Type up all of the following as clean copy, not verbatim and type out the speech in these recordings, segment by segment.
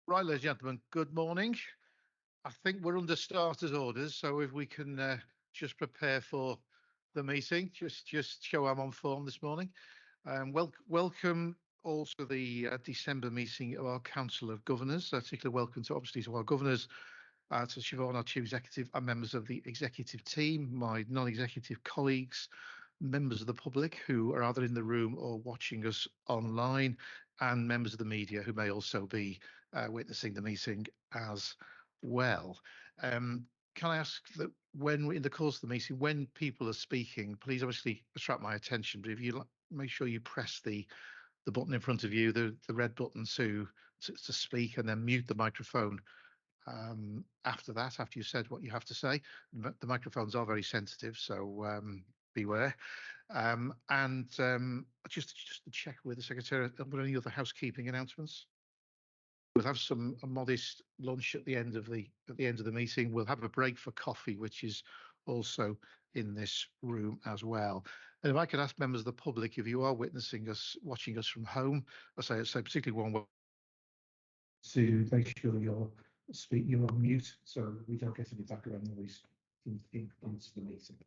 Right, ladies and gentlemen, good morning. I think we're under starters orders, so if we can just prepare for the meeting, just show I'm on form this morning. Welcome also the December meeting of our Council of Governors. Particularly welcome to obviously to our governors, to Siobhan, our Chief Executive, and members of the executive team, my non-executive colleagues, members of the public who are either in the room or watching us online, and members of the media who may also be witnessing the meeting as well. Can I ask that when in the course of the meeting, when people are speaking, please obviously attract my attention, but if you make sure you press the button in front of you, the red button to speak, and then mute the microphone after that, after you said what you have to say. The microphones are very sensitive, so beware. Just to check with the Secretary, are there any other housekeeping announcements? We'll have a modest lunch at the end of the meeting. We'll have a break for coffee, which is also in this room as well. And if I could ask members of the public, if you are witnessing us, watching us from home, I say particularly one way to make sure you're on mute, so we don't get any background noise into the meeting.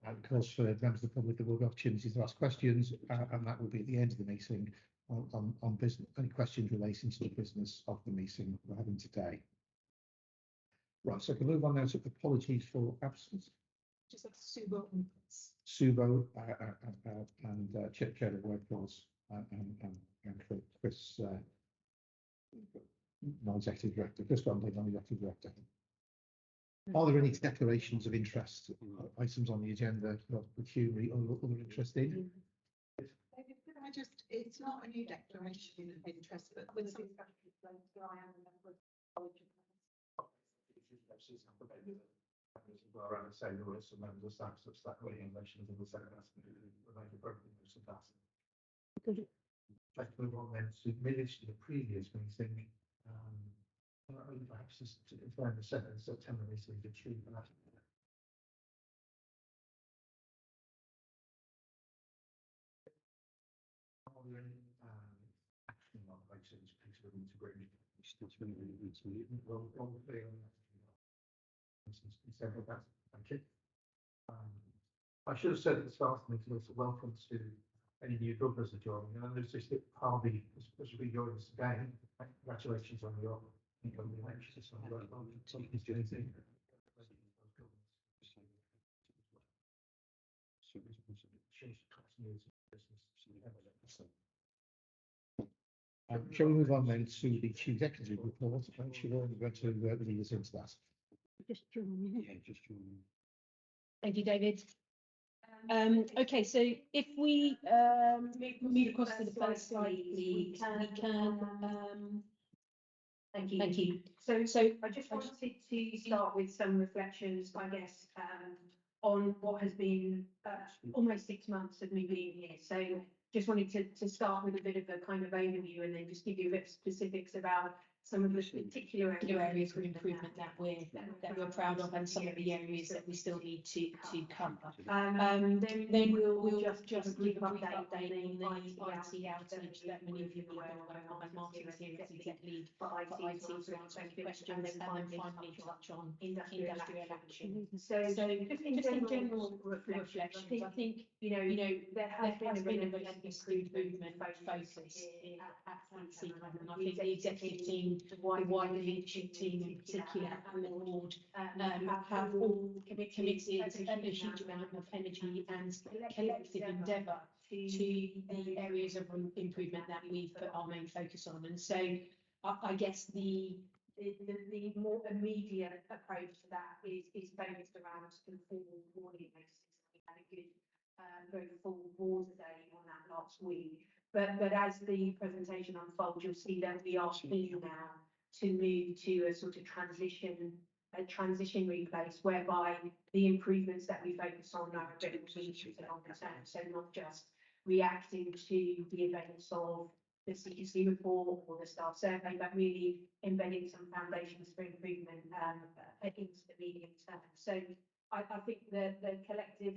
And of course, for members of the public, there will be opportunities to ask questions, and that will be at the end of the meeting on business, any questions relating to the business of the meeting we're having today. Right, so we can move on now to apologies for absence. Just like Subo and Chair of Workforce and Chris, non-executive director, Chris Bromley, non-executive director. Are there any declarations of interest, items on the agenda, pecuniary or other interesting? It's not a new declaration of interest, but with some around the same rules, so members of staff such that way in relation to the second aspect of the appropriate use of that. Let's move on then to minutes to the previous meeting. Perhaps just to confirm the 7th of September meeting to treat that. Are there any action on items piece of integrated? Thank you. I should have said at the start of the meeting also welcome to any new governors that joining. And I noticed that Harvey has rejoined us today. Congratulations on your election. Shall we move on then to the Chief Executive report? I'm sure we're going to lead us into that. Thank you, David. Okay, so if we move across to the first slide, please, we can. Thank you. So I just wanted to start with some reflections, I guess, on what has been almost 6 months of me being here. So just wanted to start with a bit of a kind of overview and then just give you a bit of specifics about some of the particular areas of improvement that we're proud of, and some of the areas that we still need to cover. Then we'll just give a brief update on the IT outage that many of you will know. Martin's here as exec lead for IT to answer any questions, and then finally touch on industrial action. So just in general reflections, I think there has been a relentless improvement focus at CC, and I think the executive team, the wider leadership team in particular, and the board have all committed a huge amount of energy and collective endeavour to the areas of improvement that we've put our main focus on. And so I guess the more immediate approach to that is focused around informal warning notices. We had a good very full board day on that last week. But as the presentation unfolds, you'll see that we are keen now to move to a sort of transitionary place whereby the improvements that we focus on are a bit more medium to longer term. So not just reacting to the events of the CQC report or the staff survey, but really embedding some foundations for improvement into the medium term. So I think the collective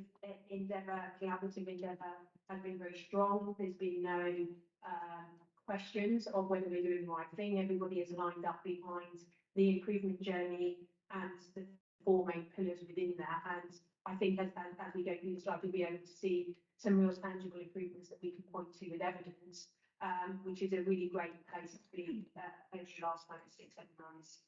endeavour, collaborative endeavour has been very strong. There's been no questions of whether we're doing the right thing. Everybody is lined up behind the improvement journey and the four main pillars within that. And I think as we go through the slide, we'll be able to see some real tangible improvements that we can point to with evidence, which is a really great place to be over the last 6-7 months.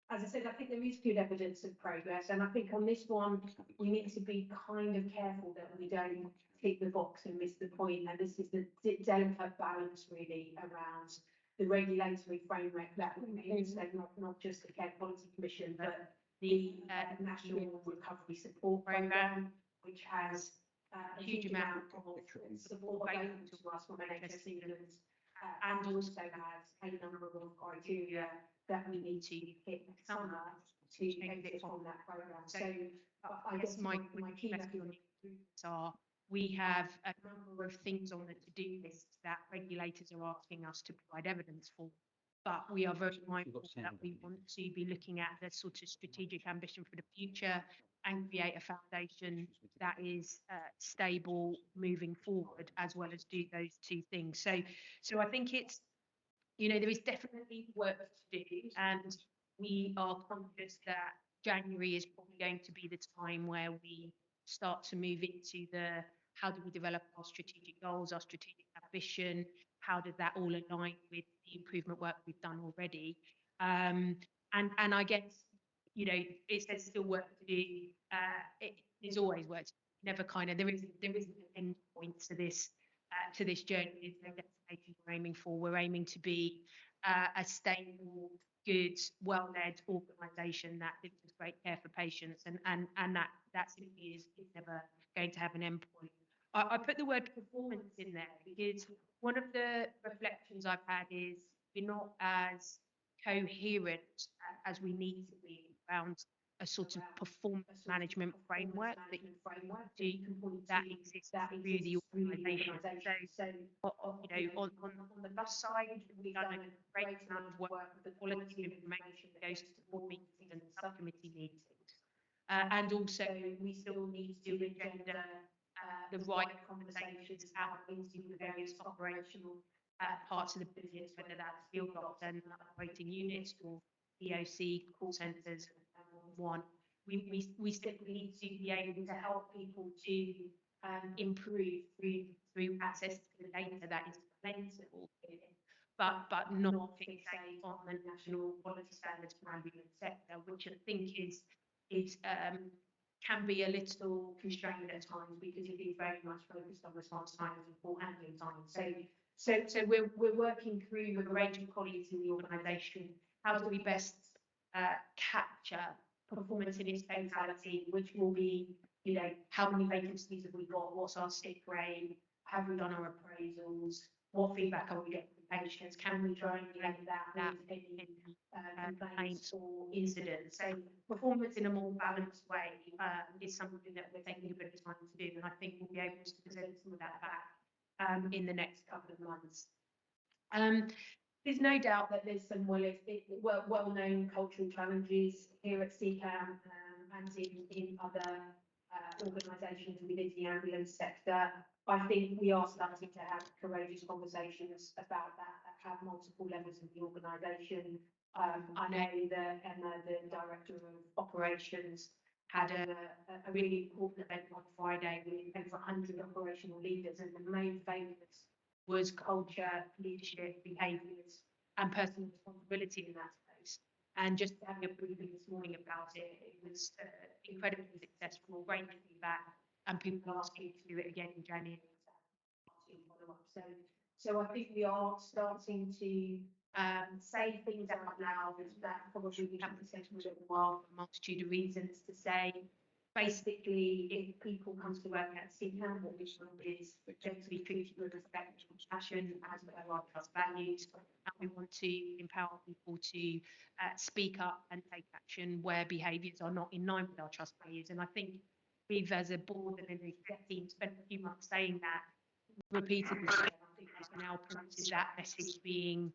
As I said, I think there is good evidence of progress, and I think on this one we need to be kind of careful that we don't tick the box and miss the point. And this is the delicate balance really around the regulatory framework that we use, so not just the Care Quality Commission, but the National Recovery Support Programme, which has a huge amount of support available to us from NHS England, and also has a number of criteria that we need to hit next summer to exit from that programme. So I guess my key message on improvements are we have a number of things on the to-do list that regulators are asking us to provide evidence for, but we are very mindful that we want to be looking at the sort of strategic ambition for the future and create a foundation that is stable moving forward, as well as do those two things. So I think it's, there is definitely work to do, and we are conscious that January is probably going to be the time where we start to move into the how do we develop our strategic goals, our strategic ambition, how does that all align with the improvement work we've done already. And I guess, there's still work to do. There's always work to do. Never kind of, there isn't an end point to this journey. There's no destination we're aiming for. We're aiming to be a stable, good, well-led organisation that delivers great care for patients, and that simply is never going to have an end point. I put the word performance in there because one of the reflections I've had is we're not as coherent as we need to be around a sort of performance management framework that exists through the organisation. So, on the bus side, we've done a great amount of work with the quality of information that goes to board meetings and subcommittee meetings. And also, we still need to engender the right conversations out into the various operational parts of the business, whether that's field ops and operating units or EOC call centres and one. We simply need to be able to help people to improve through access to the data that is plentiful, but not fixate on the national quality standards for ambulance sector, which I think is can be a little constrained at times because it is very much focused on response times and full handling times. So we're working through with a range of colleagues in the organisation. How do we best capture performance in its totality, which will be, how many vacancies have we got? What's our sick rate? Have we done our appraisals? What feedback are we getting from patients? Can we triangulate that with any complaints or incidents? So performance in a more balanced way is something that we're taking a bit of time to do, and I think we'll be able to present some of that back in the next couple of months. There's no doubt that there's some well-known cultural challenges here at CCAM and in other organisations within the ambulance sector. I think we are starting to have courageous conversations about that at multiple levels of the organisation. I know that Emma, the Director of Operations, had a really important event on Friday with over 100 operational leaders, and the main focus was culture, leadership, behaviours and personal responsibility in that space. And just having a briefing this morning about it, it was incredibly successful, great feedback, and people asking to do it again in January. So I think we are starting to say things out loud that probably we haven't said for a little while for a multitude of reasons to say. Basically, if people come to work at CCAM, what we want is to be treated with respect and compassion as per our trust values, and we want to empower people to speak up and take action where behaviours are not in line with our trust values. And I think we've, as a board and an exec team, spent a few months saying that repeatedly. And I think there's now prompted that message being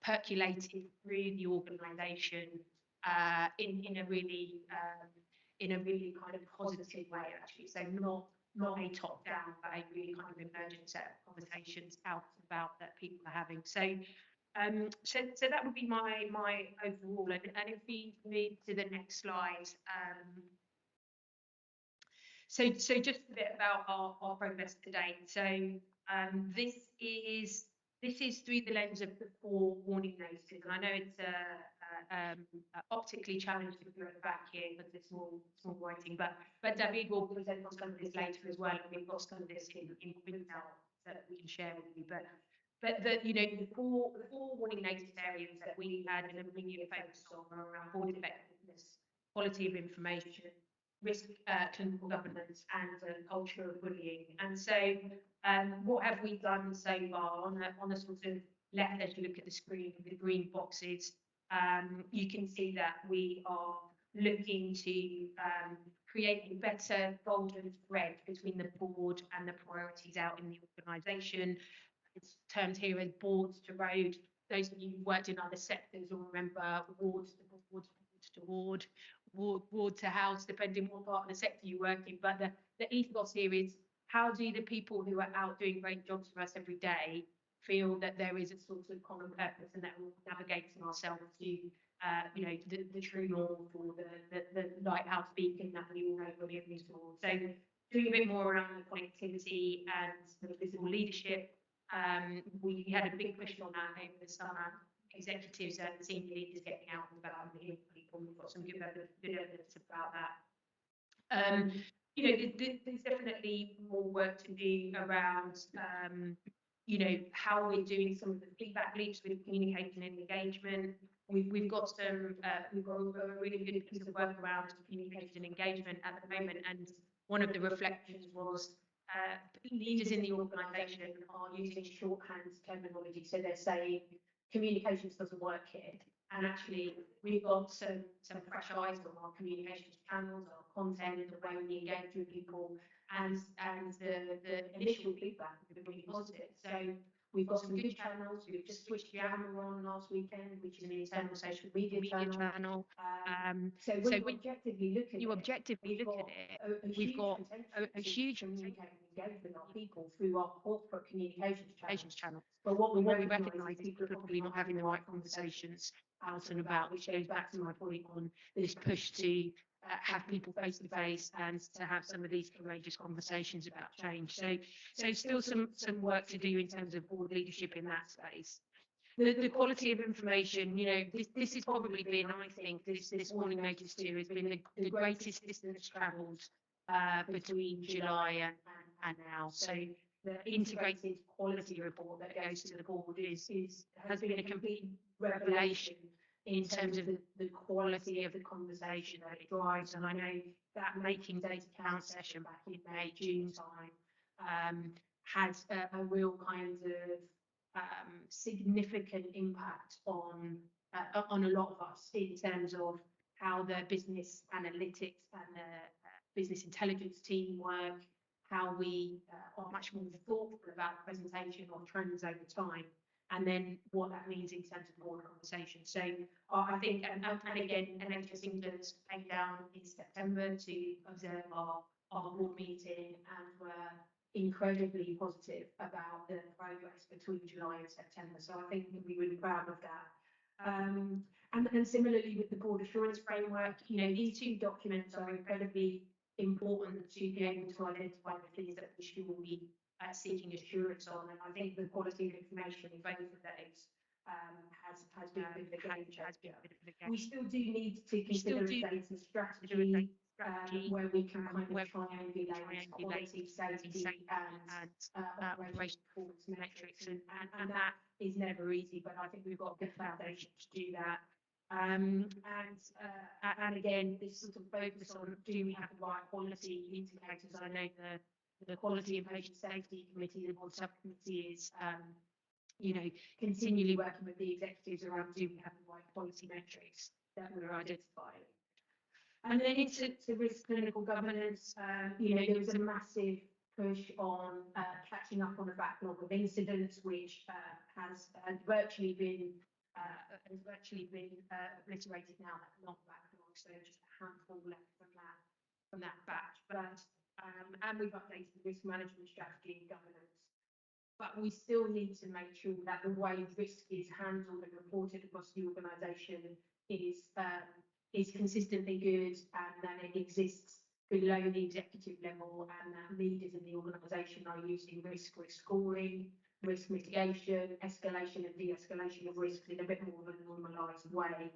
percolated through the organisation in a really kind of positive way, actually. So not not a top down, but a really kind of emergent set of conversations out and about that people are having. So so that would be my overall. And if we move to the next slide, so just a bit about our progress to date. So this is through the lens of the 4 warning notices, and I know it's optically challenged if you're at the back here because it's small writing, but David will present on some of this later as well, and we've got some of this in printout that we can share with you. But the 4 warning notice areas that we had an immediate focus on were around board effectiveness, quality of information, risk, clinical governance, and culture of bullying. And so what have we done so far? On the sort of left, as you look at the screen, the green boxes, you can see that we are looking to create a better golden thread between the board and the priorities out in the organisation. It's termed here as boards to road. Those of you who worked in other sectors will remember wards to board, to ward, ward to house, depending what part of the sector you work in. But the ethos here is, how do the people who are out doing great jobs for us every day feel that there is a sort of common purpose and that we're navigating ourselves to the true north, or the lighthouse beacon that we all know we're moving towards. So doing a bit more around the connectivity and the visible leadership. We had a big push on that over the summer. Executives and senior leaders getting out and about and hearing people. We've got some good evidence about that. There's definitely more work to do around, how we're doing some of the feedback loops with communication and engagement. We've got a really good piece of work around communication and engagement at the moment, and one of the reflections was leaders in the organisation are using shorthand terminology, so they're saying communications doesn't work here, and actually we've got some fresh eyes on our communications channels, our content, the way we engage with people, and the initial feedback has been really positive. So we've got some good channels. We've just switched Yammer on last weekend, which is an internal social media channel. So when you objectively look at it, we've got a huge communication engagement with our people through our corporate communications channels. But what we recognise is people are probably not having the right conversations out and about, which goes back to my point on this push to have people face to face and to have some of these courageous conversations about change. So still some work to do in terms of board leadership in that space. The quality of information, this has probably been, I think, this warning notice too has been the greatest distance travelled between July and now. So the integrated quality report that goes to the board has been a complete revelation in terms of the quality of the conversation that it drives. And I know that Making Data Count session back in May, June time had a real kind of significant impact on a lot of us in terms of how the business analytics and the business intelligence team work, how we are much more thoughtful about presentation of trends over time, and then what that means in terms of board conversation. So I think, and again, NHS England's came down in September to observe our board meeting, and were incredibly positive about the progress between July and September. So I think we'll be really proud of that. And similarly with the board assurance framework, these 2 documents are incredibly important to be able to identify the things that we should be seeking assurance on. And I think the quality of information in both of those has been a bit of a game changer. We still do need to consider a data strategy where we can kind of triangulate quality, safety, and operational performance metrics, and that is never easy, but I think we've got a good foundation to do that. And again, this sort of focus on, do we have the right quality indicators? I know the Quality and Patient Safety Committee, the board subcommittee, is continually working with the executives around, do we have the right quality metrics that we're identifying? And then into risk clinical governance, there was a massive push on catching up on a backlog of incidents, which has virtually been obliterated now. That long backlog, so just a handful left from that batch. But and we've updated the risk management strategy and governance. But we still need to make sure that the way risk is handled and reported across the organisation is consistently good, and that it exists below the executive level, and that leaders in the organisation are using risk scoring, risk mitigation, escalation and de-escalation of risks in a bit more of a normalised way.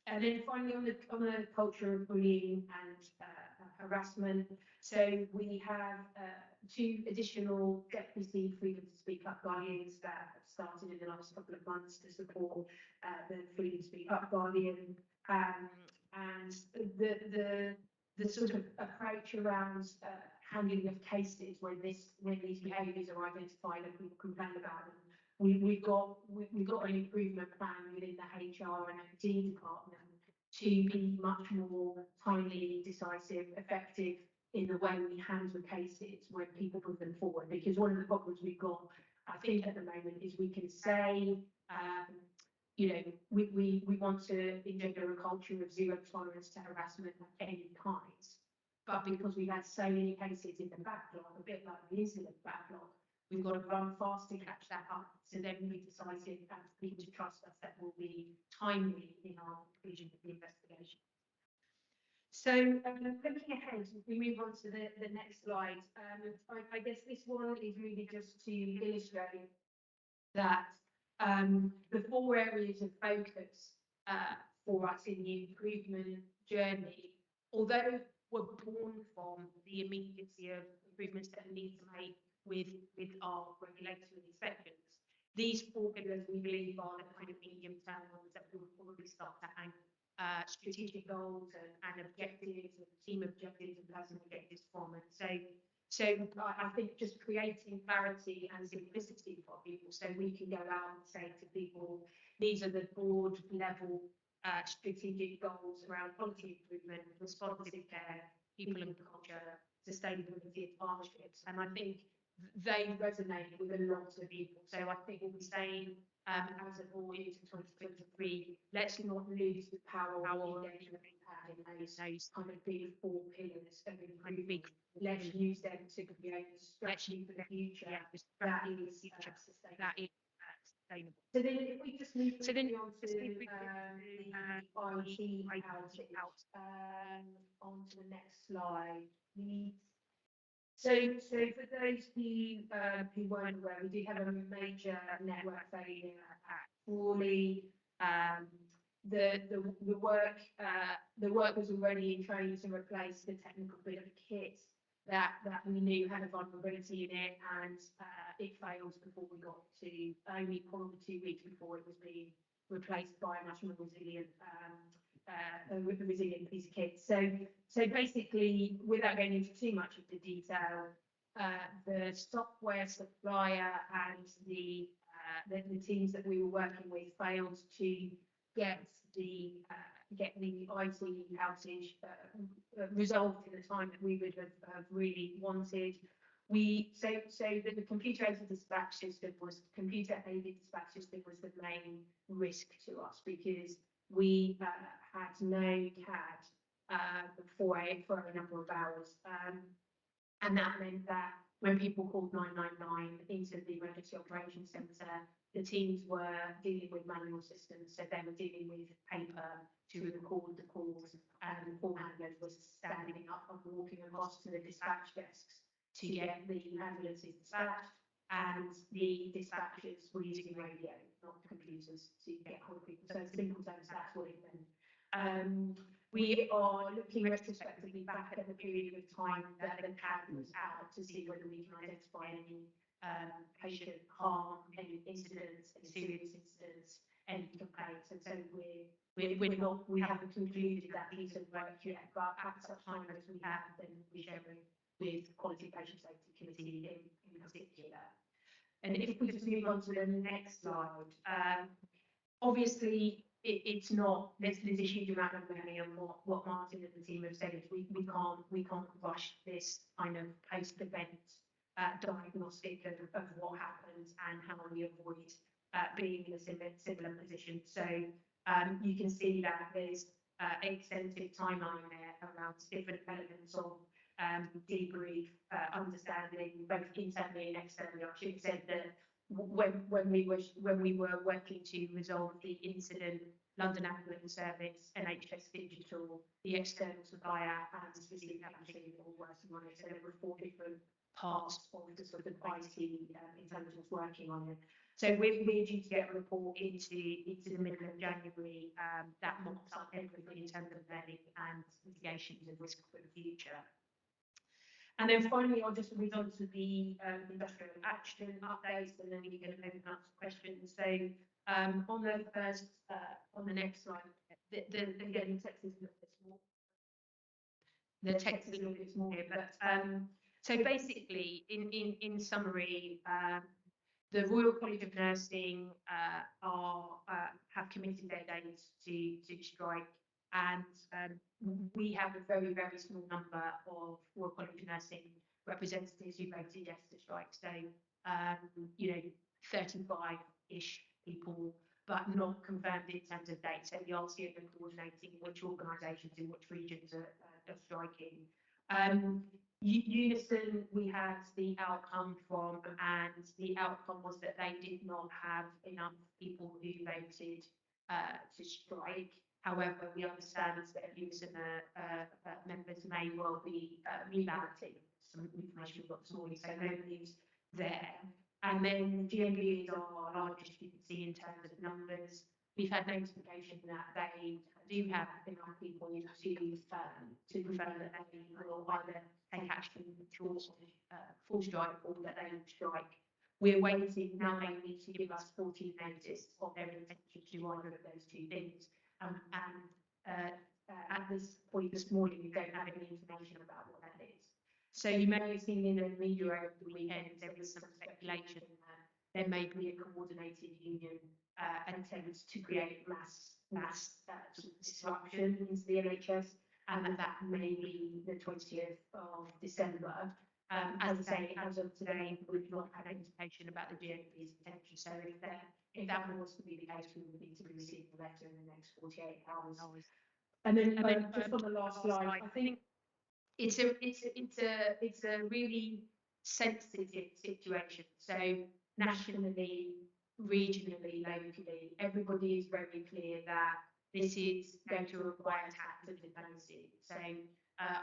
And then finally, on the culture of bullying and harassment, so we have 2 additional deputy Freedom to Speak Up Guardians that have started in the last couple of months to support the Freedom to Speak Up Guardian, and the sort of approach around handling of cases when these behaviours are identified and people complain about them. We've got an improvement plan within the HR and IT department to be much more timely, decisive, effective in the way we handle cases when people put them forward. Because one of the problems we've got, I think, at the moment is we can say, you know, we want to engender a culture of zero tolerance to harassment of any kind. But because we've had so many cases in the backlog, a bit like the incident backlog, we've got to run fast to catch that up. So then we decided that people to trust us that will be timely in our conclusion of the investigation. So looking ahead, we move on to the next slide. I guess this one is really just to illustrate that the 4 areas of focus for us in the improvement journey, although were born from the immediacy of improvements that we need to make with our regulatory inspections. These 4 pillars, we believe, are the kind of medium-term ones that will probably start to hang strategic goals and objectives, and team objectives and personal objectives from. And so I think just creating clarity and simplicity for people, so we can go out and say to people, these are the board level strategic goals around quality improvement, responsive care, people and culture, sustainability and partnerships. And I think they resonate with a lot of people. So I think we'll be saying, as a board into 2023, let's not lose the power of engagement we've had in those kind of big 4 pillars of improvement. Let's use them to create a strategy for the future that is sustainable. That is sustainable. So then if we just move on to the IT onto the next slide, please. So for those who weren't aware, we do have a major network failure at Crawley. The work was already in train to replace the technical bit of kit that we knew had a vulnerability in it, and it failed before we got to only probably 2 weeks before it was being replaced by a much more resilient piece of kit. So basically, without going into too much of the detail, the software supplier and the teams that we were working with failed to get the IT outage resolved in the time that we would have really wanted. So the computer-aided dispatch system was the main risk to us, because we had no CAD for a number of hours, and that meant that when people called 999 into the emergency operations centre, the teams were dealing with manual systems, so they were dealing with paper to record the calls, and the call handlers was standing up and walking across to the dispatch desks to get the ambulances dispatched, and the dispatchers were using radio, not computers, to get hold of people. So simple terms, that's what it meant. We are looking retrospectively back at the period of time that the CAD was out to see whether we can identify any patient harm, any incidents, any serious incidents, any complaints. And so we haven't concluded that piece of work yet, but at such time as we have, then we share it with Quality Patient Safety Committee in particular. And if we just move on to the next slide, obviously it's not, there's a huge amount of money on what Martin and the team have said. We can't rush this kind of post-event diagnostic of what happened and how we avoid being in a similar position. So you can see that there's extensive timeline there around different elements of debrief, understanding both internally and externally. I should have said that when we were working to resolve the incident, London Ambulance Service, NHS Digital, the external supplier, and Sleep Actually all working on it. So there were 4 different parts of the sort of IT intelligence working on it. So we're due to get a report into the middle of January that mops up everything in terms of learning and mitigations and risk for the future. And then finally, I'll just move on to the industrial action updates, and then we can open up to questions. So on the first, on the next slide, again, the text is a little bit small. The text is a little bit small here, but so basically, in summary, the Royal College of Nursing have committed their dates to strike, and we have a very, very small number of Royal College of Nursing representatives who voted yes to strike. So, 35-ish people, but not confirmed in terms of dates. So the RCO are coordinating which organisations in which regions are striking. Unison, we had the outcome from, and the outcome was that they did not have enough people who voted to strike. However, we understand that Unison members may well be reballoting. Some information we've got this morning, so no news there. And then GMB is our largest, you can see in terms of numbers. We've had notification that they do have enough people to confirm that they will either take action towards full strike or that they will strike. We're waiting now. They need to give us 14 notice of their intention to do either of those 2 things. At this point this morning, we don't have any information about what that is. So you may have seen in the media over the weekend there was some speculation that there may be a coordinated union attempt to create mass disruption into the NHS, and that may be the 20th of December. As I say, as of today, we've not had any indication about the GMB's intention. So if that was to be the case, we would need to receive the letter in the next 48 hours. And then just on the last slide, I think it's a really sensitive situation. So nationally, regionally, locally, everybody is very clear that this is going to require tact and diplomacy. So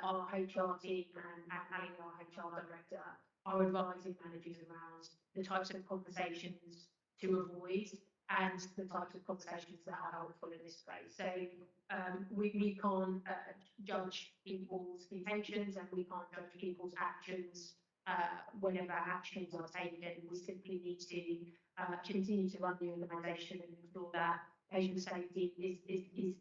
our HR team and Ali, our HR director, are advising managers around the types of conversations to avoid and the types of conversations that are helpful in this space. So we can't judge people's intentions, and we can't judge people's actions whenever actions are taken. We simply need to continue to run the organisation and ensure that patient safety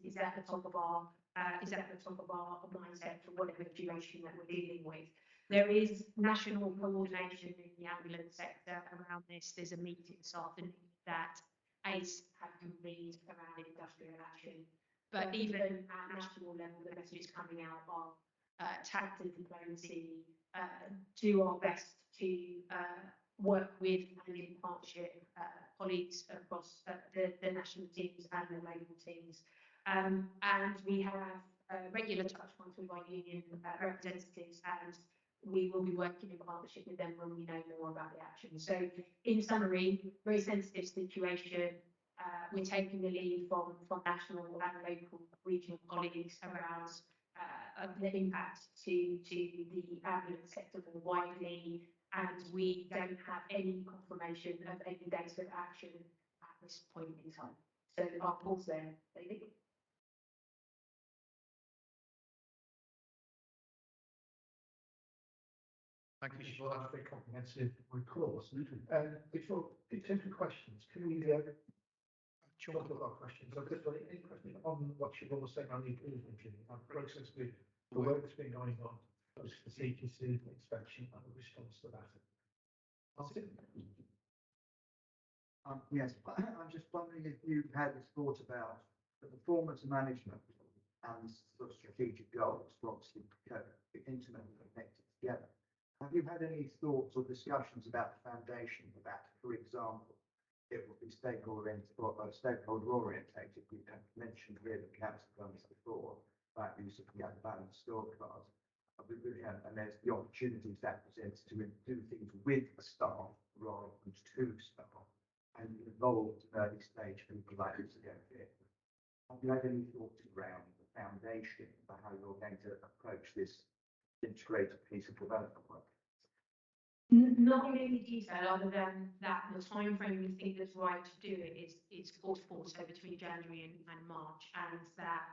is at the top of our mindset for whatever duration that we're dealing with. There is national coordination in the ambulance sector around this. There's a meeting this afternoon that ACE have convened around industrial action. But even at national level, the messages coming out are tact and diplomacy, do our best to work with and in partnership colleagues across the national teams and the local teams. And we have regular touch points with our union representatives, and we will be working in partnership with them when we know more about the action. So in summary, very sensitive situation. We're taking the lead from national and local regional colleagues around the impact to the ambulance sector more widely, and we don't have any confirmation of any dates of action at this point in time. So I'll pause there, David. Thank you, Siobhan. That's a very comprehensive report. Before we turn to questions, can we jump up our questions? I've just got any questions on what Siobhan was saying on the improvement process with the work that's been going on, the CQC inspection and the response to that? Yes, I'm just wondering if you've had a thought about the performance management and sort of strategic goals, obviously intimately connected together. Have you had any thoughts or discussions about the foundation of that? For example, it would be stakeholder orientated. We mentioned here the council done this before about use of the balanced scorecard. And there's the opportunities that presents to do things with staff rather than to staff, and involve at an early stage people like this again. Have you had any thoughts around the foundation for how you're going to approach this integrated piece of development work? Not in any detail other than that the time frame we think that's right to do it is quarter four, so between January and March, and that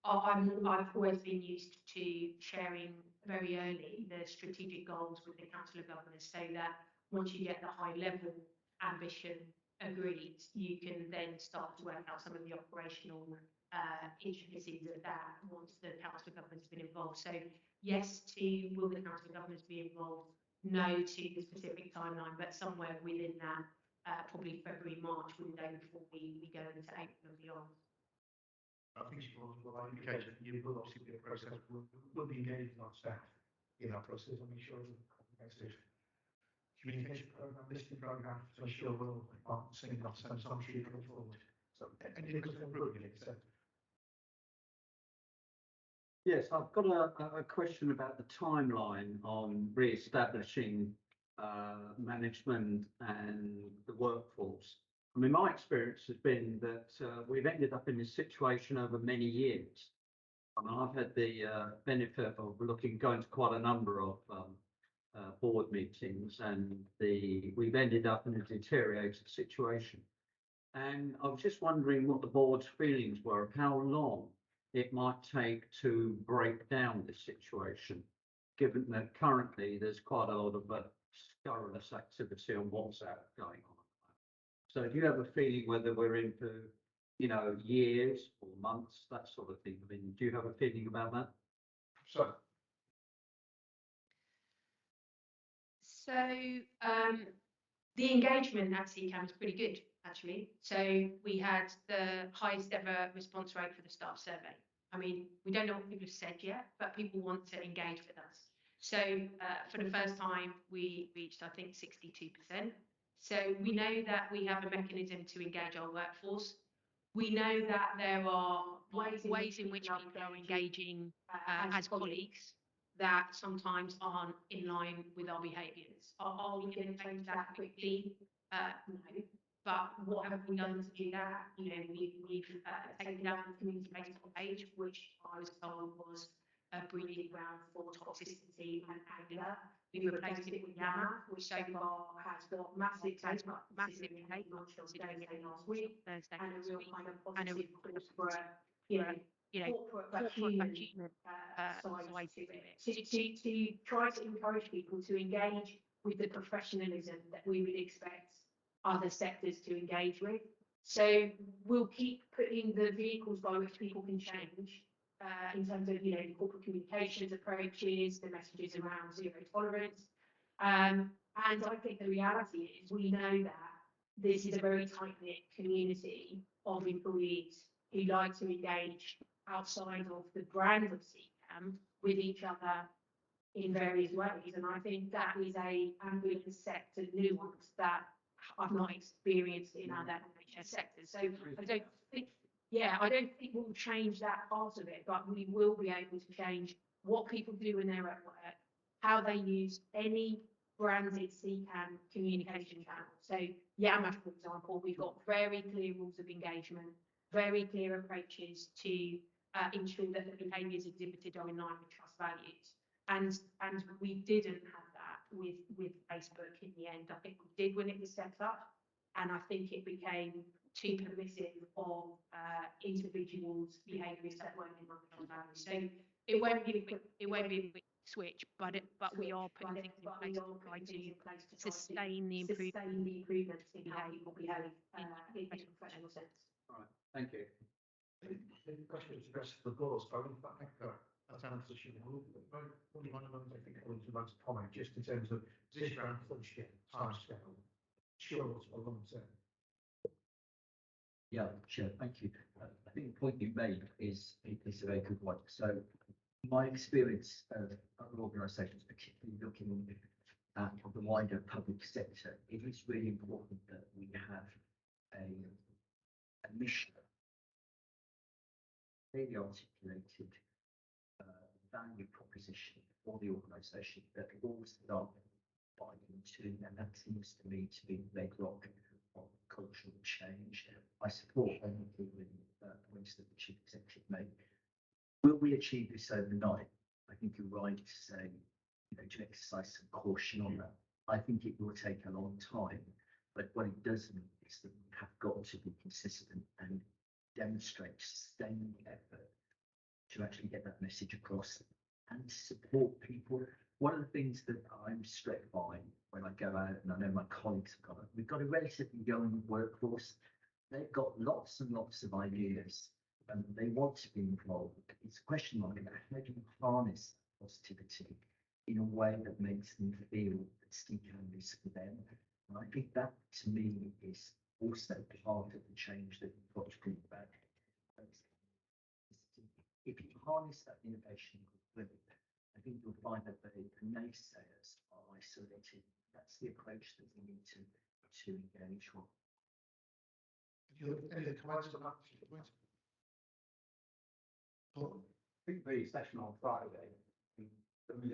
I've always been used to sharing very early the strategic goals with the Council of Governors, so that once you get the high level ambition agreed, you can then start to work out some of the operational intricacies of that once the Council of Governors has been involved. So yes to will the Council of Governors be involved, no to the specific timeline, but somewhere within that probably February, March window before we go into April and beyond. I think she will indicate that you will obviously be a process, will be engaged on staff in that process and make sure there's a comprehensive communication program, listening program to ensure we're all singing off the same song sheet going forward. So any improvement in it, so. Yes, I've got a question about the timeline on re-establishing management and the workforce. I mean, my experience has been that we've ended up in this situation over many years. I mean, I've had the benefit of going to quite a number of board meetings, and we've ended up in a deteriorated situation. And I was just wondering what the board's feelings were of how long it might take to break down this situation, given that currently there's quite a lot of scurrilous activity on WhatsApp going on. So do you have a feeling whether we're in for, years or months, that sort of thing? I mean, do you have a feeling about that? So The engagement at CCAM is pretty good, actually. So we had the highest ever response rate for the staff survey. I mean, we don't know what people have said yet, but people want to engage with us. So for the first time, we reached, I think, 62%. So we know that we have a mechanism to engage our workforce. We know that there are ways in which people are engaging as colleagues that sometimes aren't in line with our behaviours. Are we going to change that quickly? No. But what have we done to do that? We've taken down the community Facebook page, which I was told was a breeding ground for toxicity and anger. We've replaced it with Yammer, which so far has got massive take, launched on Thursday last week, and a real kind of positive course for corporate but human side to it. To try to encourage people to engage with the professionalism that we would expect other sectors to engage with. So we'll keep putting the vehicles by which people can change in terms of corporate communications approaches, the messages around zero tolerance. And I think the reality is we know that this is a very tight-knit community of employees who like to engage outside of the brand of CCAM with each other in various ways. And I think that is a ambulance sector nuance that I've not experienced in other NHS sectors. So I don't think we'll change that part of it, but we will be able to change what people do when they're at work, how they use any branded CCAM communication channel. So Yammer, for example, we've got very clear rules of engagement, very clear approaches to ensure that the behaviours exhibited are in line with trust values. And we didn't have that with Facebook in the end. I think we did when it was set up, and I think it became too permissive of individuals' behaviours that weren't in line with trust values. So it won't be a quick switch, but we are putting things in place to try to sustain the improvements in how people behave in a professional sense. All right, thank you. The question was addressed to the board, so I think that answers you. Only one of them, I think, to make a comment just in terms of position around function, time scale, short or long term. Yeah, sure, thank you. I think the point you made is a very good one. So my experience of other organisations, particularly looking at the wider public sector, it is really important that we have a mission, clearly articulated, value proposition for the organisation that all staff buy into, and that seems to me to be the bedrock of cultural change. I support anything the points that the Chief Executive made. Will we achieve this overnight? I think you're right to say, to exercise some caution on that. I think it will take a long time, but what it does mean is that we have got to be consistent and demonstrate sustained effort to actually get that message across and support people. One of the things that I'm struck by when I go out, and I know my colleagues have got it, we've got a relatively young workforce. They've got lots and lots of ideas and they want to be involved. It's a question mark about how do you harness positivity in a way that makes them feel that Steve Candy is for them. And I think that to me is also part of the change that we've got to bring back. If you harness that innovation with it, I think you'll find that the naysayers are isolated. That's the approach that we need to engage with. Any other comments on that? Paul? I think the session on Friday, there was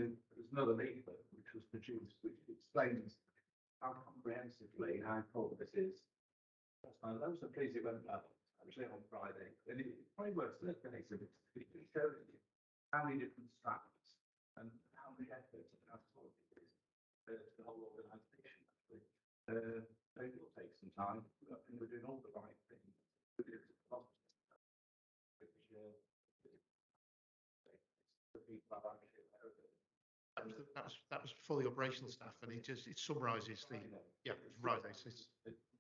another leaflet which was produced, which explains how comprehensively how important this is. I was so pleased it went well, actually on Friday. And it probably works in the exhibit. It shows you how many different strands and how many efforts and how important it is to the whole organisation, actually. It will take some time. I think we're doing all the right things. That was for the operational staff, and it summarises the right. It's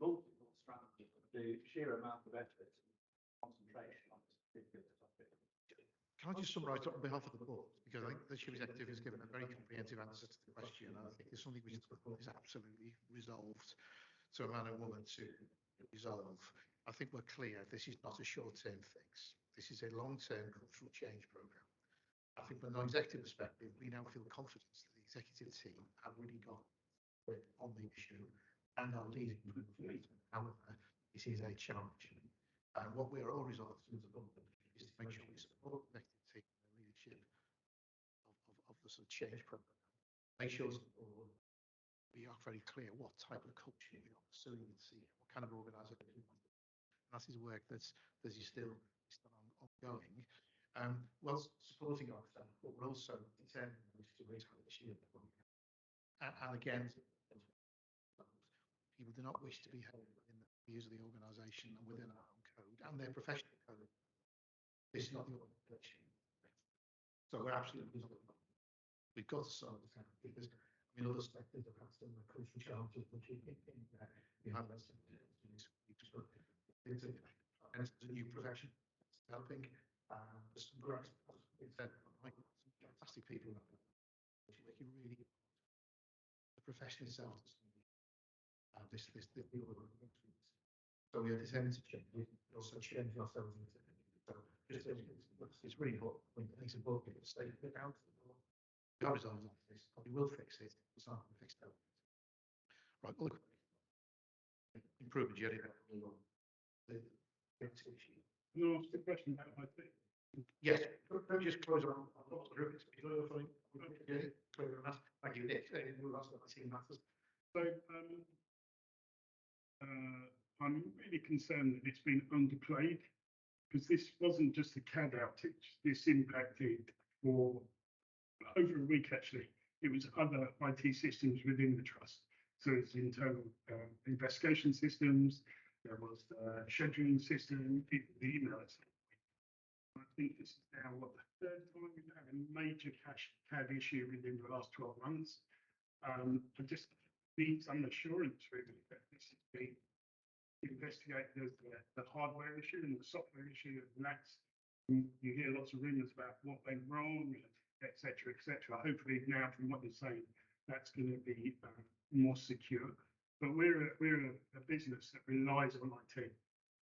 multiple strands, the sheer amount of effort and concentration on this particular topic. Can I just summarise on behalf of the board, because I think the Chief Executive has given a very comprehensive answer to the question, and I think it's something which is absolutely resolved to a man and woman to resolve. I think we're clear this is not a short-term fix. This is a long-term cultural change programme. I think from an executive perspective, we now feel confident that the executive team have really got on the issue and are leading. However, this is a challenge. And what we are all resolved to as a board is to make sure we support the executive team and the leadership of the sort of change programme. Make sure we are very clear what type of culture we are pursuing and see what kind of organisation we want. And that is work that is still ongoing. Whilst supporting our staff, but we're also determined to raise the issue. And again, people do not wish to be held in the views of the organisation and within our own code and their professional code. This is not the organisation. So we're absolutely we've got to solve this because other sectors have had some crucial challenges which we have as it's a new profession helping. There's some great fantastic people working really hard. The profession itself so we are determined to change it, also change ourselves into it. So it's really important. It's important to stay out. We are resolved on this, we will fix it. It's not fixed out. Right, look. Improvement, Jerry. No, it's a question about my thing. Yes, just close on. Thank you, Nick. So, I'm really concerned that it's been underplayed because this wasn't just a CAD outage. This impacted for over a week, actually. It was other IT systems within the trust. So it's internal investigation systems. There was the scheduling system, the email. I think this is now what the third time we've had a major CAD issue within the last 12 months. I just need some assurance really that this has been investigated as the hardware issue and the software issue, and that's you hear lots of rumours about what went wrong, etc., etc. Hopefully now, from what you're saying, that's going to be more secure. But we're a business that relies on IT.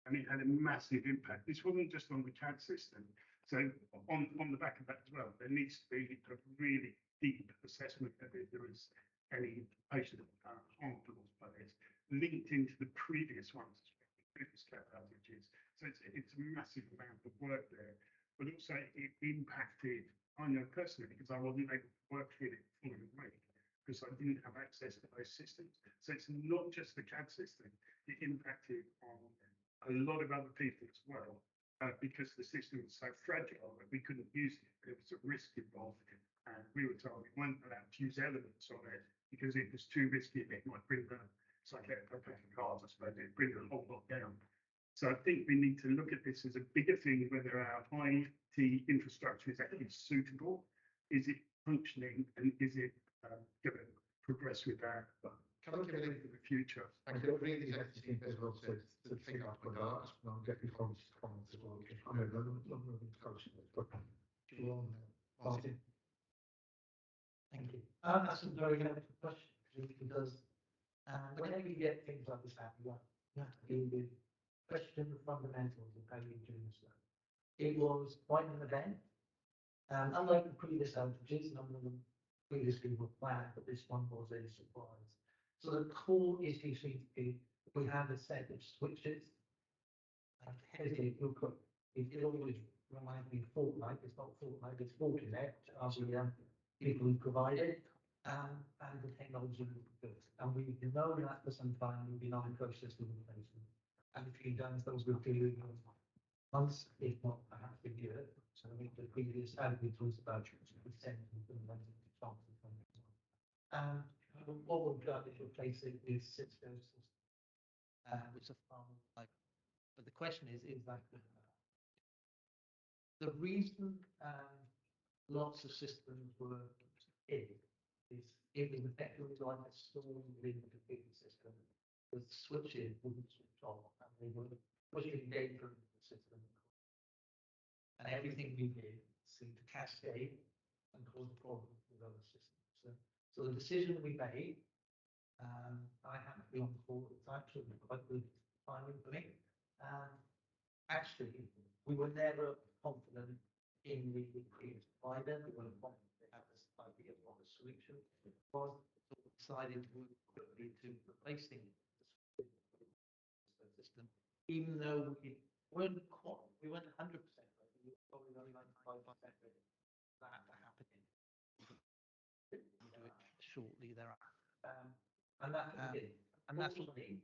And it had a massive impact. This wasn't just on the CAD system. So on the back of that as well, there needs to be a really deep assessment of if there is any patient harm caused by this, linked into the previous ones, previous CAD outages. So it's a massive amount of work there. But also it impacted I know personally, because I wasn't able to work with it fully away, because I didn't have access to those systems. So it's not just the CAD system, it impacted on a lot of other people as well, because the system was so fragile that we couldn't use it. There was a risk involved, and we were told we weren't allowed to use elements on it because it was too risky. It might bring the, it's like a pack of cards, I suppose, it bring the whole lot down. So I think we need to look at this as a bigger thing, whether our IT infrastructure is actually suitable, is it functioning, and is it going to progress with our Can I give for the future? I can read these entities as well, so the thing I put out, and I'll get your comments as well, because I know they're not moving close, but you're on there. Martin? Thank you. That's a very helpful question, because whenever you get things like this happen, you have to deal with question the fundamentals of how you're doing stuff. It was quite an event. Unlike the previous outages, none of them previously were planned, but this one was a surprise. So the core issue seems to be we have a set of switches. I hesitate to put it always reminds me of Fortnite. It's not Fortnite, it's Fortinet, as the people who provide it. And the technology will be good. And we've known that for some time. We've been on the process of replacement. And if you've done those with two months, if not perhaps a year. So I think the previous outage was about percentage of the and what we've done is replace it with Cisco system, which are far more like. But the question is that the reason lots of systems were in is it was effectively like a storm within the computer system. The switches wouldn't switch off, and they were pushing data into the system. And everything we did seemed to cascade and cause problems with other systems. So the decision we made, I have to be on the call, it's actually quite good timing for me. Actually, we were never confident in the previous provider. We were confident they had this idea of what the solution was. So we decided to move quickly to replacing the system, even though we weren't 100% ready. We were probably only 95% ready for that to happen. We do it shortly thereafter. And that's what we did. And that's what it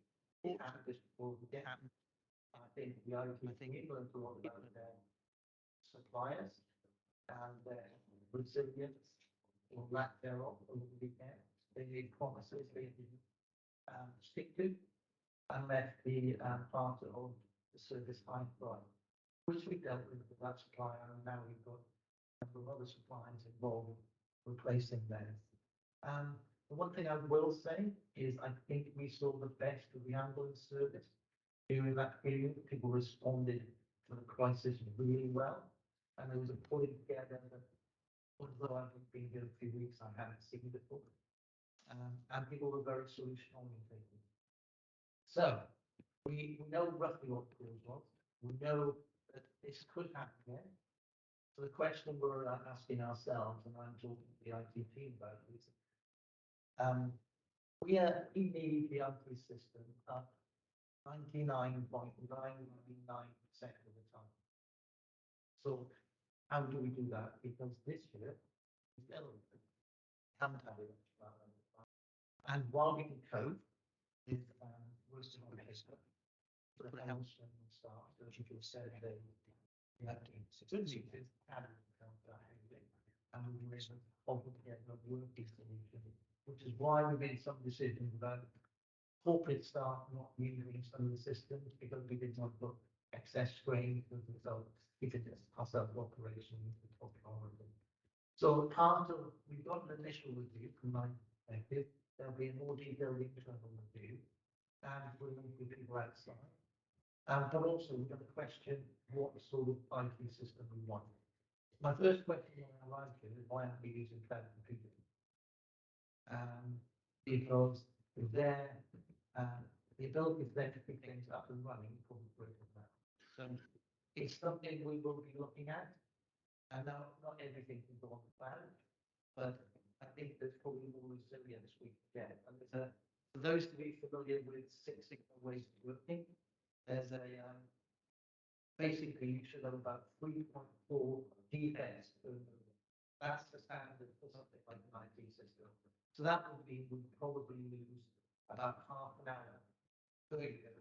happened before we get happened. I think the IT learned a lot about their suppliers and their resilience or lack thereof over the weekend. They made promises they didn't stick to and left the part of the service high price, which we dealt with that supplier, and now we've got a number of other suppliers involved replacing them. The one thing I will say is I think we saw the best of the ambulance service during that period. People responded to the crisis really well, and there was a pulling together that, although I've been here a few weeks, I haven't seen before. And people were very solution oriented. So we know roughly what the cause was. We know that this could happen again. So the question we're asking ourselves, and I'm talking to the IT team about, is we need the IT system up 99.999% of the time. So how do we do that? Because this year, we haven't had it. And while we can cope with worst of the paper, for the house and start, as you just said, we have to good news is and we were able to get a working solution, which is why we made some decisions about corporate staff not using some of the systems because we didn't want to put excess strain as a result. We could just ourselves operations and talk on them. So part of we've got an initial review from my perspective. There'll be a more detailed internal review, and we'll meet with people outside. But also we've got a question: what sort of IT system we want? My first question when I arrived here is why aren't we using cloud computing? Because there, the ability for them to pick things up and running is probably critical now. So it's something we will be looking at. And now not everything can go on the cloud, but I think there's probably more resilience we can get. And there's for those to be familiar with Six Sigma ways of working, there's a basically you should have about 3.4 defects per That's the standard for something like an IT system. So that would mean we'd probably lose about half an hour per year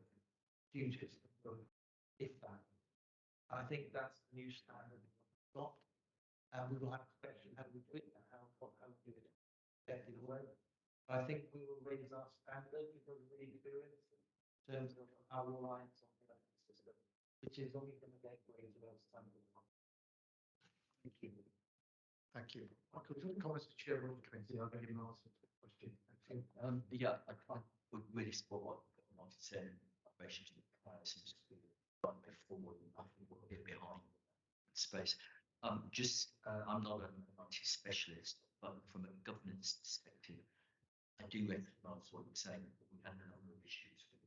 due to system, if that. I think that's the new standard we've got. And we will have to question how we do it and how we do it effectively. I think we will raise our standard because of the experience in terms of our reliance on the system, which is only going to get raised about standard. Thank you. Thank you. Michael, do you want to comment as chair of the committee? I'll give you an answer to the question. Yeah, I would really support what Martin said in relation to the prices right before and I think we'll get behind space. I'm not an IT specialist, but from a governance perspective, I do recognise what you're saying. We've had a number of issues with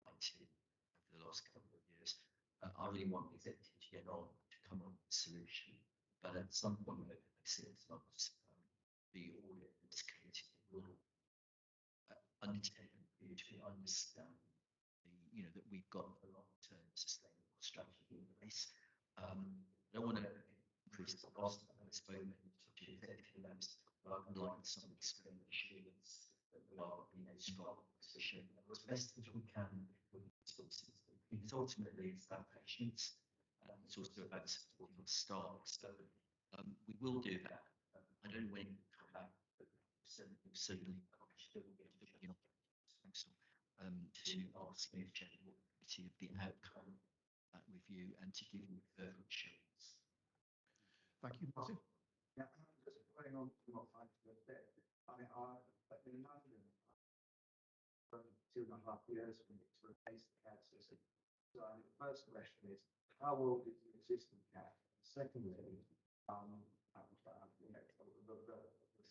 IT over the last couple of years. I really want the executive to get on to come up with a solution, but at some point, it makes sense not the audit and this committee will undertake to understand that we've got a long-term sustainable strategy in place. I don't want to increase the cost. I've spoken to executive members. I would like some assurance that we are in a strong position as best as we can with resources. Because ultimately, it's about patience. It's also about supporting staff. So we will do that. I don't know when you come back, but certainly still get to the to ask the general committee of the outcome of that review and to give you further assurance. Thank you, Martin. Yeah, just going on to what I said. I mean, I've been in London for 2.5 years to replace the CAD system. So the first question is, how old is the existing CAD? Secondly, the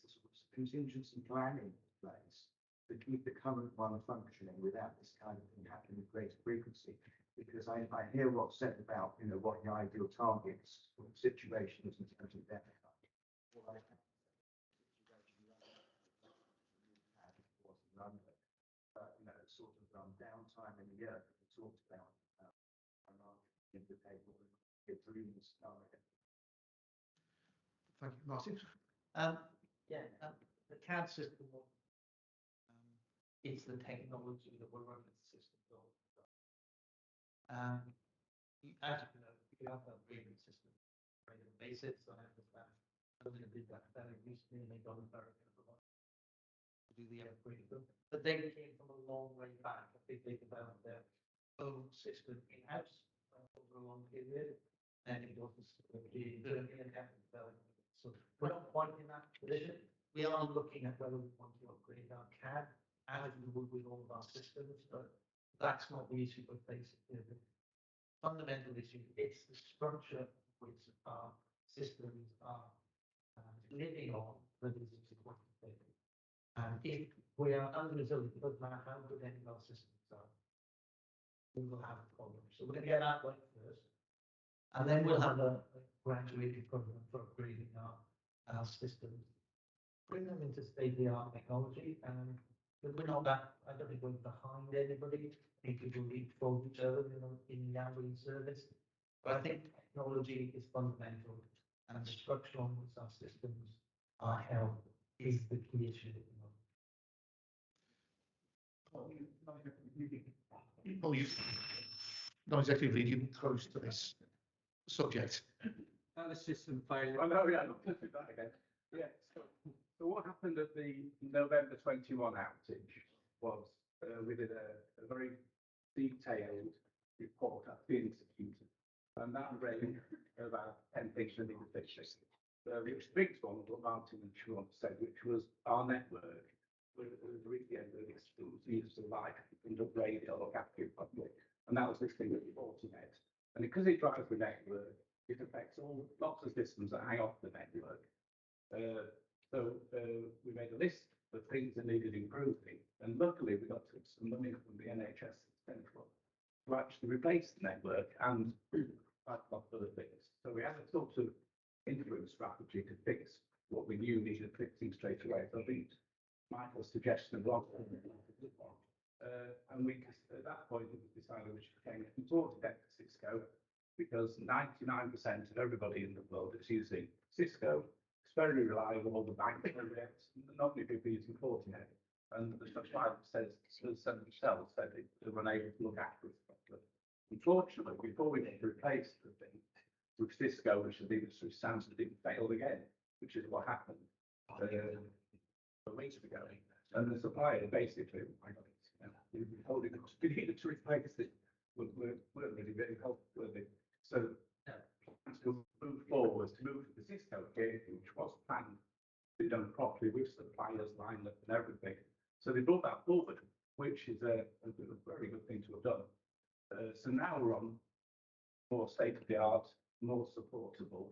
sort of contingency planning in place to keep the current one functioning without this kind of thing happening with greater frequency. Because I hear what's said about, what the ideal targets for situations in terms of death. Sort of downtime in the year that we talked about in the table. Thank you, Martin. The CAD system is the technology that we're running the system on. As you know, you have that grading system, grading basics. I understand. I did that very recently, and they got a very good to do the upgrade. But they came from a long way back. I think they developed their own system in-house over a long period, and it wasn't really and haven't developed. So we're not quite in that position. We are looking at whether we want to upgrade our CAD as we would with all of our systems, but that's not the issue we're facing here. The fundamental issue is the structure which our systems are living on that is important. And if we are unresilient, it doesn't matter how good any of our systems are, we will have a problem. So we're going to get that right first, and then we'll have a graduated program for upgrading our systems, bring them into state-of-the-art technology, and we're not that, I don't think we're behind anybody. I think people leapfrog each other in the ambulance service. But I think technology is fundamental, and the structure on which our systems are held is the key issue at the moment. Well, you've non-executive leading close to this subject. The system failure. I know, yeah, look at that again. Yeah, so what happened at the November 21 outage was we did a very detailed report at the executed, and that raised about 10 things that needed fixing. The biggest one was what Martin and Sean said, which was our network. We reached the end of it, it was used to like and upgrade it or look after it properly. And that was this thing with the Fortinet. And because it drives the network, it affects lots of systems that hang off the network. So we made a list of things that needed improving. And luckily we got some money from the NHS Central to actually replace the network and quite a lot of other things. So we had a sort of interim strategy to fix what we knew needed fixing straight away. So I think Michael's suggestion was and we at that point we decided we should change from Fortinet to Cisco, because 99% of everybody in the world is using Cisco, It's very reliable, the bank, not many people using Fortinet. And the supplier says, themselves said they were unable to look after it properly. Unfortunately, before we could replace the thing with Cisco, which had been through Samsung, it failed again, which is what happened a week ago. And the supplier basically, we told it, we needed to replace it. We're really very helpful with it. So to move forward, to move to the Cisco gate, which was planned, be done properly with suppliers lined up and everything. So they brought that forward, which is a very good thing to have done. So now we're on more state of the art, more supportable,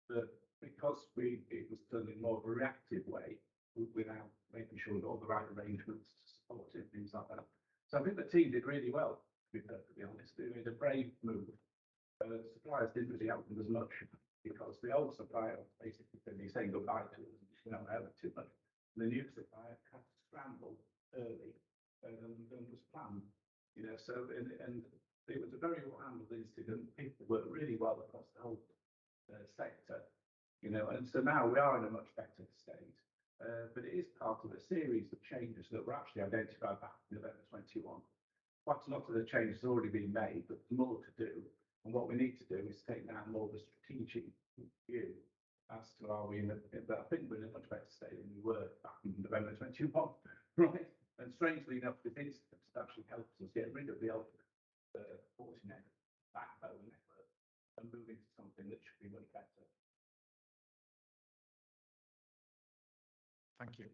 but because it was done in more of a reactive way, without making sure that all the right arrangements to support it, things like that. So I think the team did really well, to be perfectly honest. They made a brave move. Suppliers didn't really help them as much because the old supplier basically said he's saying goodbye to us, you know, too much. The new supplier had to scramble early than was planned, you know. So and it was a very well handled incident. People worked really well across the whole sector, you know. And so now we are in a much better state. But it is part of a series of changes that were actually identified back in November 21. Quite a lot of the changes have already been made, but more to do. And what we need to do is take now more of a strategic view as to are we in a, but I think we're in a much better state than we were back in November 21, right? And strangely enough, this instance actually helps us get rid of the old Fortinet backbone network and move into something that should be much better. Thank you.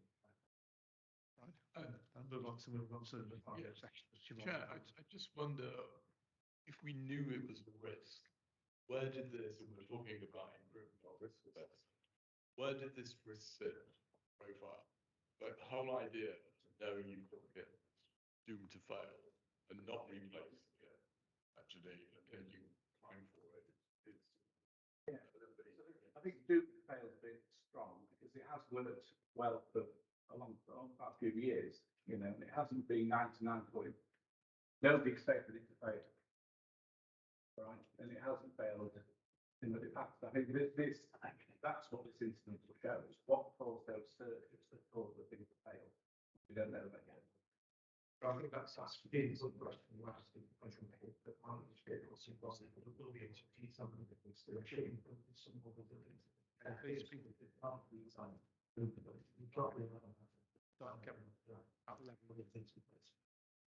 Right. And move on to the final section. Chair, I just wonder if we knew it was a risk, where did this, and we're talking about improvement of risk assessment, where did this risk sit profile? Like the whole idea of knowing you've got it doomed to fail and not replacing it, actually, until you climb for it, is yeah. I think Duke fail's been strong because it has worked well for a long few years, you know, and it hasn't been 99 point. Nobody expected it to fail, right? And it hasn't failed in the past. I think that's what this instance shows. What caused those circuits that caused the thing to fail? We don't know that yet. I think that's being some question we're asking that might be able to possibly will be able to teach some of the things to achieve some of the things. These people did part of the design. You can't really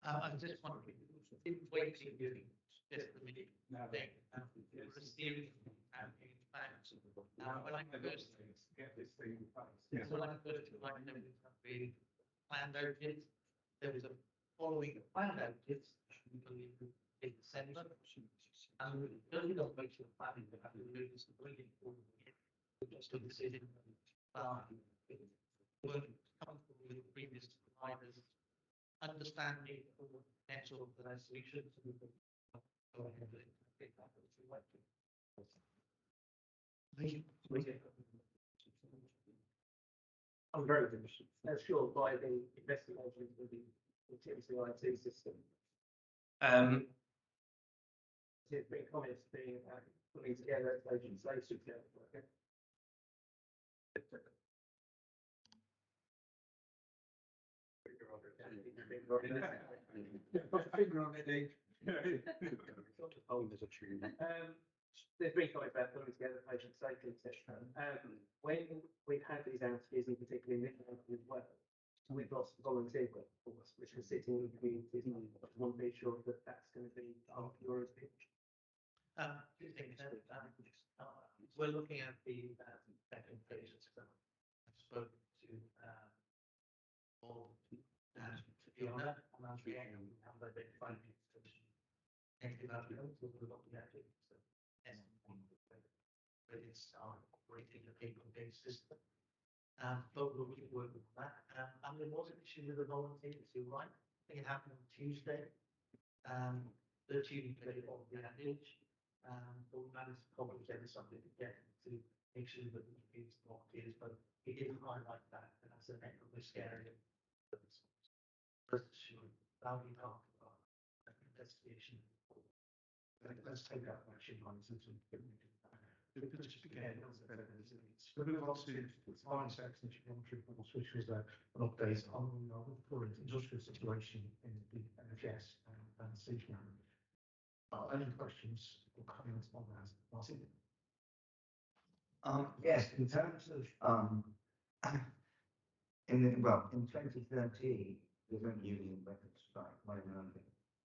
I just wondering, in waiting, just the minute thing, there was a series of campaign plans. When I first, Get this thing in place. when I first like there was a planned outages, there was a following planned outages, in December. And because we don't make sure planning, we have to do this completely. Just a decision. Working comfortably with previous providers, understanding the potential for those solutions. I'm very sure by the investigation of the TMC IT system. It's been comments being putting together legislation. There's been comments about putting together patient safety, etc. When we've had these outages, in particular in this as well, we've lost volunteer workforce, which is sitting in communities, and I want to be sure that that's going to be part of your pitch. Two things. We're looking at the second phase of stuff. I spoke to Paul and Fiona, and I'm reacting how they define it. Anything about it, we're looking at it. So, yes, but it's operating a paper-based system. But we'll keep working on that. And there was an issue with the volunteers, you're right. I think it happened on Tuesday. The Tuesday of the outage. But we managed to probably get something to get to make sure that we can use volunteers, but it didn't highlight that, and that's a net risk area. Rest assured, that'll be part of our investigation. Let's take that action on since we can do that. Just again, so we move on to the final section, which was an update on the current industrial situation in the NHS and CPAM. Any questions or comments on that, Martin? Yes, in terms of, in 2013, the Rent Union Records Strike,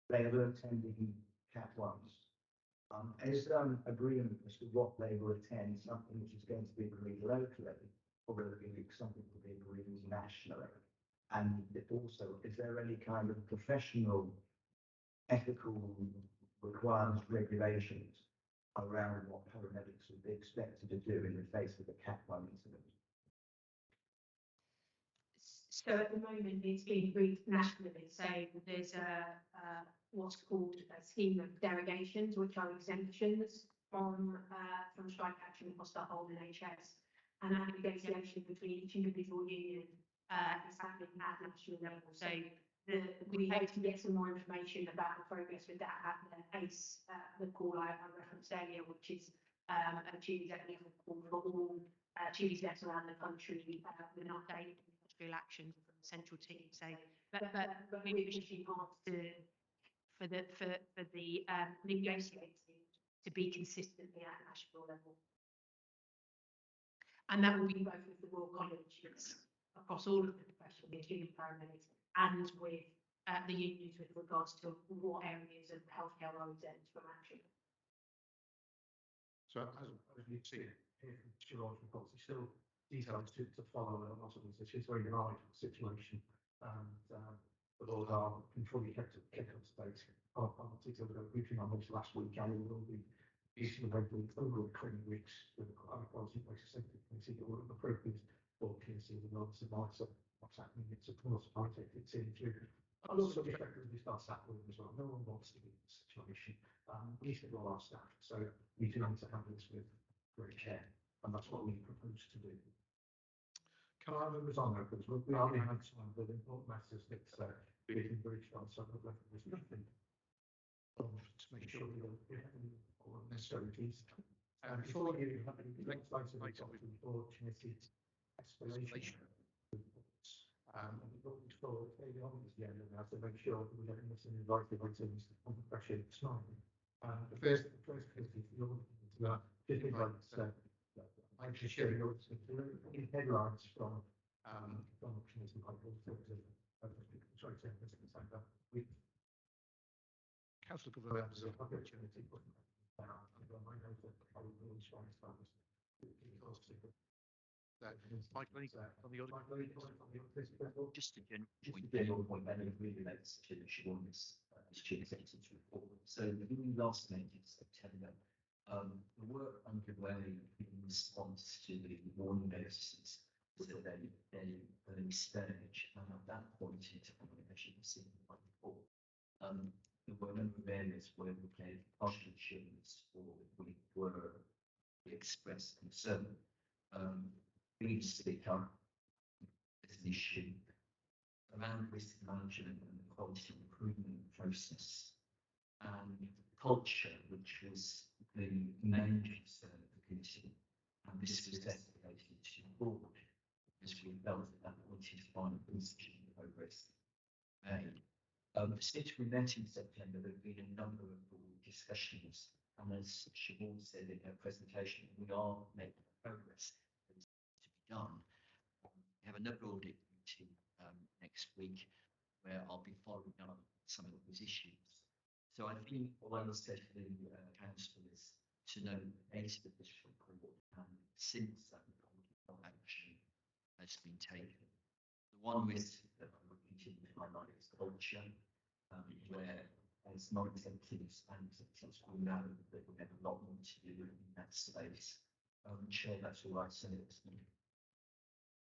they were attending Cat ones. Is there an agreement as to what they will attend, something which is going to be agreed locally, or will it be something to be agreed nationally? And also, is there any kind of professional, ethical requirements, regulations around what paramedics would be expected to do in the face of the Cat 1 incident? So at the moment, it's being agreed nationally. So there's what's called a scheme of derogations, which are exemptions from strike action across the whole NHS. And that negotiation between each individual union is happening at national level. So we hope to get some more information about the progress with that at the ACE, the call I referenced earlier, which is a chief executive call for all chief execs around the country with an update on industrial action from the central team. So, but we're pushing hard for the negotiating to be consistently at national level. And that will be both with the Royal College across all of the professions, including paramedics, and with the unions with regards to what areas of healthcare are exempt from action. So as we've seen here from George reports, there's still details to follow and a lot of this. It's a very live situation, and the laws are fully kept up to date. Our particular briefing on this last week, and we will be issuing regularly over 20 weeks with a quality basis safety committee that will appropriate for PNC and also monitor what's happening. It's a course I take it into. I'll also effectively start tackling as well. No one wants to be in this situation. We should all our staff, so we do need to handle this with great care, and that's what we propose to do. Can I move us on now, because we are behind time with important matters that we can reach on, so there's nothing to make sure we don't have any unnecessary fees. Before you have any legislative or committee escalation reports, and we're looking for maybe on this agenda now to make sure that we don't miss any invited items on the pressure tonight. The first committee, you're looking into that, just like I'm just sharing notes with headlines from the committee, like all sorts of, sorry, we council government members have opportunity, but I know that I will really try to start this. Michael, on the other, Just a general point, that really relates to Siobhan's chief executive's report. So in last meeting in September, the work underway in response to the warning notices was at a early stage, and at that point in time, as you can see in my report, there were a number of areas where we gave partial assurance or we were expressed concern. Previously, as an issue around risk management and the quality improvement process and culture, which was the main concern of the committee, and this was escalated to the board as we felt at that point in time insufficient progress made. Since we met in September, there have been a number of board discussions, and as Siobhan said in her presentation, we are making progress that is to be done. We have another audit meeting next week where I'll be following up some of those issues. So I think what I will say to the council is to know the base of this report, and since that report, action has been taken. The one risk that I would continue to highlight is culture, where as non-executives and executives we know that we have a lot more to do in that space. Chair, that's all right, Senator.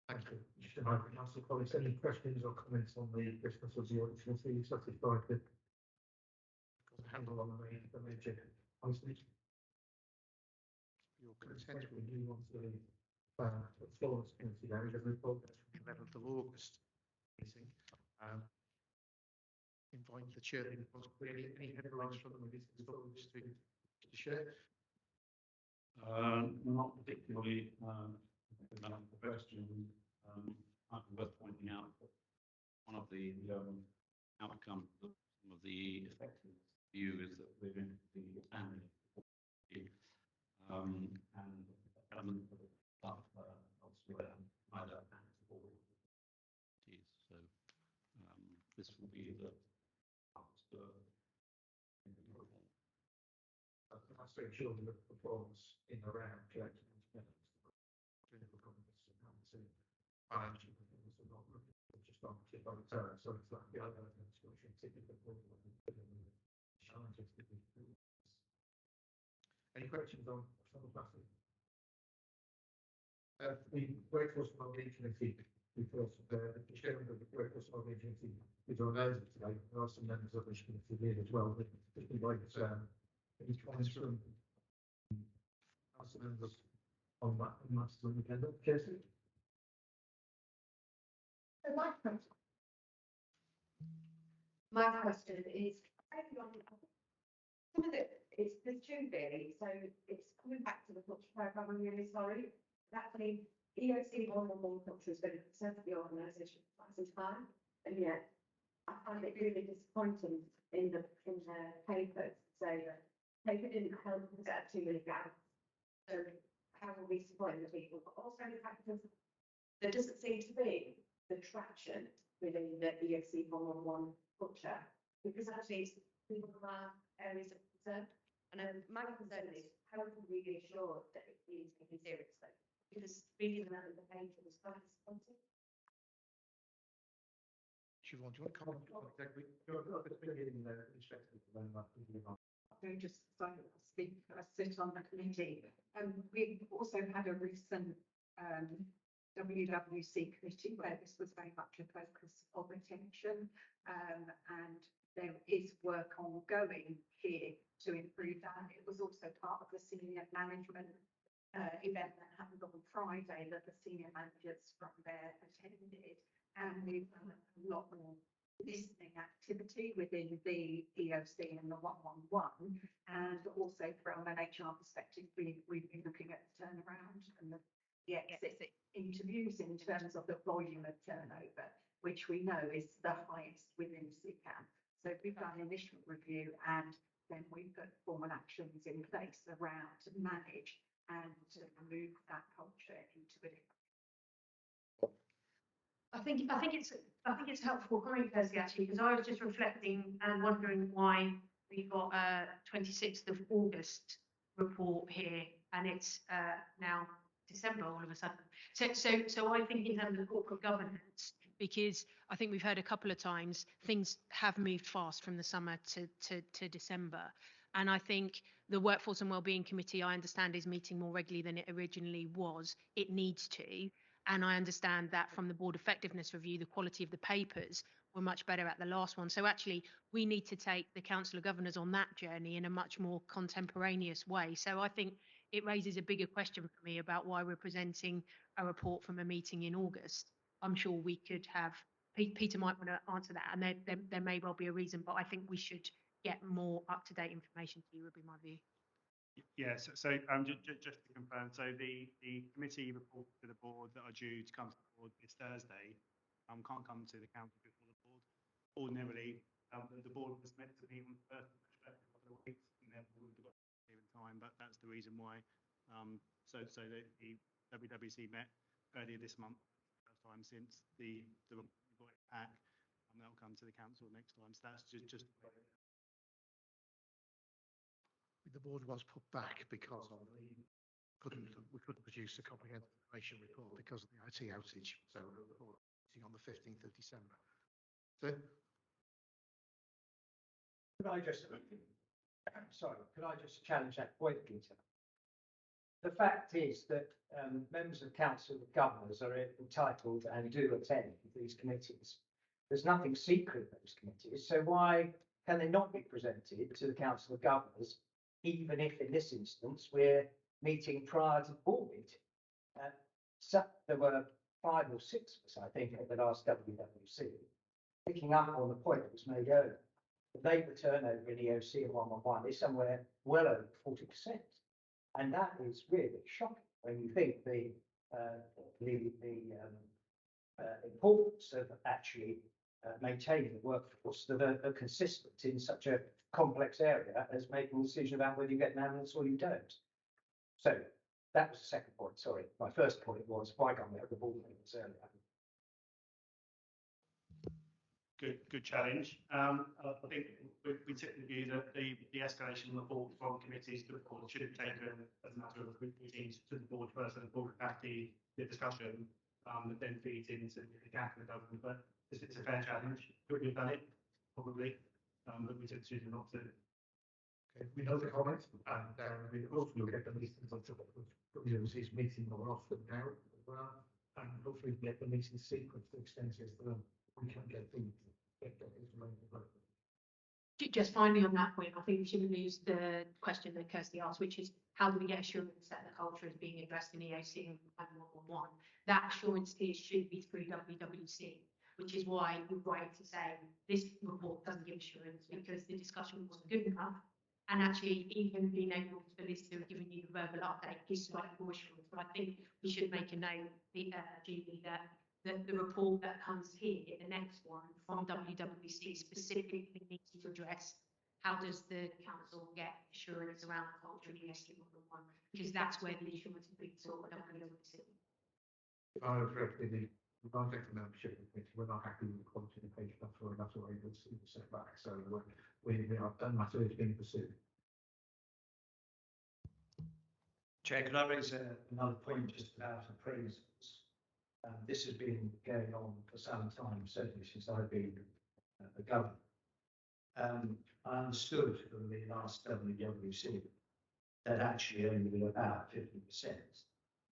Thank you. Mr. Michael, council colleagues, any questions or comments on the business of the audit? Are you satisfied with the handle on the major items? You're content with you on the Florence committee now, the report from the 11th of August meeting. Invite the chair, any headlines from the meeting to share? Not particularly, another question, might be worth pointing out that one of the outcomes of some of the effective view is that we're going to be expanding. And element of stuff, elsewhere, either and or. So, this will be the That's to ensure the performance in the round collecting clinical competence and financial performance are not just on tip on its own. So it's like the other elements which are typical challenges. Any questions on some of that? The Workforce Wellbeing Committee, because the chairman of the Workforce Wellbeing Committee is on those today. There are some members of this committee here as well. But just like any comments from some members on that agenda. Kirsty? So my question is, some of there's two really, so it's coming back to the culture programme. I'm really sorry. Actually, EOC 111 culture has been a concern for the organisation for quite some time, and yet I find it really disappointing in the papers to say that paper didn't help us get too many gaps. So how will we support the people? But also the fact that there doesn't seem to be the traction within the EOC 111 culture, because actually people have areas of concern. And my concern is how can we be assured that it is taken seriously? Because reading that in the paper was quite disappointing. Siobhan, do you want to comment on exactly? I just speak, I sit on the committee. We've also had a recent WWC committee where this was very much a focus of attention, and there is work ongoing here to improve that. It was also part of the senior management event that happened on Friday that the senior managers from there attended, and we've done a lot more listening activity within the EOC and the 111, and also from an HR perspective, we've been looking at the turnaround and the exit interviews in terms of the volume of turnover, which we know is the highest within CCAM. So we've done an initial review, and then we've put formal actions in place around to manage and to move that culture into a different. I think it's helpful coming Thursday actually, because I was just reflecting and wondering why we got a 26th of August report here, and it's now December all of a sudden. So I think in terms of corporate governance, because I think we've heard a couple of times things have moved fast from the summer to December. And I think the Workforce and Wellbeing Committee, I understand, is meeting more regularly than it originally was. It needs to. And I understand that from the board effectiveness review, the quality of the papers were much better at the last one. So actually, we need to take the Council of Governors on that journey in a much more contemporaneous way. So I think it raises a bigger question for me about why we're presenting a report from a meeting in August. I'm sure we could have, Peter might want to answer that, and there may well be a reason, but I think we should get more up-to-date information to you, would be my view. Yeah, so just to confirm, so the committee reports to the board that are due to come to the board this Thursday can't come to the council before the board. Ordinarily, the board was meant to meet on the first a couple of weeks, and then we would have got here in time, but that's the reason why. So the WWC met earlier this month, first time since the report back, and that'll come to the council next time. So that's just the board was put back because we couldn't produce a comprehensive information report because of the IT outage. So we're reporting on the 15th of December. So, could I just challenge that point, Peter? The fact is that members of the Council of Governors are entitled and do attend these committees. There's nothing secret in those committees, so why can they not be presented to the Council of Governors, even if in this instance we're meeting prior to the board meeting? So there were 5 or 6 of us, I think, at the last WWC, picking up on the point that was made earlier. The labour turnover in EOC and 111 is somewhere well over 40%. And that is really shocking when you think the importance of actually maintaining the workforce that are consistent in such a complex area as making a decision about whether you get an ambulance or you don't. So that was the second point. Sorry, my first point was why can't we have the board meetings earlier? Good challenge. I think we took the view that the escalation report from committees to the board should have taken as a matter of meetings to the board first, and the board had the discussion that then feeds into the capital government. But it's a fair challenge. Could we have done it? Probably. But we took the decision not to. Okay, we know the comments, and we hopefully will get the meetings on WWC's meeting more often now as well, and hopefully get the meeting sequence extensive so that we can get things. Just finally on that point, I think we shouldn't lose the question that Kirsty asked, which is how do we get assurance that the culture is being addressed in EOC and 111? That assurance piece should be through WWC, which is why you're right to say this report doesn't give assurance because the discussion wasn't good enough. And actually, even being able to listen to giving you the verbal update gives slightly more assurance. But I think we should make a note, Julie, that the report that comes here, the next one from WWC specifically needs to address how does the council get assurance around the culture of ESG 111, because that's where the assurance is being sought at WWC. If I was correctly, the non-executive membership committee, we're not happy with the quality of the page, that's why it was set back. So we are done, matter is being pursued. Chair, can I raise another point just about appraisals? This has been going on for some time, certainly since I've been the governor. I understood from the last WWC that actually only about 50%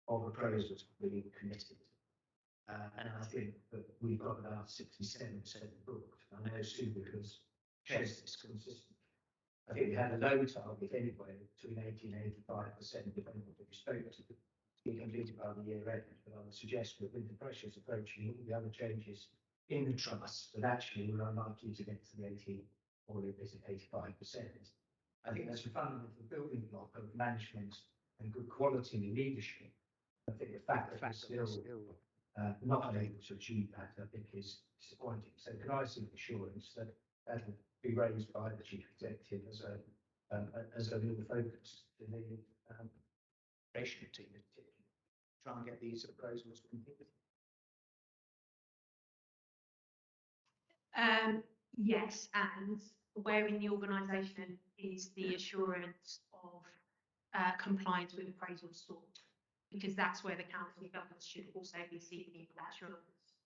of appraisals were being committed. And I think that we've got about 67% booked. I know Subic has chased this consistently. I think we had a low target anyway, between 80 and 85%, depending on who you spoke to, be completed by the year end. But I would suggest that with the pressures approaching, all the other changes in the trust, that actually we're unlikely to get to the 80 or is it 85%. I think that's a fundamental building block of management and good quality leadership. I think the fact that we're still not able to achieve that, I think, is disappointing. So could I seek assurance that that will be raised by the chief executive as a real focus to the creation team in particular, try and get these proposals completed? Yes, and where in the organisation is the assurance of compliance with appraisals sought? Because that's where the council of governors should also be seeking that assurance.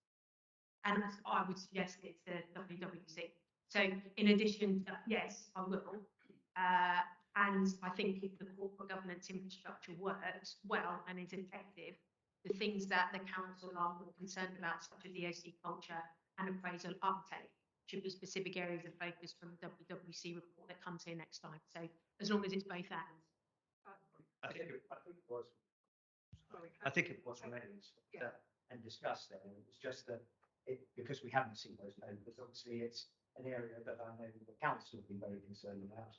And I would suggest it's the WWC. So in addition, yes, I will. And I think if the corporate governance infrastructure works well and is effective, the things that the council are more concerned about, such as EOC culture and appraisal uptake, should be specific areas of focus from the WWC report that comes here next time. So as long as it's both ends. I think it was raised and discussed there. It was just that because we haven't seen those numbers, obviously it's an area that I know the council will be very concerned about,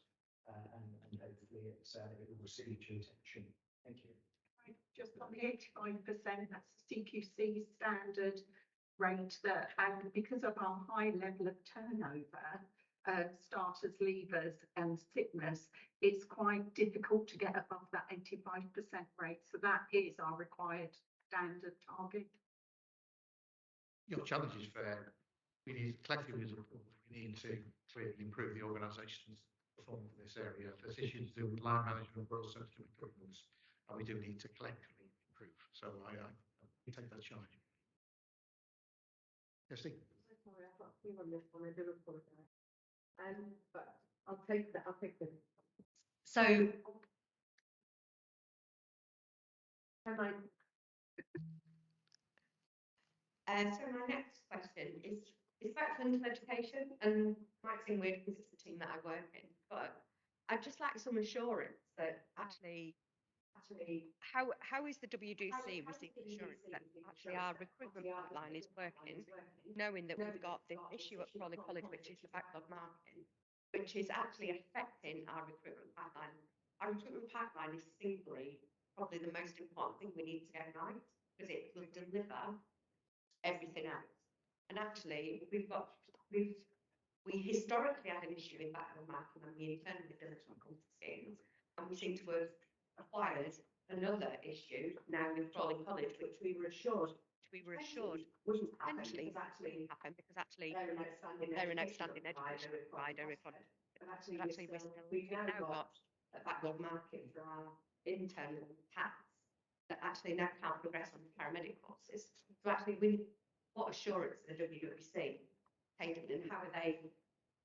and hopefully it will receive due attention. Thank you. Just on the 85%, that's CQC standard rate that, and because of our high level of turnover, starters, leavers and sickness, it's quite difficult to get above that 85% rate. So that is our required standard target. Your challenge is fair. We need collectively as a report, we need to clearly improve the organisation's performance in this area. There's issues to do with line management, but also to do with governance, and we do need to collectively improve. So we take that challenge. Yes, Steve. Sorry, I've got a few on this one. I do apologise. But I'll take that. I'll take them. So, so my next question is about clinical education, and might seem weird because it's the team that I work in, but I'd just like some assurance that actually how is the WDC receiving assurance that actually our recruitment pipeline is working, knowing that we've got this issue at Crawley College, which is the backlog marking, which is actually affecting our recruitment pipeline. Our recruitment pipeline is simply probably the most important thing we need to get right, because it will deliver everything else. And actually, we historically had an issue in Battle Markham and we internally done some things, and we seem to have acquired another issue now with Crawley College, which we were assured wouldn't potentially happen because actually they're an outstanding education provider. But actually we've now got a backlog market for our internal cats that actually now can't progress on the paramedic courses. So actually, what assurance the WWC taken, and how are they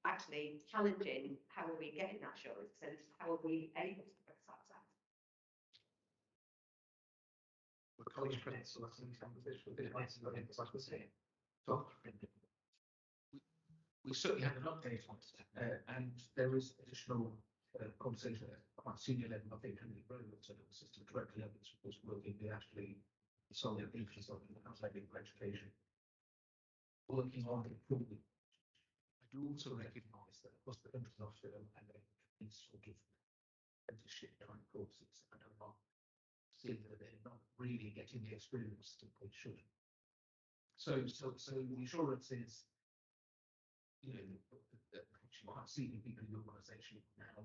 actually challenging, how are we getting that assurance, and how are we able to progress that? The college credits, so that's an example of this, with the advice of the like we're saying. So, we certainly had an update on it, and there is additional conversation at quite senior level. I think Henry Rowan, so the assistant director level, was working with actually solely at the interest of the house for education, working on the improvement. I do also recognise that across the country, Australia and these sort of apprenticeship type courses, and I'm not seeing that they're not really getting the experience that they should. So the assurance is, you know, you can't see the people in the organisation now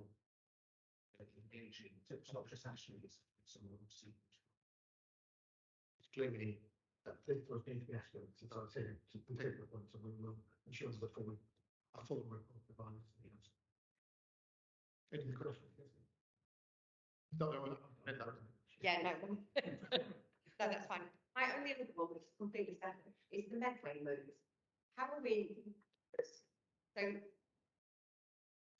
engaging. So it's not just actually, it's someone who's seen it. It's clearly that this was going to be asked, since I was here to take the points, and we will ensure that a full report provided to the answer. Any questions? Yeah, no. No, that's fine. My only other one, which is completely separate, is the Medway move. How are we? So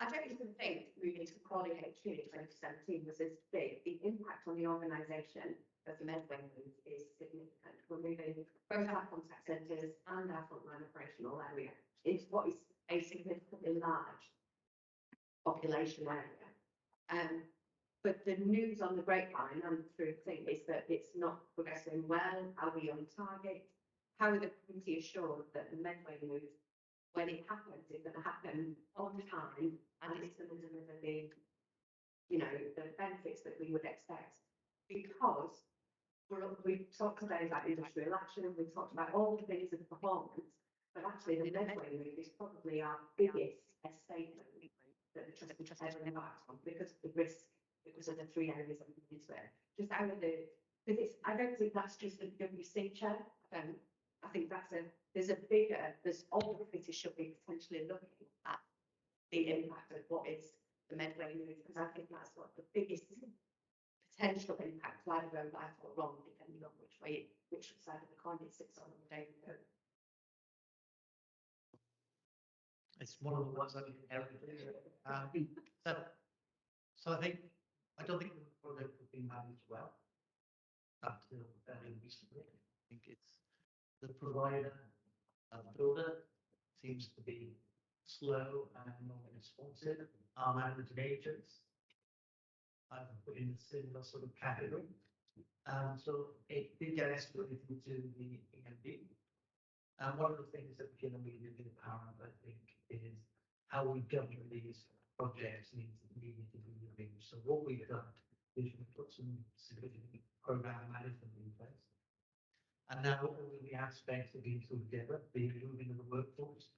I don't even think moving to Crawley HQ in 2017 was as big. The impact on the organisation of the Medway move is significant. We're moving both our contact centres and our frontline operational area into what is a significantly large population area. But the news on the grapevine and through the thing is that it's not progressing well. Are we on target? How are the committee assured that the Medway move, when it happens, is going to happen on time and it's going to deliver the, you know, the benefits that we would expect? Because we've talked today about industrial action, we've talked about all the things of the performance, but actually the Medway move is probably our biggest estate move that the trust ever embarked on because of the risk. Because of the three areas that we need to it. Just out of the, because it's, I don't think that's just the WC chair. I think there's all the committees should be potentially looking at the impact of what is the Medway move, because I think that's what the biggest potential impact, either go right or wrong, depending on which side of the coin it sits on the day. It's one of the ones that inherited. So I don't think the project has been managed well until fairly recently. I think it's the provider and builder seems to be slow and non-responsive. Our managing agents, I've put in a similar sort of category. So it did get escalated to the EMD. And one of the things that became immediately apparent, I think, is how we govern these projects needs to be reviewed. So what we've done is we've put some significant program management in place. And now all of the aspects are being put together, being moving of the workforce,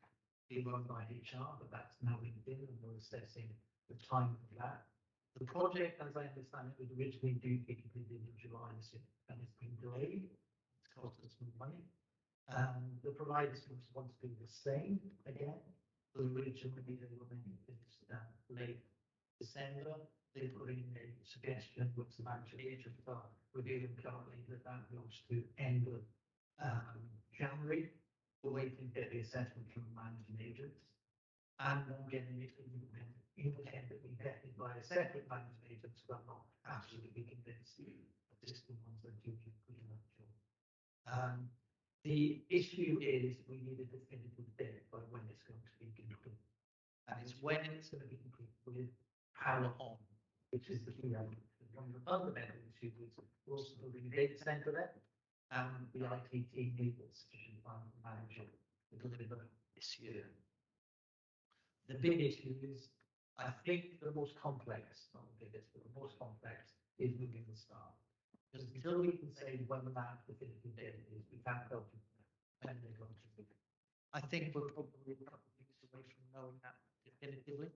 being run by HR, but that's now been done and we're assessing the time of that. The project, as I understand it, was originally due to be completed in July this year, and it's been delayed. It's cost us some money. The providers want to do the same again. Originally, they were making this late December. They put in a suggestion, which the managing agents are reviewing currently, that goes to end of January. We're waiting to get the assessment from the managing agents. And I'm getting it independently vetted by a separate managing agents, but I'm not absolutely convinced the existing ones are doing a good enough job. The issue is we need a definitive date by when it's going to be complete. And it's when it's going to be complete with power on, which is the key element. One of the fundamental issues is we're also building a data centre there, and the IT team needs sufficient time to manage it to deliver this year. The big issue is I think the most complex, not the biggest, but the most complex is moving the staff. Because until we can say when the man definitive date is, we can't go to when they're going to be. I think we're probably a couple of weeks away from knowing that definitively.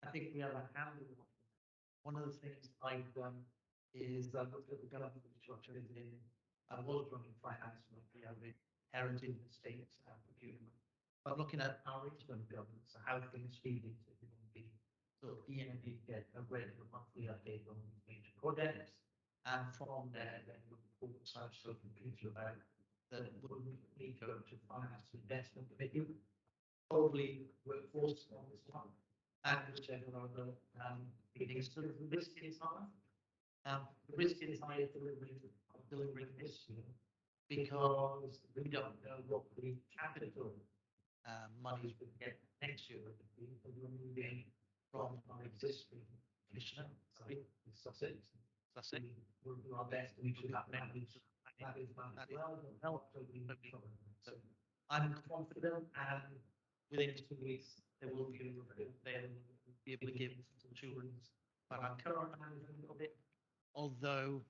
I think we have a handle on it. One of the things I've done is I looked at the government structure in, I was running finance, we have heritage estates and procurement. But looking at our regional government, so how things feed into the be. So EMB get a regular monthly update on major projects. And from there, then we report such sort of people about that would we go to finance investment committee, probably workforce on this one, and whichever other meetings. So the risk is high. The risk is high of delivering this year because we don't know what the capital monies we get next year because we're moving from our existing commissioner, sorry, Sussex. We'll do our best to reach that message. So I'm confident and within 2 weeks there will be they'll be able to give assurance. But our current management of it, although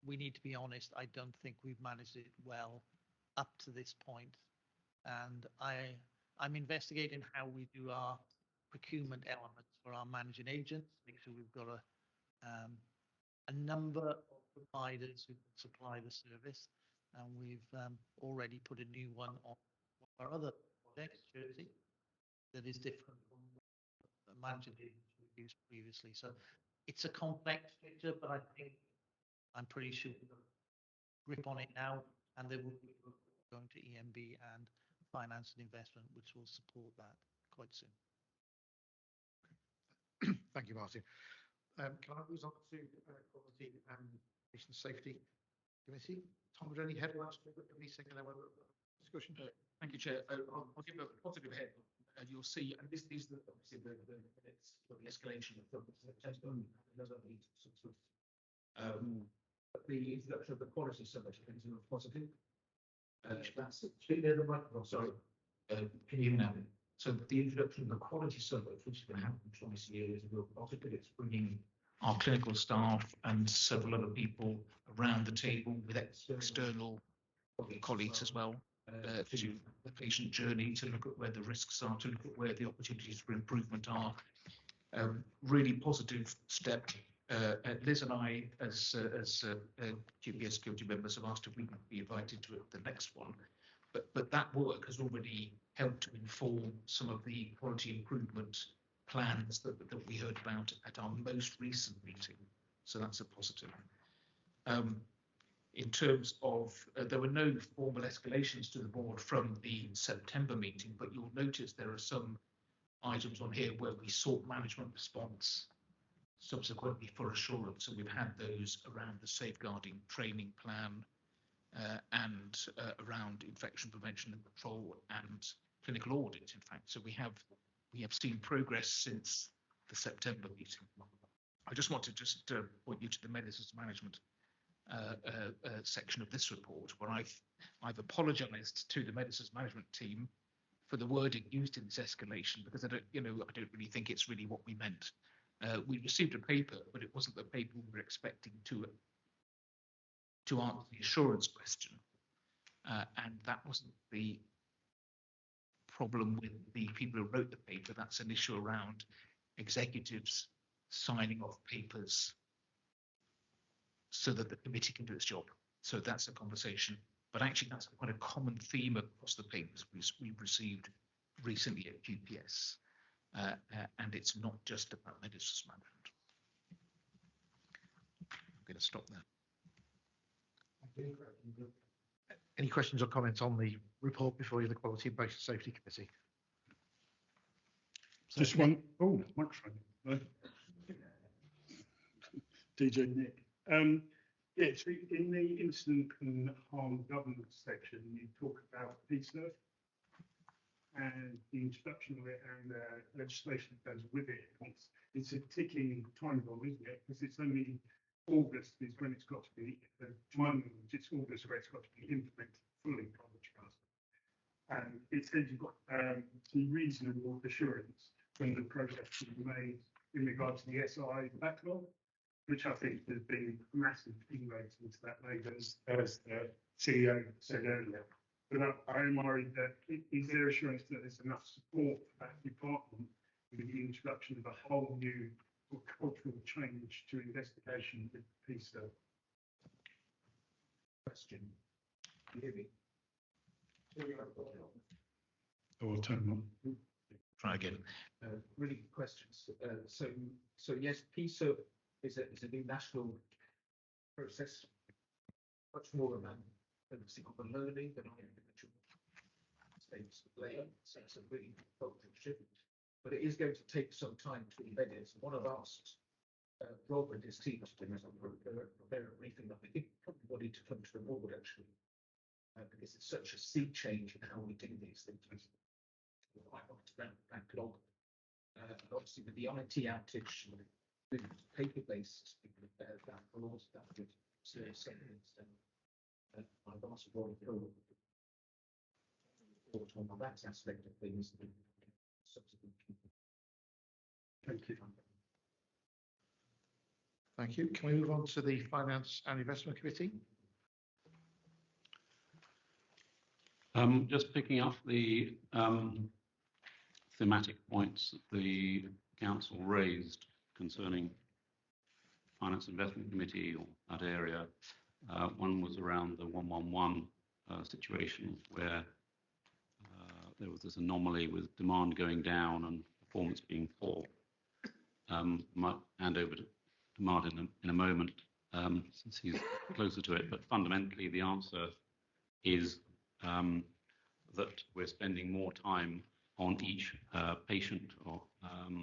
we need to be honest, I don't think we've managed it well up to this point. And I'm investigating how we do our procurement elements for our managing agents, make sure we've got a number of providers who can supply the service, and we've already put a new one on our other projects, Jersey, that is different from the managing agents we've used previously. So it's a complex picture, but I think I'm pretty sure we've got a grip on it now, and there will be going to EMB and finance and investment, which will support that quite soon. Thank you, Martin. Can I move on to Quality and Patient Safety Committee? Tom, are there any headlines for the meeting and then we'll discussion? Thank you, Chair. I'll give a positive head. You'll see, and this is obviously the minutes for the escalation of the introduction of the quality summit is positive. That's sorry. Can you hear me now? So the introduction of the quality summit, which is going to happen twice a year, is a real positive. It's bringing our clinical staff and several other people around the table with external colleagues as well to the patient journey, to look at where the risks are, to look at where the opportunities for improvement are. Really positive step. Liz and I, as GPS committee members, have asked if we can be invited to the next one. But that work has already helped to inform some of the quality improvement plans that we heard about at our most recent meeting. So that's a positive. In terms of, there were no formal escalations to the board from the September meeting, but you'll notice there are some items on here where we sought management response subsequently for assurance. And we've had those around the safeguarding training plan, and around infection prevention and control and clinical audit, in fact. So we have seen progress since the September meeting. I just want to point you to the medicines management section of this report, where I've apologised to the medicines management team for the wording used in this escalation, because I don't really think it's really what we meant. We received a paper, but it wasn't the paper we were expecting to answer the assurance question, and that wasn't the problem with the people who wrote the paper. That's an issue around executives signing off papers so that the committee can do its job. So that's a conversation, but actually that's quite a common theme across the papers we've received recently at QPS, and it's not just about medicines management. I'm going to stop there. Any questions or comments on the report before you, the Quality and Patient Safety Committee? Just one. Oh, microphone. DJ Nick. Yeah, so in the incident and harm governance section, you talk about PSNF and the introduction of it and legislation that goes with it. It's a ticking time bomb, isn't it? Because it's only August is when it's got to be, to my knowledge, it's August where it's got to be implemented fully by the trust. And it says you've got some reasonable assurance. from the progress we've made in regard to the SI backlog, which I think has been massive inroads into that made, as the CEO said earlier. But I am worried that is there assurance that there's enough support for that department with the introduction of a whole new cultural change to investigation with PISA? Question. Maybe. Or turn on. Try again. Really good questions. So yes, PISA is a new national process, much more around single learning than our individual states of play. So it's a really cultural shift, but it is going to take some time to embed it. So what I've asked Rob and his team to do is prepare a briefing that I think everybody to come to the board actually, because it's such a sea change in how we do these things. I want to backlog. Obviously, with the IT outage, the paper-based that will also that would serve seconds. And I've asked Rob to report on that aspect of things. Thank you. Thank you. Can we move on to the Finance and Investment Committee? Just picking up the thematic points that the council raised concerning Finance Investment Committee or that area. One was around the 111 situation where there was this anomaly with demand going down and performance being poor. Might hand over to Martin in a moment since he's closer to it, but fundamentally the answer is that we're spending more time on each patient, or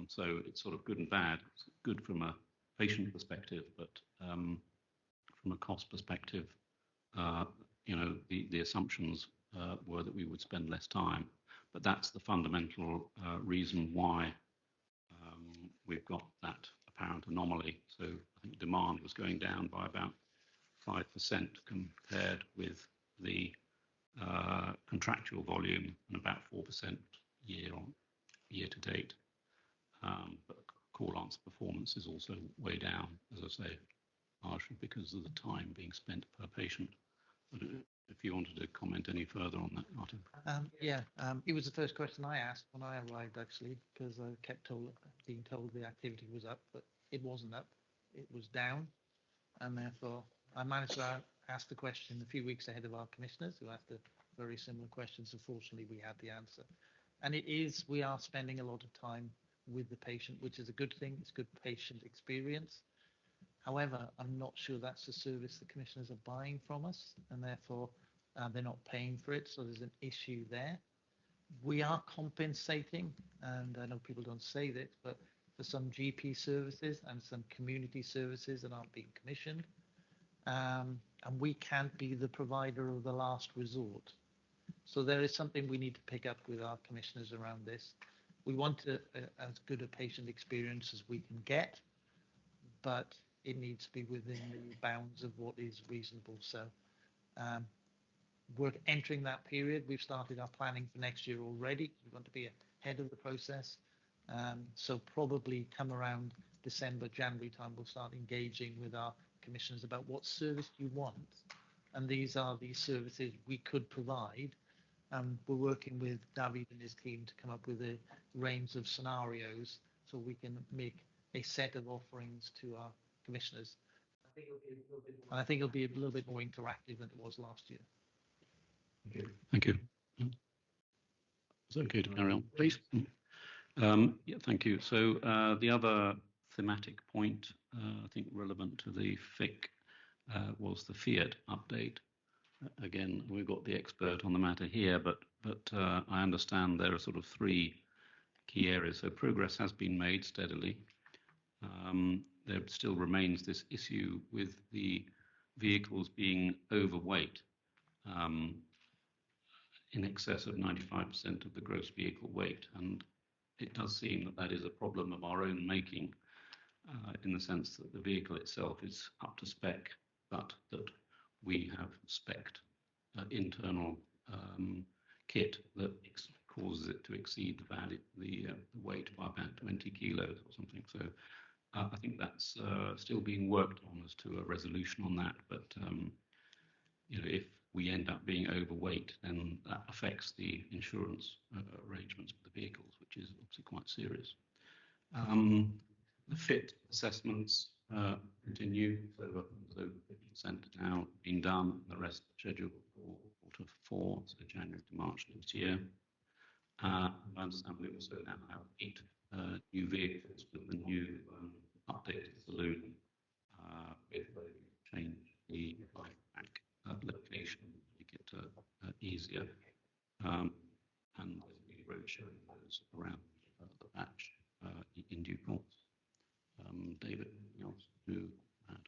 so it's sort of good and bad. It's good from a patient perspective, but from a cost perspective, the assumptions were that we would spend less time, but that's the fundamental reason why we've got that apparent anomaly. So I think demand was going down by about 5% compared with the contractual volume, and about 4% year to date. But call answer performance is also way down, as I say, partially because of the time being spent per patient. But if you wanted to comment any further on that, Martin. It was the first question I asked when I arrived, actually, because I kept being told the activity was up, but it wasn't up, it was down. And therefore, I managed to ask the question a few weeks ahead of our commissioners, who asked very similar questions. Unfortunately, we had the answer. And we are spending a lot of time with the patient, which is a good thing. It's good patient experience. However, I'm not sure that's the service the commissioners are buying from us, and therefore they're not paying for it. So there's an issue there. We are compensating, and I know people don't say this, but for some GP services and some community services that aren't being commissioned. And we can't be the provider of the last resort. So there is something we need to pick up with our commissioners around this. We want as good a patient experience as we can get, but it needs to be within the bounds of what is reasonable. So we're entering that period. We've started our planning for next year already. We want to be ahead of the process. So probably come around December, January time, we'll start engaging with our commissioners about what service you want. And these are the services we could provide. We're working with David and his team to come up with a range of scenarios so we can make a set of offerings to our commissioners. I think it'll be a little bit more interactive than it was last year. Thank you. Is it okay to carry on, please? Yeah, thank you. So the other thematic point, I think relevant to the FIC, was the Fiat update. Again, we've got the expert on the matter here, but I understand there are sort of three key areas. So progress has been made steadily. There still remains this issue with the vehicles being overweight, in excess of 95% of the gross vehicle weight, and it does seem that that is a problem of our own making, in the sense that the vehicle itself is up to spec, but that we have spec'd internal kit that causes it to exceed the value, the weight by about 20 kilos or something. So I think that's still being worked on as to a resolution on that. But if we end up being overweight, then that affects the insurance arrangements for the vehicles, which is obviously quite serious. The fit assessments continue, so 50% now been done, the rest scheduled for Q4, so January to March next year. I understand we also now have 8 new vehicles with the new updated saloon, with change the back location, make it easier, and there'll be road showing those around the patch in due course. David, anything else to add?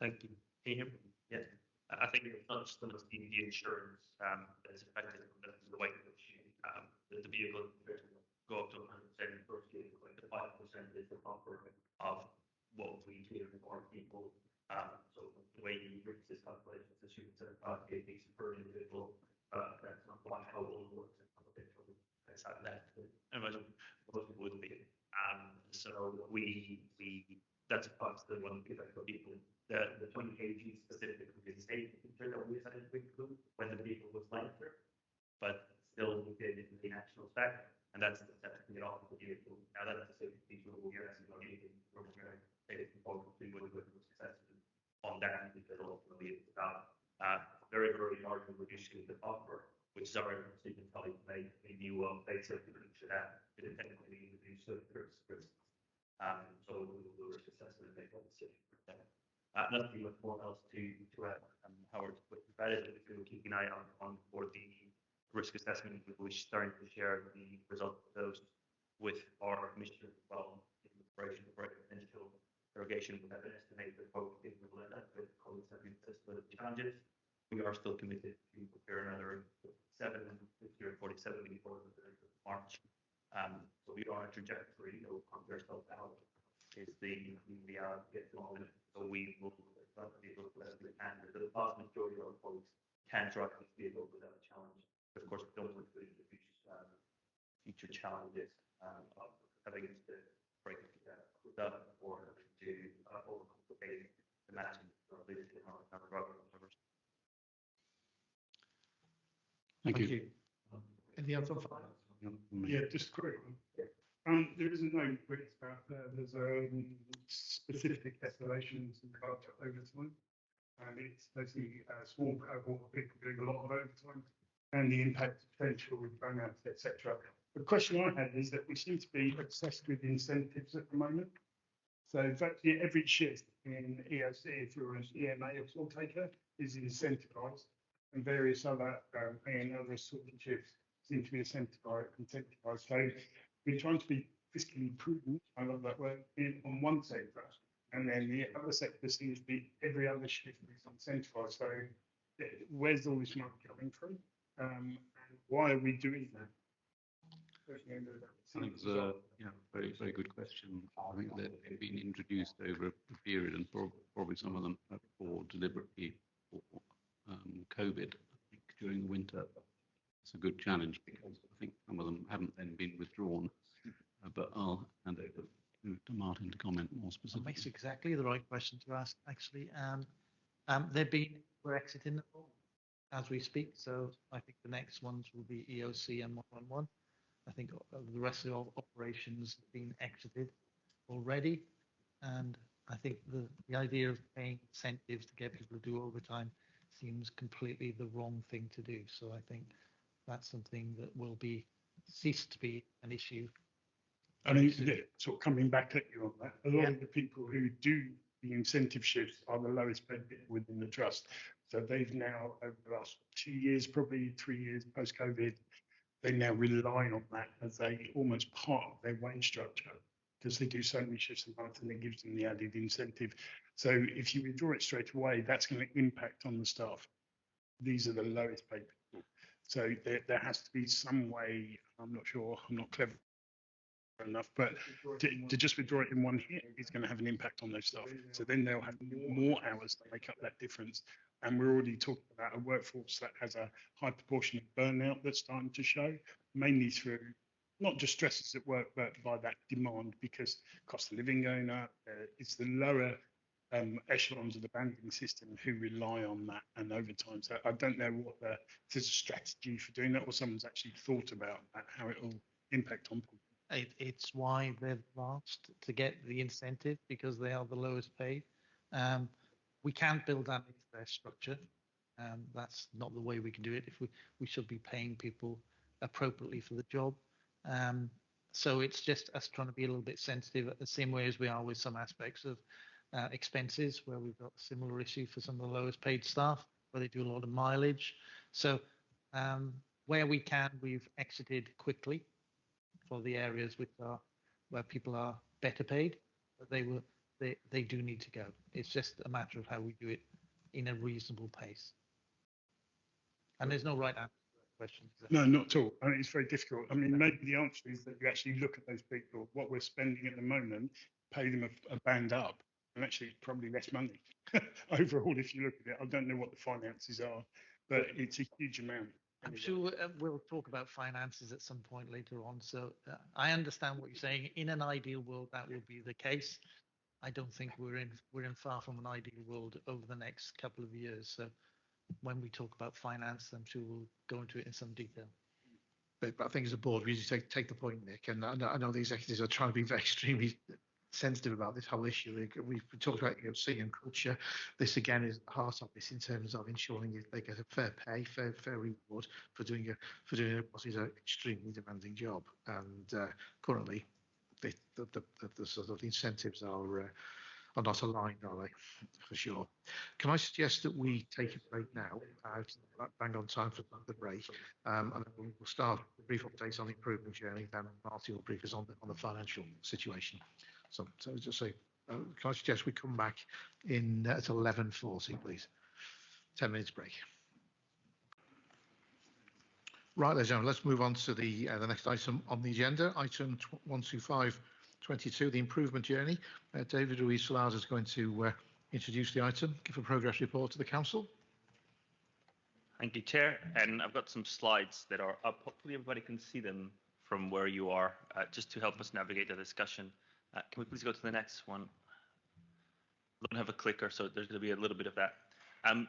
Thank you. Can you hear me? Yeah. I think it's not just the insurance that's affected the weight of the vehicle go up to 100% first year, like the 5% is the buffer of what we do for people. So the way you use this calculation is assuming it's 5 days per individual. That's not quite how it works. It's at that. Imagine most people would be. So that's a cost that one could for people. The 20 kg specifically is a feature that we decided to include when the vehicle was lighter, but still within the national spec, and that's the step to get off the vehicle. Now that's a safety feature here, as you know, we're going to take it forward to with success on that, because ultimately it's about very, very largely reducing the buffer, which is our Stephen Tully made a new basic feature that independently reduce the risks. So we'll do a risk assessment and make that decision. Nothing much more else to add. Howard, that is, we'll keep an eye on for the risk assessment. We're starting to share the results of those with our commissioner as well, in preparation for potential irrigation. We have an estimated quote if we will end up with challenges. We are still committed to prepare another 47 before the 3rd of March. So we are on a trajectory of ourselves out. Is the reality at the moment. So we will be able to as we can. The vast majority of our folks can drive this vehicle without a challenge. But of course, we don't want to include the future challenges of having to break without or to overcomplicate the matching or leadership on our drivers. Thank you. Anything else on fire? Yeah, just quick one. There isn't no risk about there's specific escalations in regard to overtime, and it's basically a small cohort of people doing a lot of overtime, and the impact potential with burnouts, etc. The question I had is that we seem to be obsessed with incentives at the moment. So virtually every shift in EOC, if you're an EMA or tool taker, is incentivized, and various other and other sort of shifts seem to be incentivized. So we're trying to be fiscally prudent, I love that word, on one sector, and then the other sector seems to be every other shift is incentivized. So where's all this money coming from? And why are we doing that? I think it's a very, very good question. I think they've been introduced over a period, and probably some of them for deliberately for COVID, I think, during the winter. It's a good challenge because I think some of them haven't then been withdrawn. But I'll hand over to Martin to comment more specifically. That's exactly the right question to ask, actually. We're exiting the pool as we speak, so I think the next ones will be EOC and 111. I think the rest of the operations have been exited already, and I think the idea of paying incentives to get people to do overtime seems completely the wrong thing to do. So I think that's something that will cease to be an issue. And sort of coming back at you on that, a lot of the people who do the incentive shifts are the lowest paid people within the trust. So they've now, over the last 2 years, probably 3 years post-COVID, they now rely on that as almost part of their wage structure, because they do so many shifts a month and it gives them the added incentive. So if you withdraw it straight away, that's going to impact on the staff. These are the lowest paid people. So there has to be some way, I'm not sure, I'm not clever enough, but to just withdraw it in one hit is going to have an impact on those staff. So then they'll have more hours to make up that difference. And we're already talking about a workforce that has a high proportion of burnout that's starting to show, mainly through not just stresses at work, but by that demand, because cost of living going up. It's the lower echelons of the banding system who rely on that and overtime. So I don't know if there's a strategy for doing that, or someone's actually thought about that, how it will impact on people. It's why they've asked to get the incentive, because they are the lowest paid. We can't build that into their structure. That's not the way we can do it. If we should be paying people appropriately for the job. So it's just us trying to be a little bit sensitive, the same way as we are with some aspects of expenses, where we've got a similar issue for some of the lowest paid staff, where they do a lot of mileage. So where we can, we've exited quickly for the areas where people are better paid, but they do need to go. It's just a matter of how we do it in a reasonable pace. And there's no right answer to that question. No, not at all. I mean, it's very difficult. I mean, maybe the answer is that you actually look at those people, what we're spending at the moment, pay them a band up, and actually it's probably less money overall if you look at it. I don't know what the finances are, but it's a huge amount. I'm sure we'll talk about finances at some point later on. So I understand what you're saying. In an ideal world, that will be the case. I don't think we're in far from an ideal world over the next couple of years. So when we talk about finance, I'm sure we'll go into it in some detail. But I think as a board, we usually take the point, Nick, and I know the executives are trying to be extremely sensitive about this whole issue. We've talked about EOC and culture. This again is the heart of this in terms of ensuring they get a fair pay, fair reward for doing what is an extremely demanding job. And currently, the sort of incentives are not aligned, are they? For sure. Can I suggest that we take a break now? Bang on time for the break, and then we'll start a brief updates on the improvement journey. Then Marty will brief us on the financial situation. So just say, can I suggest we come back in at 11:40, please? 10 minutes break. Right, ladies and gentlemen, let's move on to the next item on the agenda, item 12522, the improvement journey. David Ruiz Salaz is going to introduce the item, give a progress report to the council. Thank you, Chair. And I've got some slides that are up. Hopefully everybody can see them from where you are, just to help us navigate the discussion. Can we please go to the next one? I don't have a clicker, so there's going to be a little bit of that.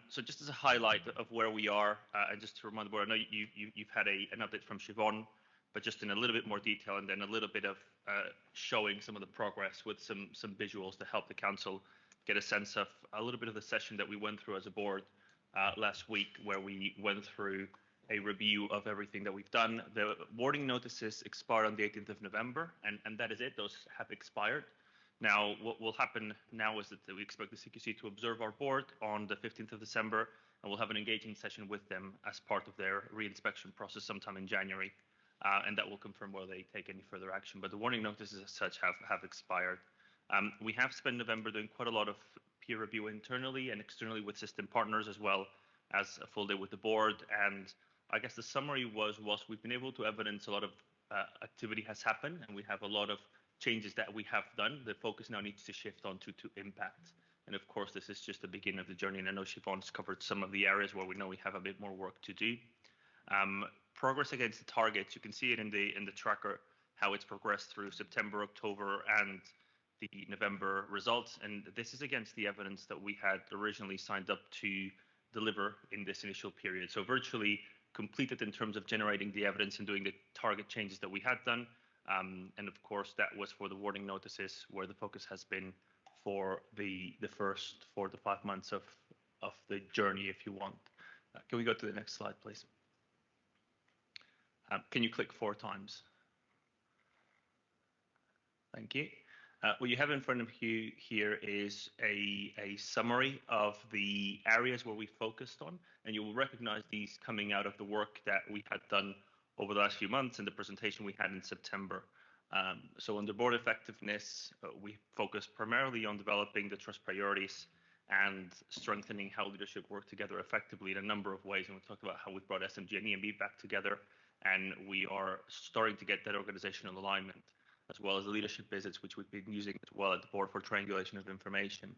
So just as a highlight of where we are, and just to remind the board, I know you've had an update from Siobhan, but just in a little bit more detail, and then a little bit of showing some of the progress with some visuals to help the council get a sense of a little bit of the session that we went through as a board last week, where we went through a review of everything that we've done. The warning notices expired on the 18th of November, and that is it. Those have expired. Now, what will happen now is that we expect the CQC to observe our board on the 15th of December, and we'll have an engaging session with them as part of their re-inspection process sometime in January, and that will confirm whether they take any further action. But the warning notices as such have expired. We have spent November doing quite a lot of peer review internally and externally with system partners, as well as a full day with the board. And I guess the summary was, whilst we've been able to evidence a lot of activity has happened, and we have a lot of changes that we have done, the focus now needs to shift on to impact. And of course, this is just the beginning of the journey, and I know Siobhan's covered some of the areas where we know we have a bit more work to do. Progress against the targets, you can see it in the tracker, how it's progressed through September, October, and the November results. And this is against the evidence that we had originally signed up to deliver in this initial period. So virtually completed in terms of generating the evidence and doing the target changes that we had done. And of course, that was for the warning notices, where the focus has been for the first 4 to 5 months of the journey, if you want. Can we go to the next slide, please? Can you click 4 times? Thank you. What you have in front of you here is a summary of the areas where we focused on, and you will recognize these coming out of the work that we had done over the last few months and the presentation we had in September. So under board effectiveness, we focused primarily on developing the trust priorities and strengthening how leadership work together effectively in a number of ways. And we talked about how we brought SMG and EMB back together, and we are starting to get that organizational alignment. as well as the leadership visits, which we've been using as well at the board for triangulation of information.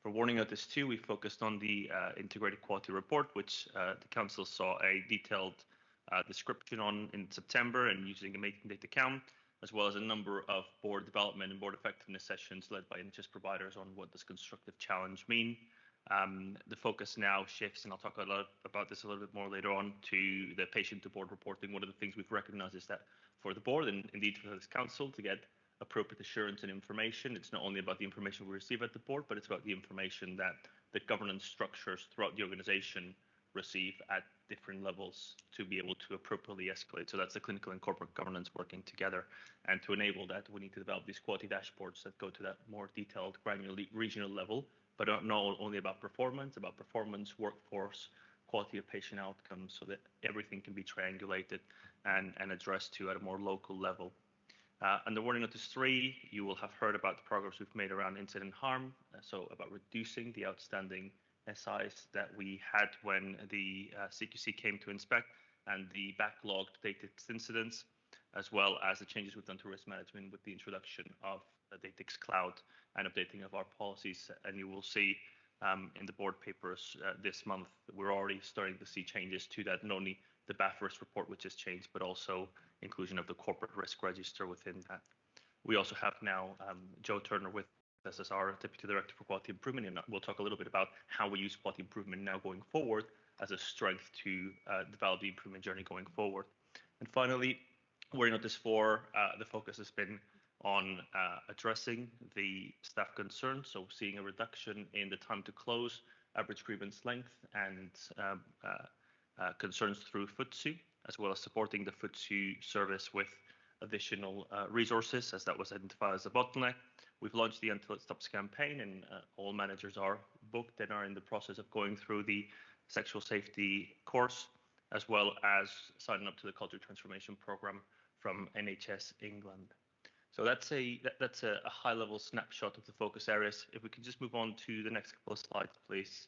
For Warning Notice 2, we focused on the integrated quality report, which the council saw a detailed description on in September and using a making data count, as well as a number of board development and board effectiveness sessions led by NHS providers on what does constructive challenge mean. The focus now shifts, and I'll talk a lot about this a little bit more later on, to the patient to board reporting. One of the things we've recognized is that for the board, and indeed for this council, to get appropriate assurance and information, it's not only about the information we receive at the board, but it's about the information that the governance structures throughout the organization receive at different levels to be able to appropriately escalate. So that's the clinical and corporate governance working together. And to enable that, we need to develop these quality dashboards that go to that more detailed, granular regional level, but not only about performance, workforce, quality of patient outcomes, so that everything can be triangulated and addressed to at a more local level. Under Warning Notice 3, you will have heard about the progress we've made around incident harm, so about reducing the outstanding SIs that we had when the CQC came to inspect, and the backlogged dated incidents, as well as the changes we've done to risk management with the introduction of Datix Cloud and updating of our policies. And you will see in the board papers this month, we're already starting to see changes to that, not only the BAF risk report, which has changed, but also inclusion of the corporate risk register within that. We also have now Joe Turner with us as our Deputy Director for Quality Improvement, and we'll talk a little bit about how we use quality improvement now going forward as a strength to develop the improvement journey going forward. And finally, Warning Notice 4, the focus has been on addressing the staff concerns, so seeing a reduction in the time to close, average grievance length, and concerns through FTSE, as well as supporting the FTSE service with additional resources, as that was identified as a bottleneck. We've launched the Until It Stops campaign, and all managers are booked and are in the process of going through the sexual safety course, as well as signing up to the culture transformation program from NHS England. So that's a high-level snapshot of the focus areas. If we could just move on to the next couple of slides, please.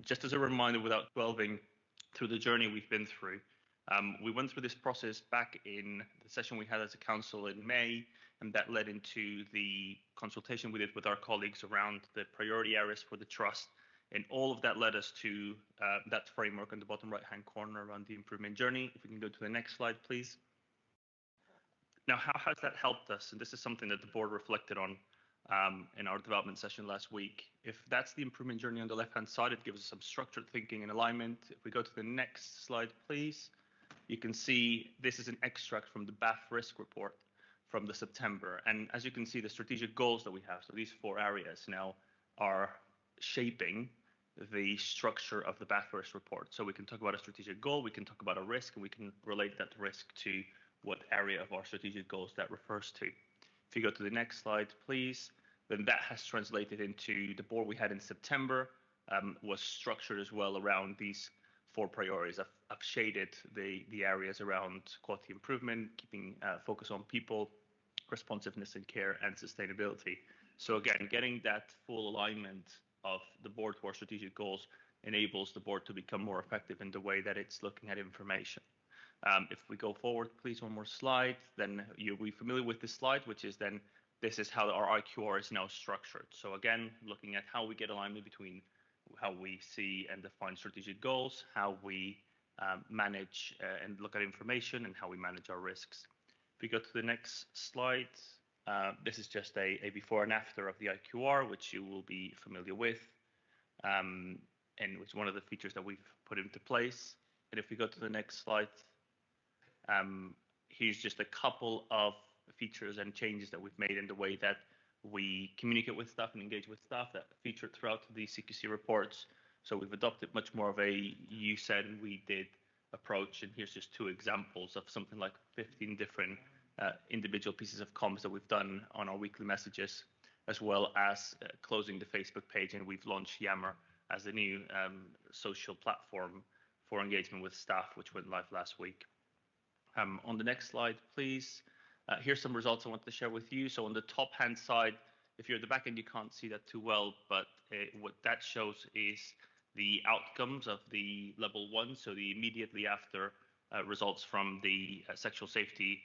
Just as a reminder, without delving through the journey we've been through, we went through this process back in the session we had as a council in May, and that led into the consultation we did with our colleagues around the priority areas for the trust. And all of that led us to that framework on the bottom right-hand corner around the improvement journey. If we can go to the next slide, please. Now, how has that helped us? And this is something that the board reflected on in our development session last week. If that's the improvement journey on the left-hand side, it gives us some structured thinking and alignment. If we go to the next slide, please, you can see this is an extract from the BAF risk report from the September. And as you can see, the strategic goals that we have, so these 4 areas now are shaping the structure of the BAF risk report. So we can talk about a strategic goal, we can talk about a risk, and we can relate that risk to what area of our strategic goals that refers to. If you go to the next slide, please, then that has translated into the board we had in September, was structured as well around these 4 priorities. I've shaded the areas around quality improvement, keeping focus on people, responsiveness and care, and sustainability. So again, getting that full alignment of the board to our strategic goals enables the board to become more effective in the way that it's looking at information. If we go forward, please, one more slide, then you'll be familiar with this slide, which is then this is how our IQR is now structured. So again, looking at how we get alignment between how we see and define strategic goals, how we manage and look at information, and how we manage our risks. If we go to the next slide, this is just a before and after of the IQR, which you will be familiar with, and which is one of the features that we've put into place. And if we go to the next slide, here's just a couple of features and changes that we've made in the way that we communicate with staff and engage with staff that featured throughout the CQC reports. So we've adopted much more of a you said and we did approach, and here's just 2 examples of something like 15 different individual pieces of comms that we've done on our weekly messages, as well as closing the Facebook page, and we've launched Yammer as a new social platform for engagement with staff, which went live last week. On the next slide, please. Here's some results I want to share with you. So on the top hand side, if you're at the back end, you can't see that too well, but what that shows is the outcomes of the level 1, so the immediately after results from the sexual safety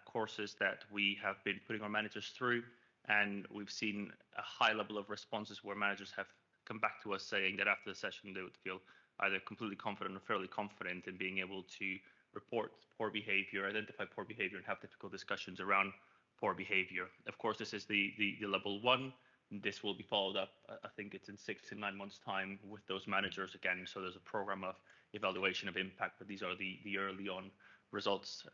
courses that we have been putting our managers through, and we've seen a high level of responses where managers have come back to us saying that after the session they would feel either completely confident or fairly confident in being able to report poor behavior, identify poor behavior, and have difficult discussions around poor behavior. Of course, this is the level 1. This will be followed up, I think it's in 6 to 9 months' time with those managers again. So there's a program of evaluation of impact, but these are the early on results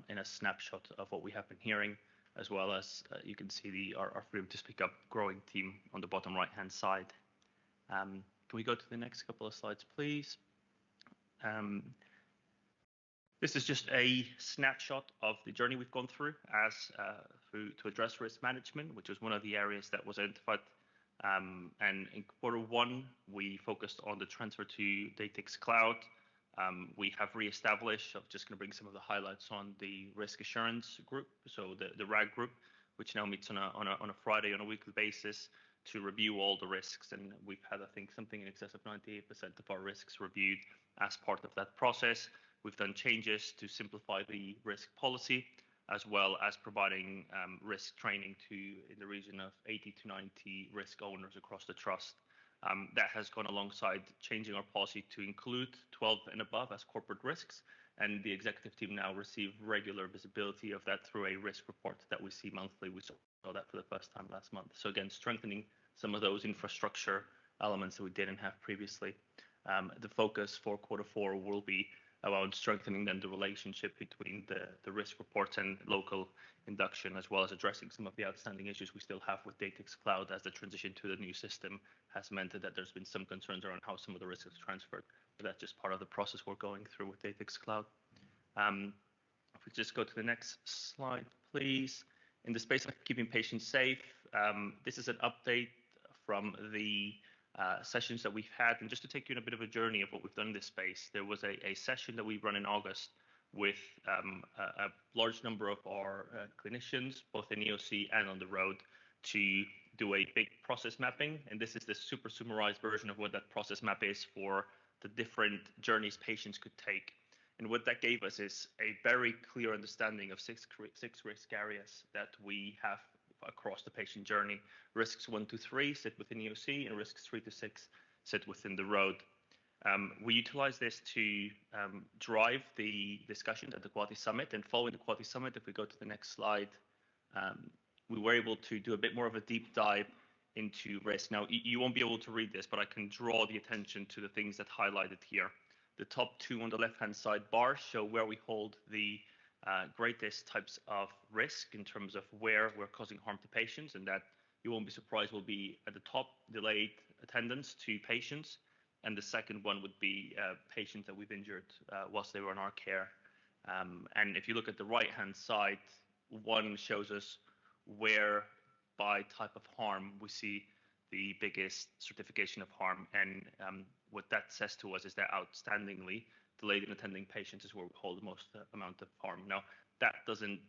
in a snapshot of what we have been hearing, as well as you can see our Freedom to Speak Up growing team on the bottom right-hand side. Can we go to the next couple of slides, please? This is just a snapshot of the journey we've gone through to address risk management, which was one of the areas that was identified. And in Q1, we focused on the transfer to Datix Cloud. We have re-established, I'm just going to bring some of the highlights on the risk assurance group, so the RAG group, which now meets on a Friday on a weekly basis to review all the risks. And we've had, I think, something in excess of 98% of our risks reviewed as part of that process. We've done changes to simplify the risk policy, as well as providing risk training in the region of 80 to 90 risk owners across the trust. That has gone alongside changing our policy to include 12 and above as corporate risks, and the executive team now receive regular visibility of that through a risk report that we see monthly. We saw that for the first time last month. So again, strengthening some of those infrastructure elements that we didn't have previously. The focus for Q4 will be around strengthening then the relationship between the risk reports and local induction, as well as addressing some of the outstanding issues we still have with Datix Cloud, as the transition to the new system has meant that there's been some concerns around how some of the risk is transferred. But that's just part of the process we're going through with Datix Cloud. If we just go to the next slide, please. In the space of keeping patients safe, this is an update from the sessions that we've had, and just to take you on a bit of a journey of what we've done in this space. There was a session that we run in August with a large number of our clinicians, both in EOC and on the road, to do a big process mapping. And this is the super summarized version of what that process map is for the different journeys patients could take. And what that gave us is a very clear understanding of six risk areas that we have across the patient journey. Risks 1 to 3 sit within EOC, and risks 3 to 6 sit within the road. We utilize this to drive the discussion at the Quality Summit, and following the Quality Summit, if we go to the next slide, we were able to do a bit more of a deep dive into risk. Now, you won't be able to read this, but I can draw the attention to the things that highlighted here. The top 2 on the left-hand side bars show where we hold the greatest types of risk in terms of where we're causing harm to patients, and that, you won't be surprised, will be at the top, delayed attendance to patients, and the second one would be patients that we've injured whilst they were in our care. And if you look at the right-hand side, one shows us where by type of harm we see the biggest certification of harm, and what that says to us is that outstandingly delayed in attending patients is where we hold the most amount of harm. Now, that doesn't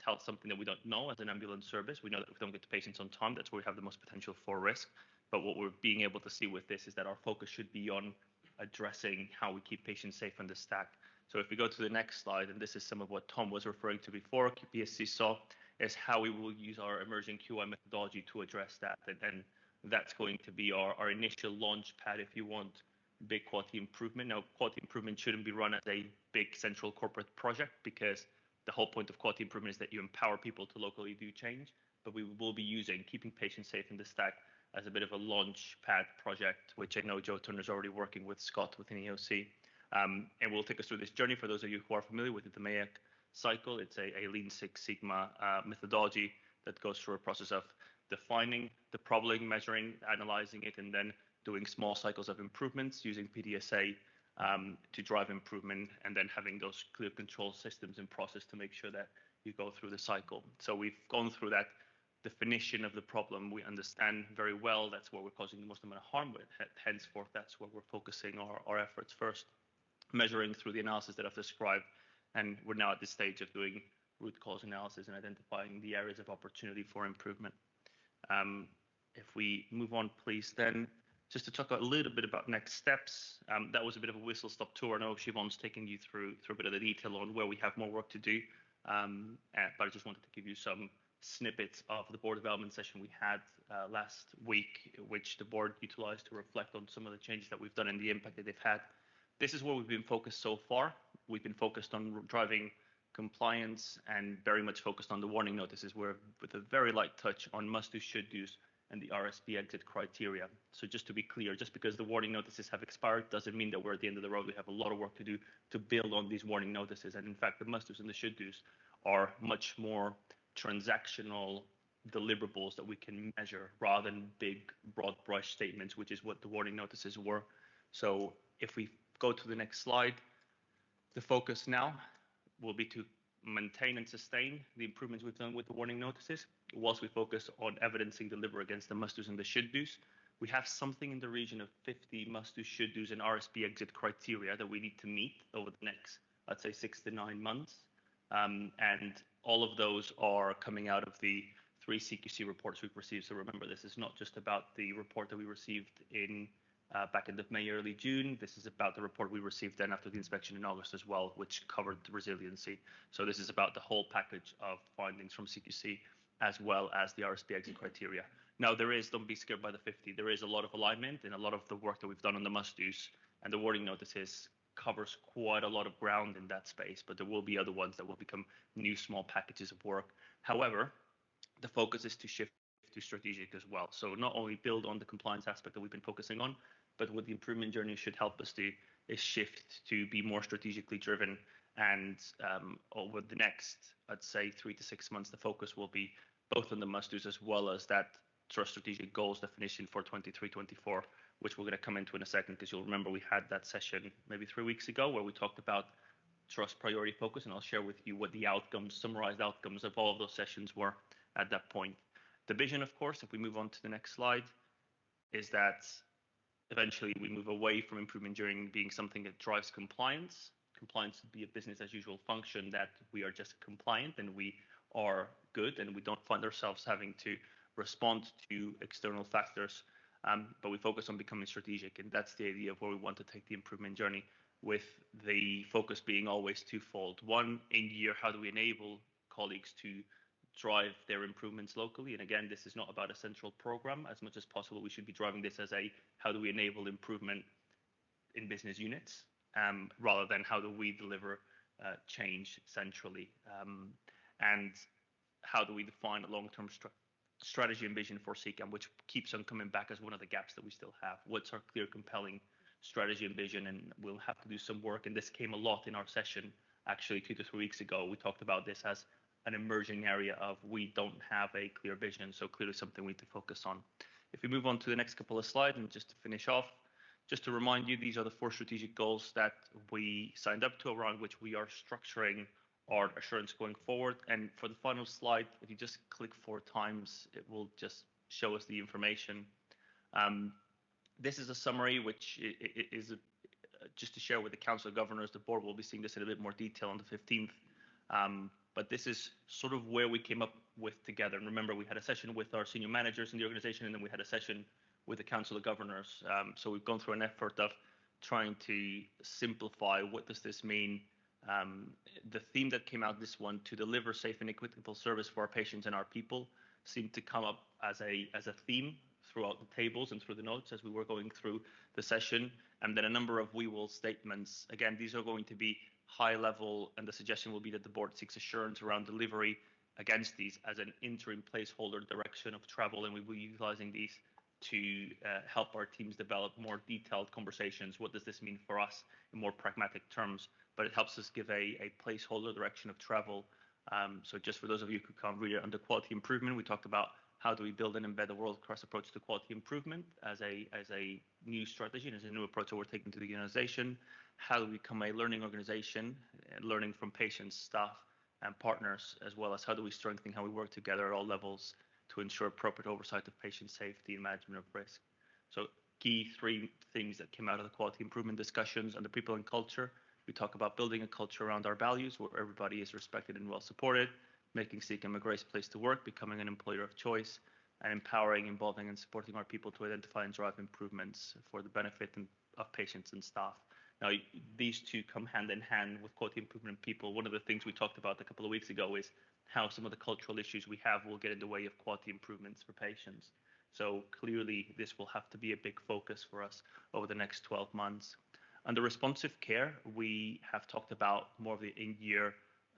tell something that we don't know as an ambulance service. We know that if we don't get to patients on time, that's where we have the most potential for risk. But what we're being able to see with this is that our focus should be on addressing how we keep patients safe on the stack. So if we go to the next slide, and this is some of what Tom was referring to before, QPSC saw, is how we will use our emerging QI methodology to address that. And that's going to be our initial launch pad, if you want, big quality improvement. Now, quality improvement shouldn't be run as a big central corporate project, because the whole point of quality improvement is that you empower people to locally do change. But we will be using keeping patients safe in the stack as a bit of a launch pad project, which I know Joe Turner is already working with Scott within EOC. And we'll take us through this journey. For those of you who are familiar with the MAEC cycle, it's a Lean Six Sigma methodology that goes through a process of defining the problem, measuring, analyzing it, and then doing small cycles of improvements using PDSA to drive improvement, and then having those clear control systems in process to make sure that you go through the cycle. So we've gone through that definition of the problem. We understand very well that's where we're causing the most amount of harm, but henceforth, that's where we're focusing our efforts first, measuring through the analysis that I've described. And we're now at this stage of doing root cause analysis and identifying the areas of opportunity for improvement. If we move on, please, then just to talk a little bit about next steps. That was a bit of a whistle-stop tour. I know Siobhan's taking you through a bit of the detail on where we have more work to do. But I just wanted to give you some snippets of the board development session we had last week, which the board utilized to reflect on some of the changes that we've done and the impact that they've had. This is where we've been focused so far. We've been focused on driving compliance and very much focused on the warning notices, where with a very light touch on must-do, should-dos, and the RSP exit criteria. So just to be clear, just because the warning notices have expired doesn't mean that we're at the end of the road. We have a lot of work to do to build on these warning notices. And in fact, the must-dos and the should-dos are much more transactional deliverables that we can measure rather than big, broad brush statements, which is what the warning notices were. So if we go to the next slide, the focus now will be to maintain and sustain the improvements we've done with the warning notices, whilst we focus on evidencing deliver against the must-dos and the should-dos. We have something in the region of 50 must-do, should-dos and RSP exit criteria that we need to meet over the next, let's say, 6 to 9 months. And all of those are coming out of the 3 CQC reports we've received. So remember, this is not just about the report that we received in back end of May, early June. This is about the report we received then after the inspection in August as well, which covered the resiliency. So this is about the whole package of findings from CQC as well as the RSP exit criteria. Now don't be scared by the 50. There is a lot of alignment and a lot of the work that we've done on the must-dos and the warning notices covers quite a lot of ground in that space, but there will be other ones that will become new small packages of work. However, the focus is to shift to strategic as well. So not only build on the compliance aspect that we've been focusing on, but what the improvement journey should help us do is shift to be more strategically driven. And over the next, I'd say 3 to 6 months, the focus will be both on the must-dos as well as that trust strategic goals definition for 23-24, which we're going to come into in a second, because you'll remember we had that session maybe 3 weeks ago where we talked about trust priority focus, and I'll share with you what the outcomes, summarized outcomes of all of those sessions were at that point. The vision, of course, if we move on to the next slide, is that eventually we move away from improvement journey being something that drives compliance. Compliance would be a business as usual function, that we are just compliant and we are good and we don't find ourselves having to respond to external factors, but we focus on becoming strategic. And that's the idea of where we want to take the improvement journey, with the focus being always twofold. One, in year, how do we enable colleagues to drive their improvements locally? And again, this is not about a central program. As much as possible, we should be driving this as a how do we enable improvement in business units, rather than how do we deliver change centrally, and how do we define a long-term strategy and vision for CCAM, which keeps on coming back as one of the gaps that we still have. What's our clear, compelling strategy and vision? And we'll have to do some work, and this came a lot in our session actually 2 to 3 weeks ago. We talked about this as an emerging area of we don't have a clear vision, so clearly something we need to focus on. If we move on to the next couple of slides, and just to finish off, just to remind you, these are the 4 strategic goals that we signed up to, around which we are structuring our assurance going forward. And for the final slide, if you just click 4 times, it will just show us the information. This is a summary, which is just to share with the Council of Governors. The board will be seeing this in a bit more detail on the 15th. But this is sort of where we came up with together. And remember, we had a session with our senior managers in the organization, and then we had a session with the Council of Governors. So we've gone through an effort of trying to simplify what does this mean. The theme that came out this one, to deliver safe and equitable service for our patients and our people, seemed to come up as a theme throughout the tables and through the notes as we were going through the session. And then a number of we will statements. Again, these are going to be high level, and the suggestion will be that the board seeks assurance around delivery against these as an interim placeholder direction of travel, and we will be utilizing these to help our teams develop more detailed conversations. What does this mean for us in more pragmatic terms? But it helps us give a placeholder direction of travel. So just for those of you who can't read it, under quality improvement, we talked about how do we build and embed a world-class approach to quality improvement as a new strategy and as a new approach that we're taking to the organization. How do we become a learning organization, learning from patients, staff, and partners, as well as how do we strengthen how we work together at all levels to ensure appropriate oversight of patient safety and management of risk. So key 3 things that came out of the quality improvement discussions. Under people and culture, we talk about building a culture around our values where everybody is respected and well supported, making CCAM a great place to work, becoming an employer of choice, and empowering, involving, and supporting our people to identify and drive improvements for the benefit of patients and staff. Now, these two come hand in hand with quality improvement in people. One of the things we talked about a couple of weeks ago is how some of the cultural issues we have will get in the way of quality improvements for patients. So clearly, this will have to be a big focus for us over the next 12 months. Under responsive care, we have talked about more of the in-year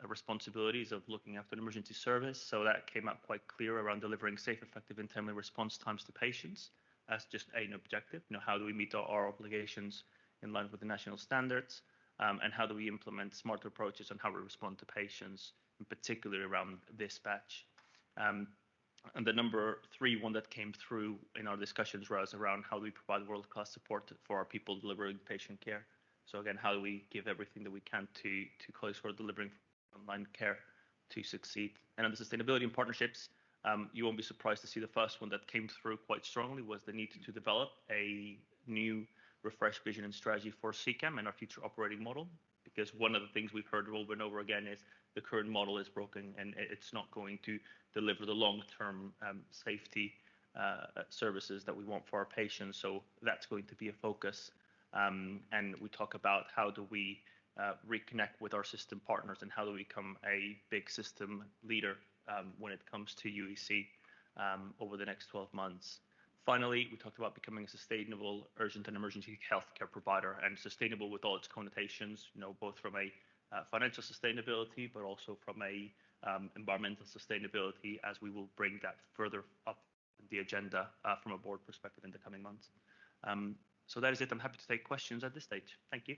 responsibilities of looking after an emergency service. So that came out quite clear around delivering safe, effective, and timely response times to patients as just an objective. How do we meet our obligations in line with the national standards? And how do we implement smart approaches on how we respond to patients, in particular around dispatch? And the number 3 one that came through in our discussions was around how do we provide world-class support for our people delivering patient care. So again, how do we give everything that we can to colleagues who are delivering online care to succeed? And on the sustainability and partnerships, you won't be surprised to see the first one that came through quite strongly was the need to develop a new refreshed vision and strategy for CCAM and our future operating model. Because one of the things we've heard over and over again is the current model is broken and it's not going to deliver the long-term safety services that we want for our patients. So that's going to be a focus. And we talk about how do we reconnect with our system partners and how do we become a big system leader when it comes to UEC over the next 12 months. Finally, we talked about becoming a sustainable urgent and emergency healthcare provider, and sustainable with all its connotations, both from a financial sustainability, but also from a environmental sustainability, as we will bring that further up the agenda from a board perspective in the coming months. So that is it. I'm happy to take questions at this stage. Thank you.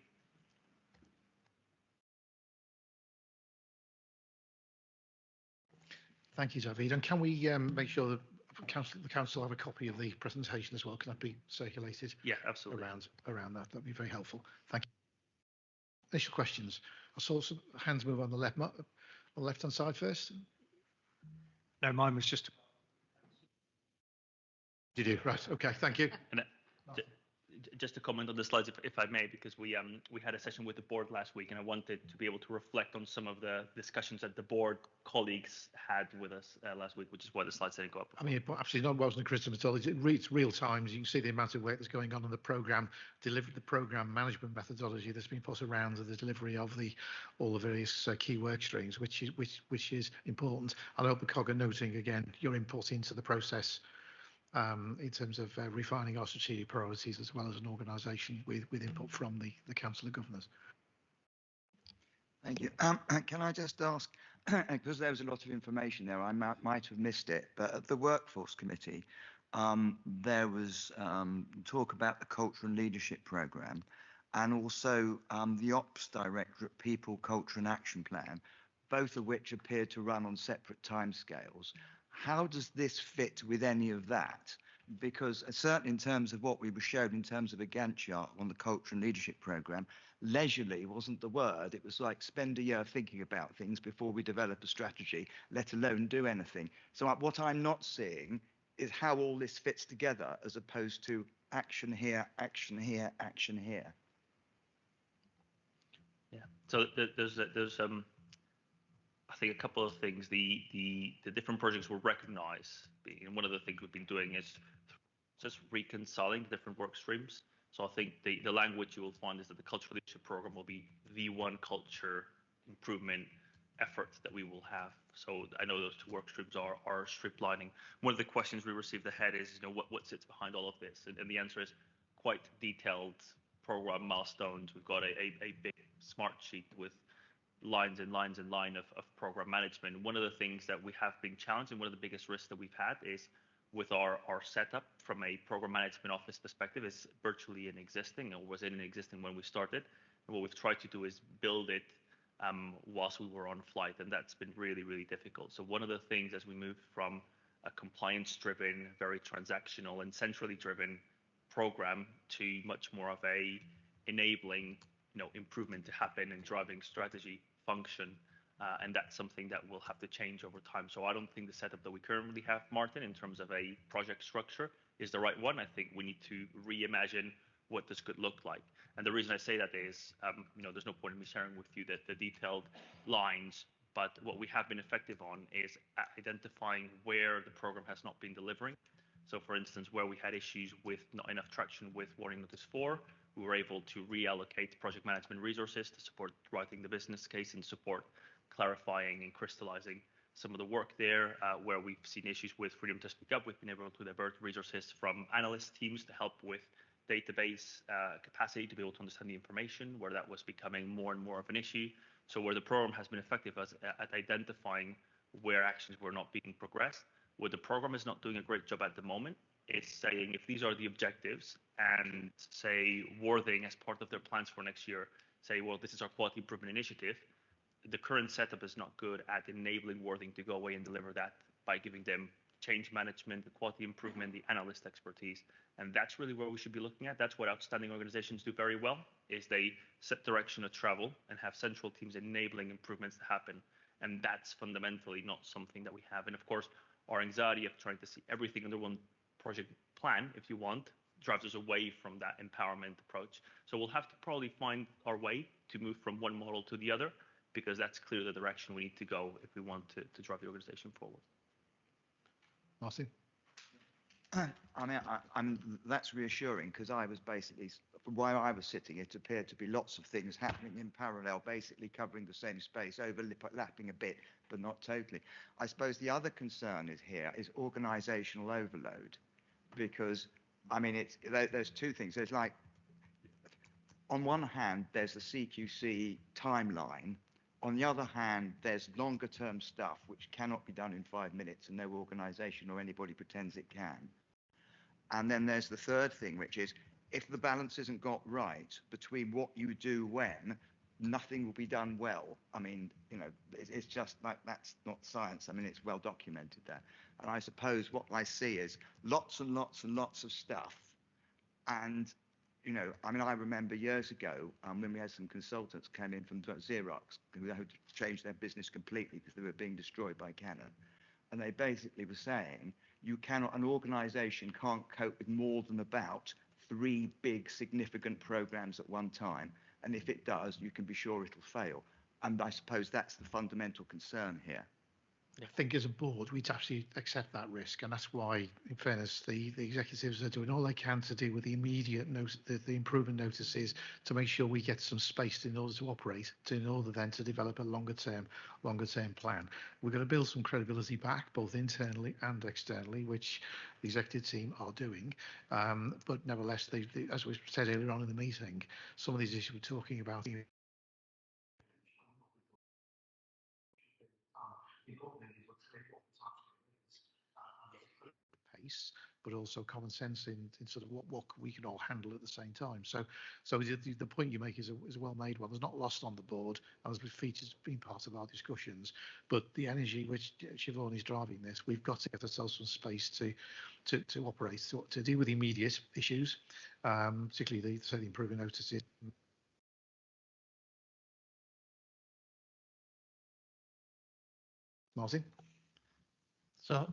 Thank you, David. And can we make sure that the council have a copy of the presentation as well? Can that be circulated? Yeah, absolutely. Around that, that'd be very helpful. Thank you. Initial questions. I saw some hands move on the left-hand side first. No, mine was just. Did you? Right. Okay. Thank you. And just to comment on the slides, if I may, because we had a session with the board last week, and I wanted to be able to reflect on some of the discussions that the board colleagues had with us last week, which is why the slides didn't go up. I mean, absolutely not wasn't a criticism at all. It's real time. You can see the amount of work that's going on in the program, the program management methodology that's been put around the delivery of all the various key work streams, which is important. And I hope the COG are noting again your input into the process. In terms of refining our strategic priorities as well as an organisation with input from the Council of Governors. Thank you. Can I just ask, because there was a lot of information there, I might have missed it, but at the Workforce Committee, there was talk about the Culture and Leadership Programme and also the Ops Directorate People, Culture and Action Plan, both of which appear to run on separate timescales. How does this fit with any of that? Because certainly in terms of what we were showed in terms of a Gantt chart on the Culture and Leadership Programme, leisurely wasn't the word. It was like spend a year thinking about things before we develop a strategy, let alone do anything. So what I'm not seeing is how all this fits together as opposed to action here, action here, action here. Yeah. So there's I think a couple of things. The different projects were recognized, and one of the things we've been doing is just reconciling different work streams. So I think the language you will find is that the Cultural Leadership Programme will be the one culture improvement effort that we will have. So I know those two work streams are streamlining. One of the questions we received ahead is, what sits behind all of this? And the answer is quite detailed program milestones. We've got a big smart sheet with lines and lines and line of program management. One of the things that we have been challenged, and one of the biggest risks that we've had is with our setup from a program management office perspective is virtually inexisting, or was inexisting when we started. And what we've tried to do is build it whilst we were on flight, and that's been really, really difficult. So one of the things as we move from a compliance-driven, very transactional and centrally driven program to much more of a enabling, improvement to happen and driving strategy function, and that's something that will have to change over time. So I don't think the setup that we currently have, Martin, in terms of a project structure is the right one. I think we need to reimagine what this could look like. And the reason I say that is, there's no point in me sharing with you the detailed lines, but what we have been effective on is identifying where the program has not been delivering. So for instance, where we had issues with not enough traction with Warning Notice 4, we were able to reallocate project management resources to support writing the business case and support clarifying and crystallizing some of the work there. Where we've seen issues with freedom to speak up, we've been able to divert resources from analyst teams to help with database capacity to be able to understand the information, where that was becoming more and more of an issue. So where the program has been effective at identifying where actions were not being progressed, where the program is not doing a great job at the moment, is saying if these are the objectives, and say Worthing as part of their plans for next year, say, well, this is our quality improvement initiative, the current setup is not good at enabling Worthing to go away and deliver that by giving them change management, the quality improvement, the analyst expertise. And that's really where we should be looking at. That's what outstanding organizations do very well, is they set direction of travel and have central teams enabling improvements to happen. And that's fundamentally not something that we have. And of course, our anxiety of trying to see everything under one project plan, if you want, drives us away from that empowerment approach. So we'll have to probably find our way to move from one model to the other, because that's clearly the direction we need to go if we want to drive the organization forward. Martin? I mean, that's reassuring, because I was basically, while I was sitting, it appeared to be lots of things happening in parallel, basically covering the same space, overlapping a bit, but not totally. I suppose the other concern is organisational overload, because, I mean, there's two things. There's like, on one hand, there's the CQC timeline. On the other hand, there's longer term stuff which cannot be done in 5 minutes, and no organisation or anybody pretends it can. And then there's the third thing, which is if the balance isn't got right between what you do when, nothing will be done well. I mean, you know, it's just like, that's not science. I mean, it's well documented there. And I suppose what I see is lots and lots and lots of stuff. And, you know, I mean, I remember years ago when we had some consultants come in from Xerox who had to change their business completely because they were being destroyed by Canon. And they basically were saying, an organization can't cope with more than about 3 big significant programs at one time. And if it does, you can be sure it'll fail. And I suppose that's the fundamental concern here. I think as a board, we'd actually accept that risk, and that's why, in fairness, the executives are doing all they can to deal with the immediate the improvement notices to make sure we get some space in order to operate, in order then to develop a longer term plan. We're going to build some credibility back, both internally and externally, which the executive team are doing. But nevertheless, as we said earlier on in the meeting, some of these issues we're talking about. Pace, but also common sense in sort of what we can all handle at the same time. So the point you make is a well made one. It's not lost on the board, as features been part of our discussions. But the energy which Siobhan is driving this, we've got to get ourselves some space to operate, to deal with the immediate issues, particularly the improving notices. Martin? So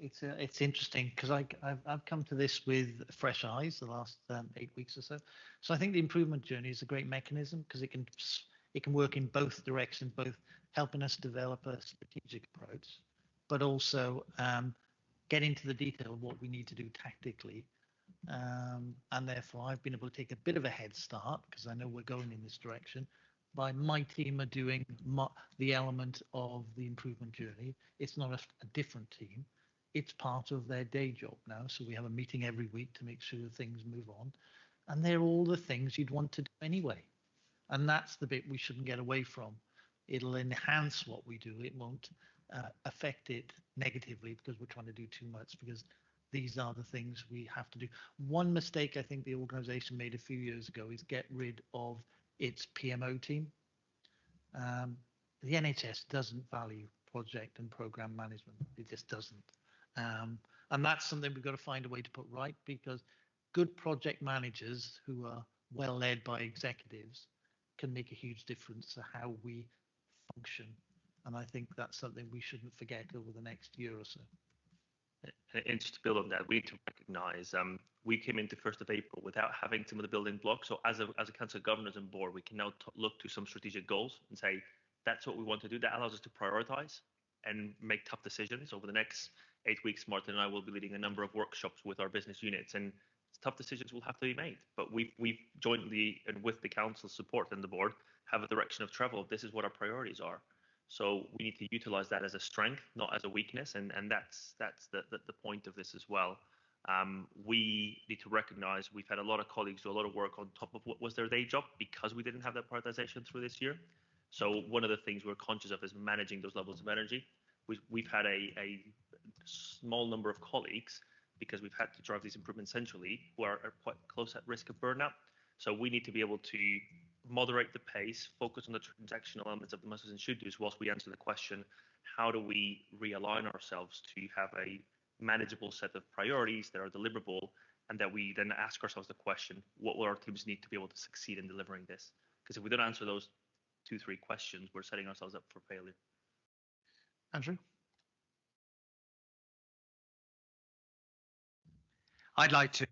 it's interesting because I've come to this with fresh eyes the last 8 weeks or so. So I think the improvement journey is a great mechanism because it can work in both directions, both helping us develop a strategic approach, but also get into the detail of what we need to do tactically. And therefore, I've been able to take a bit of a head start because I know we're going in this direction. By my team are doing the element of the improvement journey. It's not a different team. It's part of their day job now. So we have a meeting every week to make sure things move on. And they're all the things you'd want to do anyway. And that's the bit we shouldn't get away from. It'll enhance what we do. It won't affect it negatively because we're trying to do too much, because these are the things we have to do. One mistake I think the organization made a few years ago is get rid of its PMO team. The NHS doesn't value project and program management. It just doesn't. And that's something we've got to find a way to put right, because good project managers who are well led by executives can make a huge difference to how we function. And I think that's something we shouldn't forget over the next year or so. And just to build on that, we need to recognise we came into 1st of April without having some of the building blocks. So as a council of governors and board, we can now look to some strategic goals and say, that's what we want to do. That allows us to prioritise and make tough decisions. Over the next 8 weeks, Martin and I will be leading a number of workshops with our business units and tough decisions will have to be made. But we've jointly and with the council support and the board have a direction of travel. This is what our priorities are. So we need to utilize that as a strength, not as a weakness, and that's the point of this as well. We need to recognize we've had a lot of colleagues do a lot of work on top of what was their day job because we didn't have that prioritization through this year. So one of the things we're conscious of is managing those levels of energy. We've had a small number of colleagues, because we've had to drive these improvements centrally, who are quite close at risk of burnout. So we need to be able to moderate the pace, focus on the transactional elements of the must and should do's whilst we answer the question, how do we realign ourselves to have a manageable set of priorities that are deliverable, and that we then ask ourselves the question, what will our teams need to be able to succeed in delivering this? Because if we don't answer those 2-3 questions, we're setting ourselves up for failure. Andrew? I'd like to.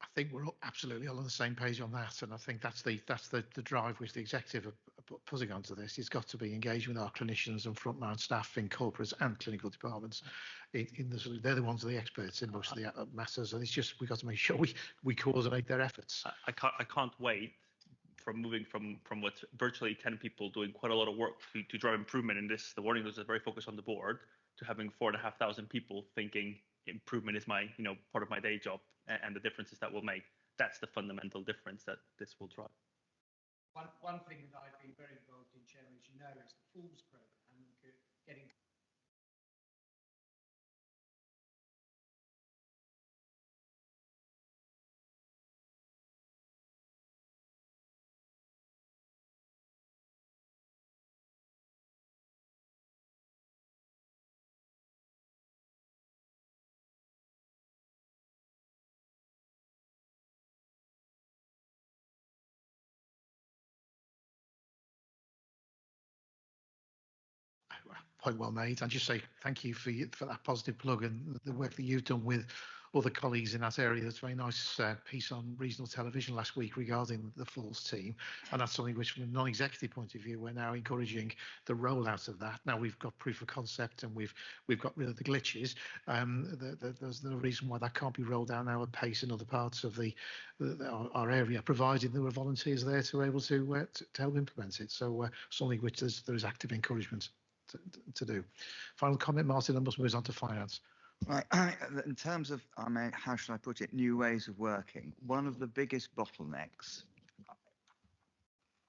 I think we're absolutely all on the same page on that, and I think that's the drive which the executive are putting onto this. It's got to be engaging with our clinicians and frontline staff in corporates and clinical departments. They're the ones that are the experts in most of the matters, and it's just we've got to make sure we coordinate their efforts. I can't wait from moving from what virtually 10 people doing quite a lot of work to drive improvement in this. The warning was very focused on the board, to having 4,500 people thinking improvement is my part of my day job, and the differences that will make. That's the fundamental difference that this will drive. One thing that I've been very involved in, Chairman, as you know, is the Fools programme, getting Point well made. And just say thank you for that positive plug and the work that you've done with other colleagues in that area. There's a very nice piece on regional television last week regarding the Falls team, and that's something which, from a non-executive point of view, we're now encouraging the rollout of that. Now we've got proof of concept and we've got rid of the glitches. There's no reason why that can't be rolled out now at pace in other parts of our area, provided there were volunteers there to be able to help implement it. So something which there is active encouragement to do. Final comment, Martin, and must move on to finance. Right. In terms of, how should I put it, new ways of working, one of the biggest bottlenecks,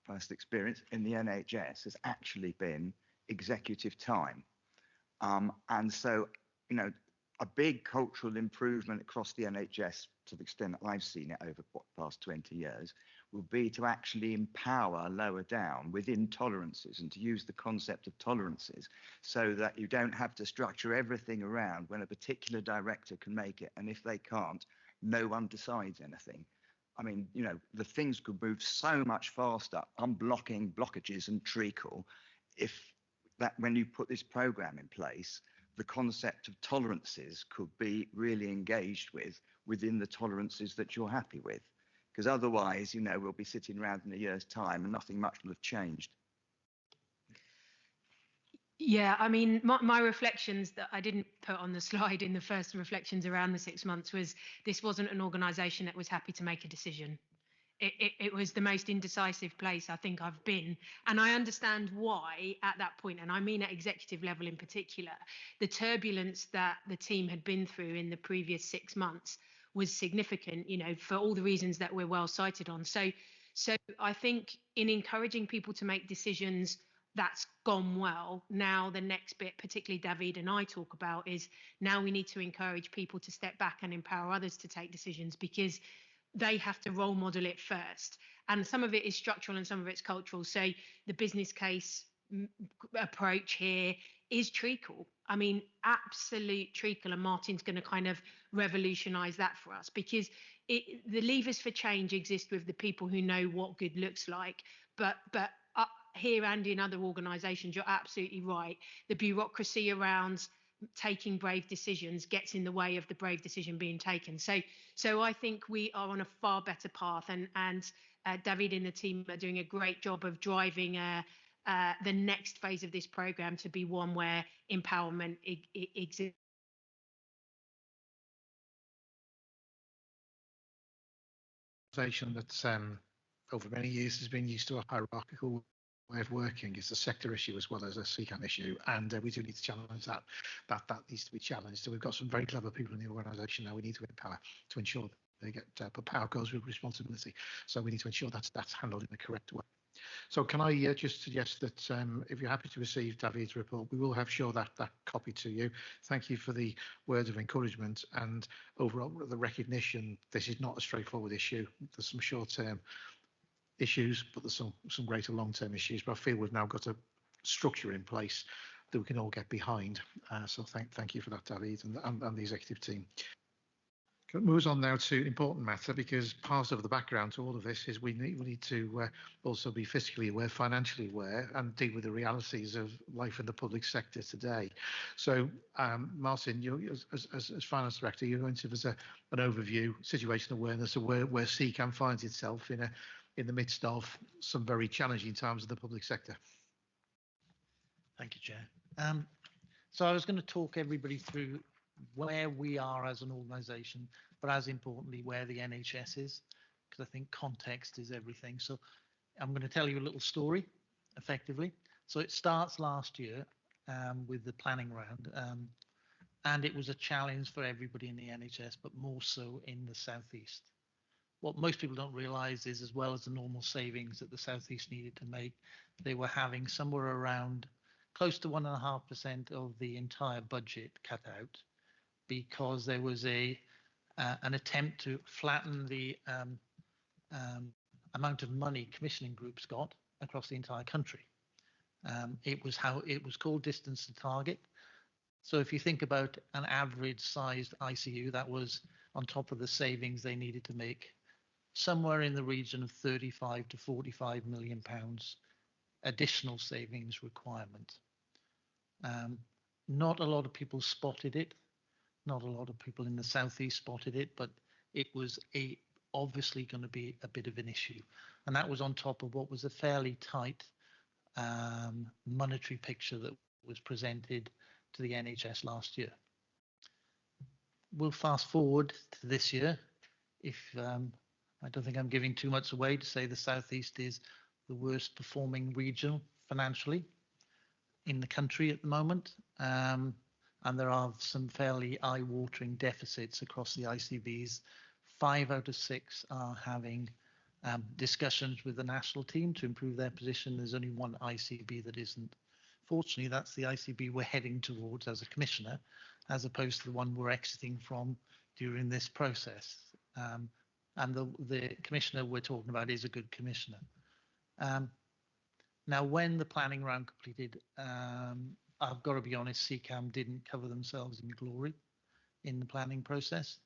first experience in the NHS, has actually been executive time. And so, a big cultural improvement across the NHS, to the extent that I've seen it over the past 20 years, will be to actually empower lower down within tolerances, and to use the concept of tolerances so that you don't have to structure everything around when a particular director can make it, and if they can't, no one decides anything. I mean, the things could move so much faster, unblocking blockages and treacle, if that when you put this program in place, the concept of tolerances could be really engaged within the tolerances that you're happy with. Because otherwise, we'll be sitting around in a year's time and nothing much will have changed. Yeah, I mean, my reflections that I didn't put on the slide in the first reflections around the 6 months was this wasn't an organisation that was happy to make a decision. It was the most indecisive place I think I've been. And I understand why at that point, and I mean at executive level in particular, the turbulence that the team had been through in the previous 6 months was significant, for all the reasons that we're well cited on. So So I think in encouraging people to make decisions, that's gone well. Now the next bit, particularly David and I talk about, is now we need to encourage people to step back and empower others to take decisions, because they have to role model it first. And some of it is structural and some of it's cultural. So the business case approach here is treacle. I mean, absolute treacle. And Martin's going to kind of revolutionize that for us, because the levers for change exist with the people who know what good looks like. But here and in other organisations, you're absolutely right. The bureaucracy around taking brave decisions gets in the way of the brave decision being taken. So I think we are on a far better path, and David and the team are doing a great job of driving the next phase of this programme to be one where empowerment exists. That's over many years has been used to a hierarchical way of working. It's a sector issue as well as a CCAM issue, and we do need to challenge that. That needs to be challenged. So we've got some very clever people in the organisation now. We need to empower to ensure that they get, but power goes with responsibility. So we need to ensure that's handled in the correct way. So can I just suggest that if you're happy to receive David's report, we will show that copy to you. Thank you for the words of encouragement and overall the recognition. This is not a straightforward issue. There's some short-term issues, but there's some greater long-term issues. But I feel we've now got a structure in place that we can all get behind. So thank you for that, David, and the executive team. It moves on now to an important matter, because part of the background to all of this is we need to also be fiscally aware, financially aware, and deal with the realities of life in the public sector today. So, Martin, you as finance director, you're going to give us an overview, situational awareness of where CCAM finds itself in the midst of some very challenging times in the public sector. Thank you, Chair. So I was going to talk everybody through where we are as an organisation, but as importantly, where the NHS is, because I think context is everything. So I'm going to tell you a little story, effectively. So it starts last year with the planning round, and it was a challenge for everybody in the NHS, but more so in the Southeast. What most people don't realise is, as well as the normal savings that the Southeast needed to make, they were having somewhere around close to 1.5% of the entire budget cut out, because there was an attempt to flatten the amount of money commissioning groups got across the entire country. It was called distance to target. So if you think about an average sized ICU, that was on top of the savings they needed to make, somewhere in the region of 35 to 45 million pounds additional savings requirement. Not a lot of people spotted it. Not a lot of people in the Southeast spotted it, but it was obviously going to be a bit of an issue. And that was on top of what was a fairly tight monetary picture that was presented to the NHS last year. We'll fast forward to this year. I don't think I'm giving too much away to say the Southeast is the worst performing region financially in the country at the moment. And there are some fairly eye-watering deficits across the ICBs. 5 out of 6 are having discussions with the national team to improve their position. There's only one ICB that isn't. Fortunately, that's the ICB we're heading towards as a commissioner, as opposed to the one we're exiting from during this process. And the commissioner we're talking about is a good commissioner. Now, when the planning round completed, I've got to be honest, CCAM didn't cover themselves in glory in the planning process.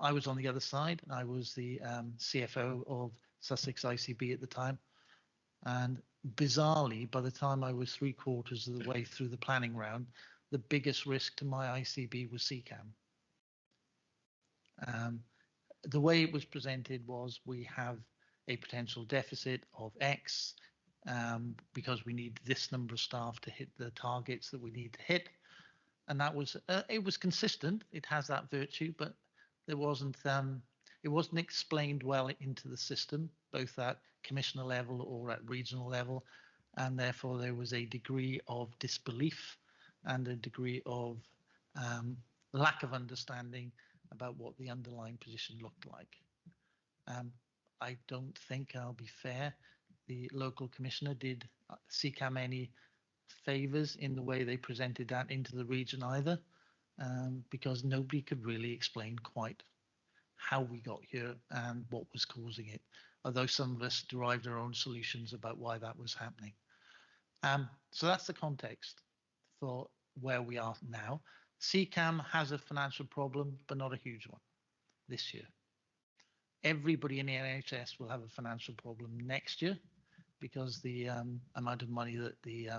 I was on the other side. I was the CFO of Sussex ICB at the time. And bizarrely, by the time I was 3/4 of the way through the planning round, the biggest risk to my ICB was CCAM. The way it was presented was, we have a potential deficit of X because we need this number of staff to hit the targets that we need to hit. And that was, it was consistent. It has that virtue, but it wasn't explained well into the system, both at commissioner level or at regional level. And therefore there was a degree of disbelief and a degree of lack of understanding about what the underlying position looked like. I don't think, I'll be fair, the local commissioner did CCAM any favours in the way they presented that into the region either, because nobody could really explain quite how we got here and what was causing it, although some of us derived our own solutions about why that was happening. So that's the context for where we are now. CCAM has a financial problem, but not a huge one this year. Everybody in the NHS will have a financial problem next year because the amount of money that the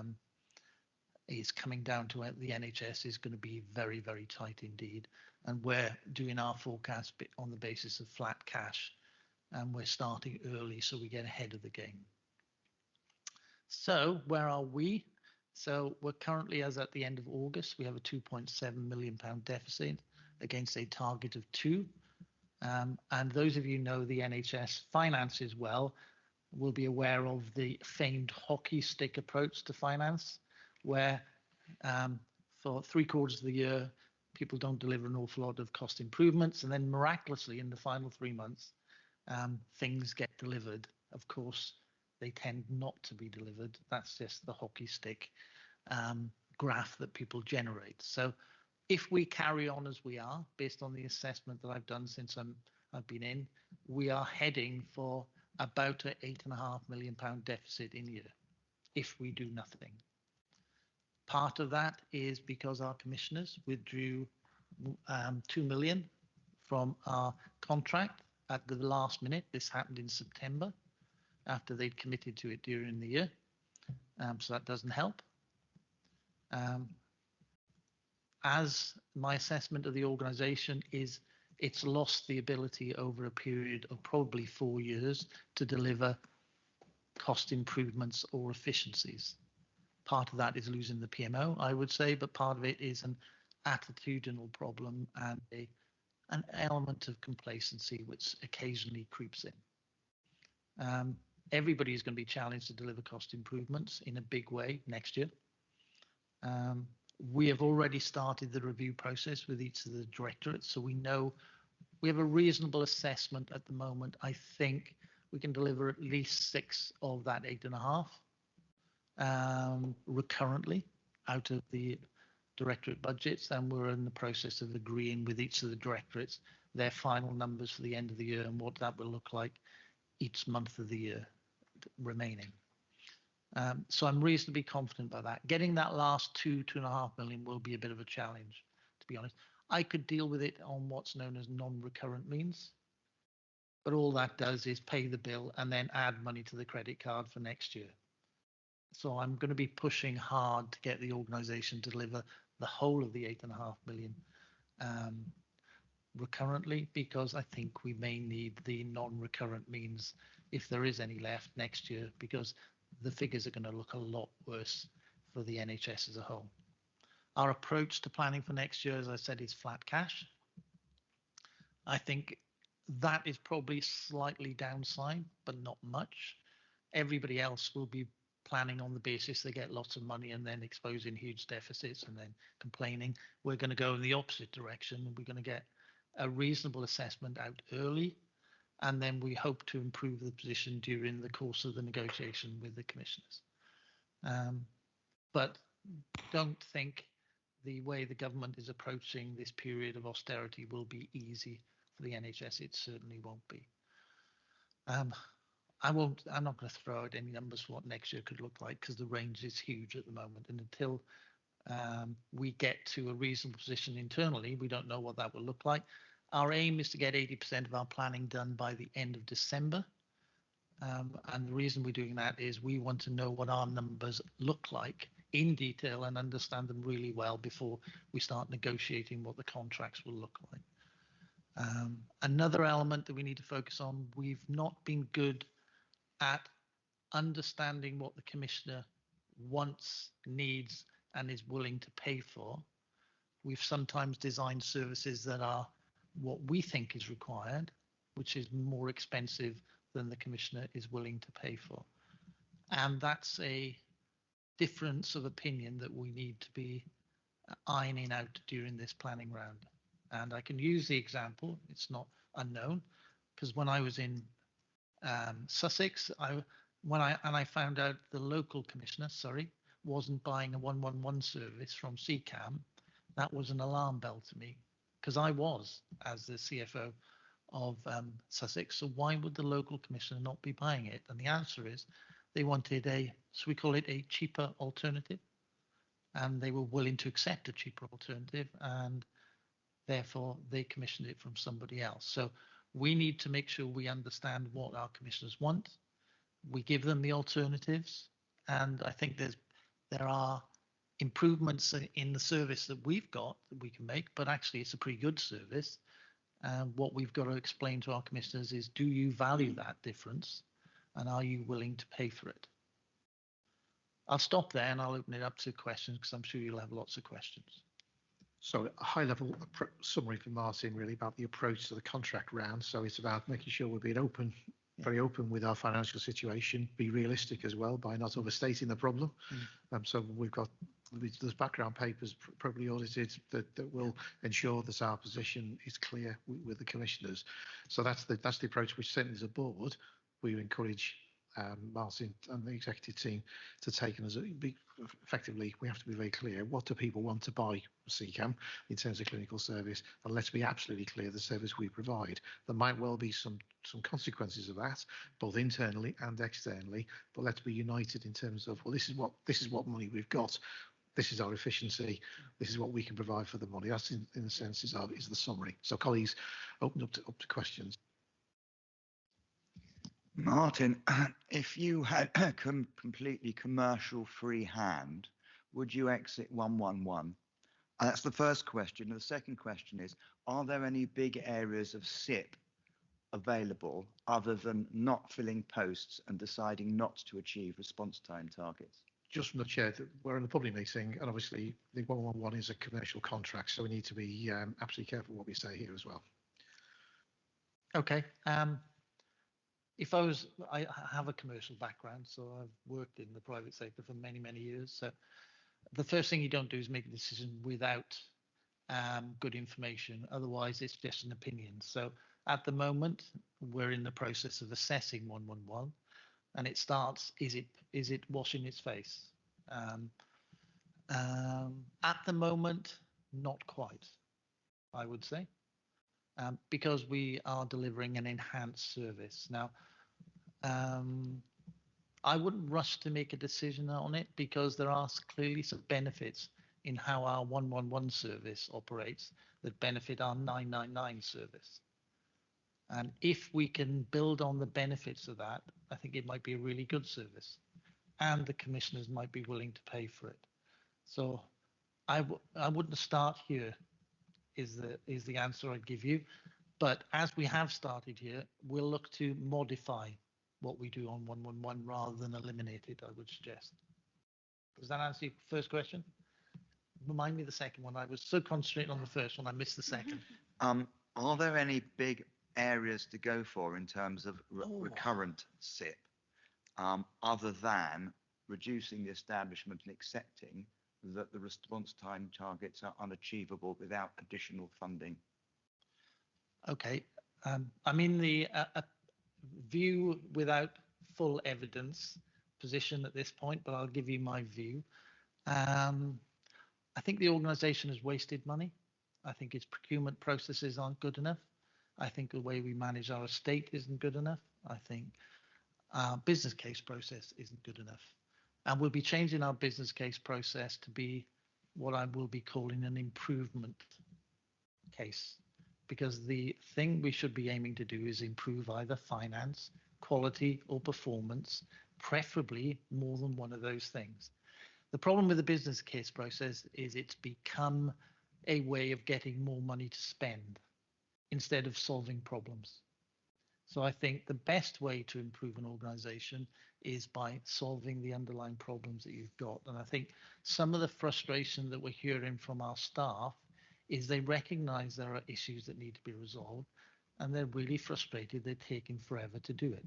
is coming down to the NHS is going to be very, very tight indeed. And we're doing our forecast on the basis of flat cash, and we're starting early so we get ahead of the game. So where are we? So we're currently, as at the end of August, we have a £2.7 million deficit against a target of 2. And those of you who know the NHS finances well will be aware of the famed hockey stick approach to finance, where for 3/4 of the year, people don't deliver an awful lot of cost improvements. And then miraculously, in the final 3 months, things get delivered. Of course, they tend not to be delivered. That's just the hockey stick graph that people generate. So if we carry on as we are, based on the assessment that I've done since I've been in, we are heading for about an £8.5 million deficit in a year if we do nothing. Part of that is because our commissioners withdrew 2 million from our contract at the last minute. This happened in September after they'd committed to it during the year. So that doesn't help. As my assessment of the organisation is, it's lost the ability over a period of probably 4 years to deliver cost improvements or efficiencies. Part of that is losing the PMO, I would say, but part of it is an attitudinal problem and an element of complacency which occasionally creeps in. Everybody is going to be challenged to deliver cost improvements in a big way next year. We have already started the review process with each of the directorates, so we know we have a reasonable assessment at the moment. I think we can deliver at least 6 of that 8.5 recurrently out of the directorate budgets, and we're in the process of agreeing with each of the directorates their final numbers for the end of the year and what that will look like each month of the year remaining. So I'm reasonably confident about that. Getting that last 2.5 million will be a bit of a challenge, to be honest. I could deal with it on what's known as non-recurrent means, but all that does is pay the bill and then add money to the credit card for next year. So I'm going to be pushing hard to get the organisation to deliver the whole of the 8.5 million recurrently, because I think we may need the non-recurrent means if there is any left next year, because the figures are going to look a lot worse for the NHS as a whole. Our approach to planning for next year, as I said, is flat cash. I think that is probably slightly downside, but not much. Everybody else will be planning on the basis they get lots of money and then exposing huge deficits and then complaining. We're going to go in the opposite direction. We're going to get a reasonable assessment out early, and then we hope to improve the position during the course of the negotiation with the commissioners. But don't think the way the government is approaching this period of austerity will be easy for the NHS. It certainly won't be. I'm not going to throw out any numbers for what next year could look like, because the range is huge at the moment. And until we get to a reasonable position internally, we don't know what that will look like. Our aim is to get 80% of our planning done by the end of December. And the reason we're doing that is we want to know what our numbers look like in detail and understand them really well before we start negotiating what the contracts will look like. Another element that we need to focus on, we've not been good at understanding what the commissioner wants, needs, and is willing to pay for. We've sometimes designed services that are what we think is required, which is more expensive than the commissioner is willing to pay for. And that's a difference of opinion that we need to be ironing out during this planning round. And I can use the example, it's not unknown, because when I was in Sussex, I found out the local commissioner, wasn't buying a 111 service from CCAM. That was an alarm bell to me, because I was, as the CFO of Sussex. So why would the local commissioner not be buying it? And the answer is they wanted so we call it a cheaper alternative, and they were willing to accept a cheaper alternative, and therefore they commissioned it from somebody else. So we need to make sure we understand what our commissioners want. We give them the alternatives, and I think there are improvements in the service that we've got that we can make, but actually it's a pretty good service. And what we've got to explain to our commissioners is, do you value that difference, and are you willing to pay for it? I'll stop there and I'll open it up to questions, because I'm sure you'll have lots of questions. So a high level summary from Martin really about the approach to the contract round. So it's about making sure we're being open, very open with our financial situation, be realistic as well by not overstating the problem. So we've got there's background papers probably audited that will ensure that our position is clear with the commissioners. So that's the approach which certainly as a board we encourage Martin and the executive team to take. And effectively we have to be very clear, what do people want to buy CCAM in terms of clinical service, and let's be absolutely clear the service we provide. There might well be some consequences of that, both internally and externally, but let's be united in terms of, well, this is what money we've got, this is our efficiency, this is what we can provide for the money. That's in a sense is the summary. So colleagues, open up to questions. Martin, if you had a completely commercial free hand, would you exit 111? That's the first question. And the second question is, are there any big areas of SIP available other than not filling posts and deciding not to achieve response time targets? Just from the chair, we're in the public meeting, and obviously the 111 is a commercial contract, so we need to be absolutely careful what we say here as well. Okay. I have a commercial background, so I've worked in the private sector for many, many years. So the first thing you don't do is make a decision without good information. Otherwise, it's just an opinion. So at the moment, we're in the process of assessing 111, and it starts, is it washing its face? At the moment, not quite, I would say, because we are delivering an enhanced service. Now, I wouldn't rush to make a decision on it, because there are clearly some benefits in how our 111 service operates that benefit our 999 service. And if we can build on the benefits of that, I think it might be a really good service, and the commissioners might be willing to pay for it. So I wouldn't start here is the answer I'd give you. But as we have started here, we'll look to modify what we do on 111 rather than eliminate it, I would suggest. Does that answer your first question? Remind me the second one. I was so concentrated on the first one, I missed the second. Are there any big areas to go for in terms of recurrent SIP, other than reducing the establishment and accepting that the response time targets are unachievable without additional funding? Okay. I'm in the view without full evidence position at this point, but I'll give you my view. I think the organisation has wasted money. I think its procurement processes aren't good enough. I think the way we manage our estate isn't good enough. I think our business case process isn't good enough. And we'll be changing our business case process to be what I will be calling an improvement case. Because the thing we should be aiming to do is improve either finance, quality, or performance, preferably more than one of those things. The problem with the business case process is it's become a way of getting more money to spend instead of solving problems. So I think the best way to improve an organization is by solving the underlying problems that you've got. And I think some of the frustration that we're hearing from our staff is they recognize there are issues that need to be resolved, and they're really frustrated they're taking forever to do it.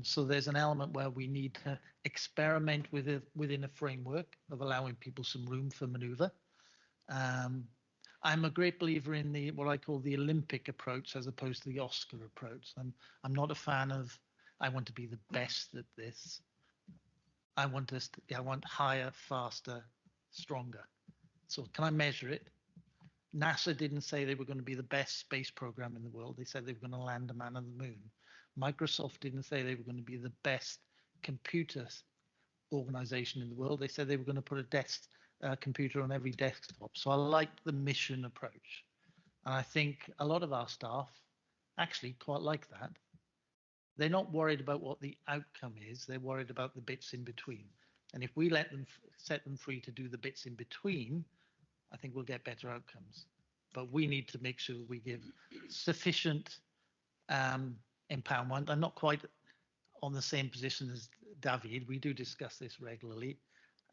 So there's an element where we need to experiment within a framework of allowing people some room for maneuver. I'm a great believer in the what I call the Olympic approach as opposed to the Oscar approach. I'm not a fan of I want to be the best at this. I want higher, faster, stronger. So can I measure it? NASA didn't say they were going to be the best space program in the world. They said they were going to land a man on the moon. Microsoft didn't say they were going to be the best computer organization in the world. They said they were going to put a computer on every desktop. So I like the mission approach. And I think a lot of our staff actually quite like that. They're not worried about what the outcome is. They're worried about the bits in between. And if we let them set them free to do the bits in between, I think we'll get better outcomes. But we need to make sure we give sufficient empowerment. I'm not quite on the same position as David. We do discuss this regularly.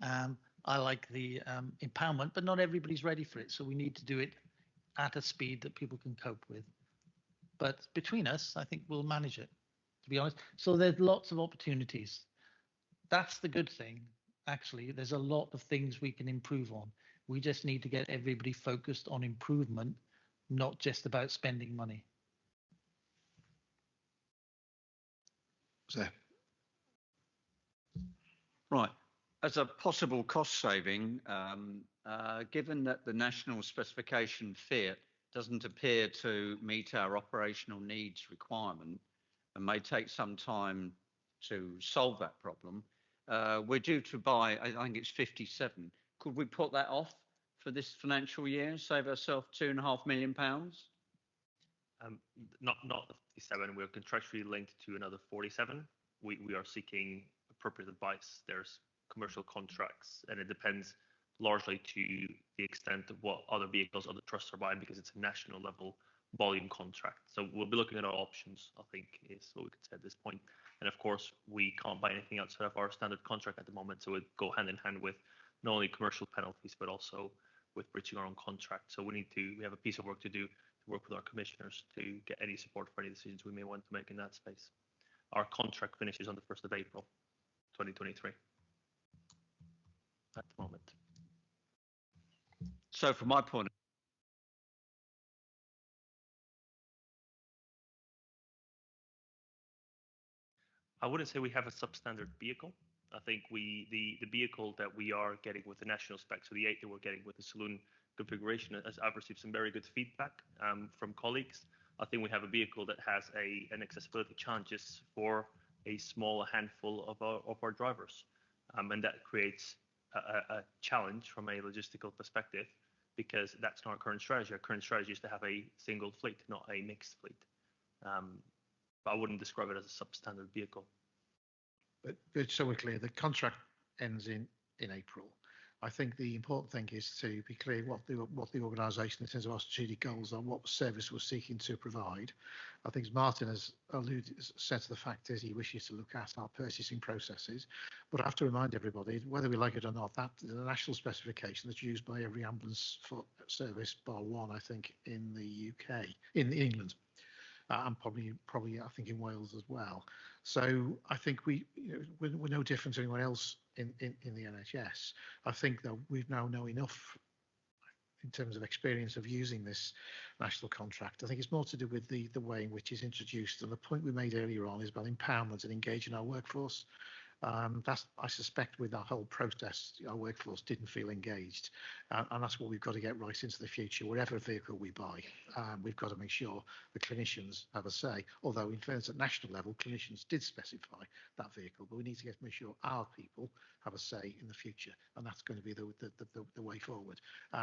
I like the empowerment, but not everybody's ready for it. So we need to do it at a speed that people can cope with. But between us, I think we'll manage it, to be honest. So there's lots of opportunities. That's the good thing. Actually, there's a lot of things we can improve on. We just need to get everybody focused on improvement, not just about spending money. So. Right. As a possible cost saving, given that the national specification Fiat doesn't appear to meet our operational needs requirement and may take some time to solve that problem, we're due to buy, I think it's 57. Could we put that off for this financial year, save ourselves £2.5 million? Not 57. We're contractually linked to another 47. We are seeking appropriate advice. There's commercial contracts, and it depends largely to the extent of what other vehicles other trusts are buying, because it's a national level volume contract. So we'll be looking at our options, I think, is what we could say at this point. And of course, we can't buy anything outside of our standard contract at the moment, so it go hand in hand with not only commercial penalties but also with breaching our own contract. So we have a piece of work to do to work with our commissioners to get any support for any decisions we may want to make in that space. Our contract finishes on the 1st of April, 2023. At the moment. So from my point of I wouldn't say we have a substandard vehicle. I think the vehicle that we are getting with the national spec, so the 8 that we're getting with the saloon configuration, as I've received some very good feedback from colleagues. I think we have a vehicle that has an accessibility challenges for a small handful of our drivers, and that creates a challenge from a logistical perspective, because that's not our current strategy. Our current strategy is to have a single fleet, not a mixed fleet. But I wouldn't describe it as a substandard vehicle. But so we're clear, the contract ends in April. I think the important thing is to be clear what the organisation, in terms of our strategic goals, are, what service we're seeking to provide. I think as Martin has said to the fact is he wishes to look at our purchasing processes, but I have to remind everybody, whether we like it or not, that the national specification that's used by every ambulance service bar one, I think, in the UK, in England. And probably I think in Wales as well. So I think we're no different to anyone else in the NHS. I think that we now know enough in terms of experience of using this national contract. I think it's more to do with the way in which it's introduced, and the point we made earlier on is about empowerment and engaging our workforce. That's, I suspect, with that whole process, our workforce didn't feel engaged, and that's what we've got to get right into the future. Whatever vehicle we buy, we've got to make sure the clinicians have a say. Although, in fairness, at national level, clinicians did specify that vehicle, but we need to make sure our people have a say in the future, and that's going to be the way forward.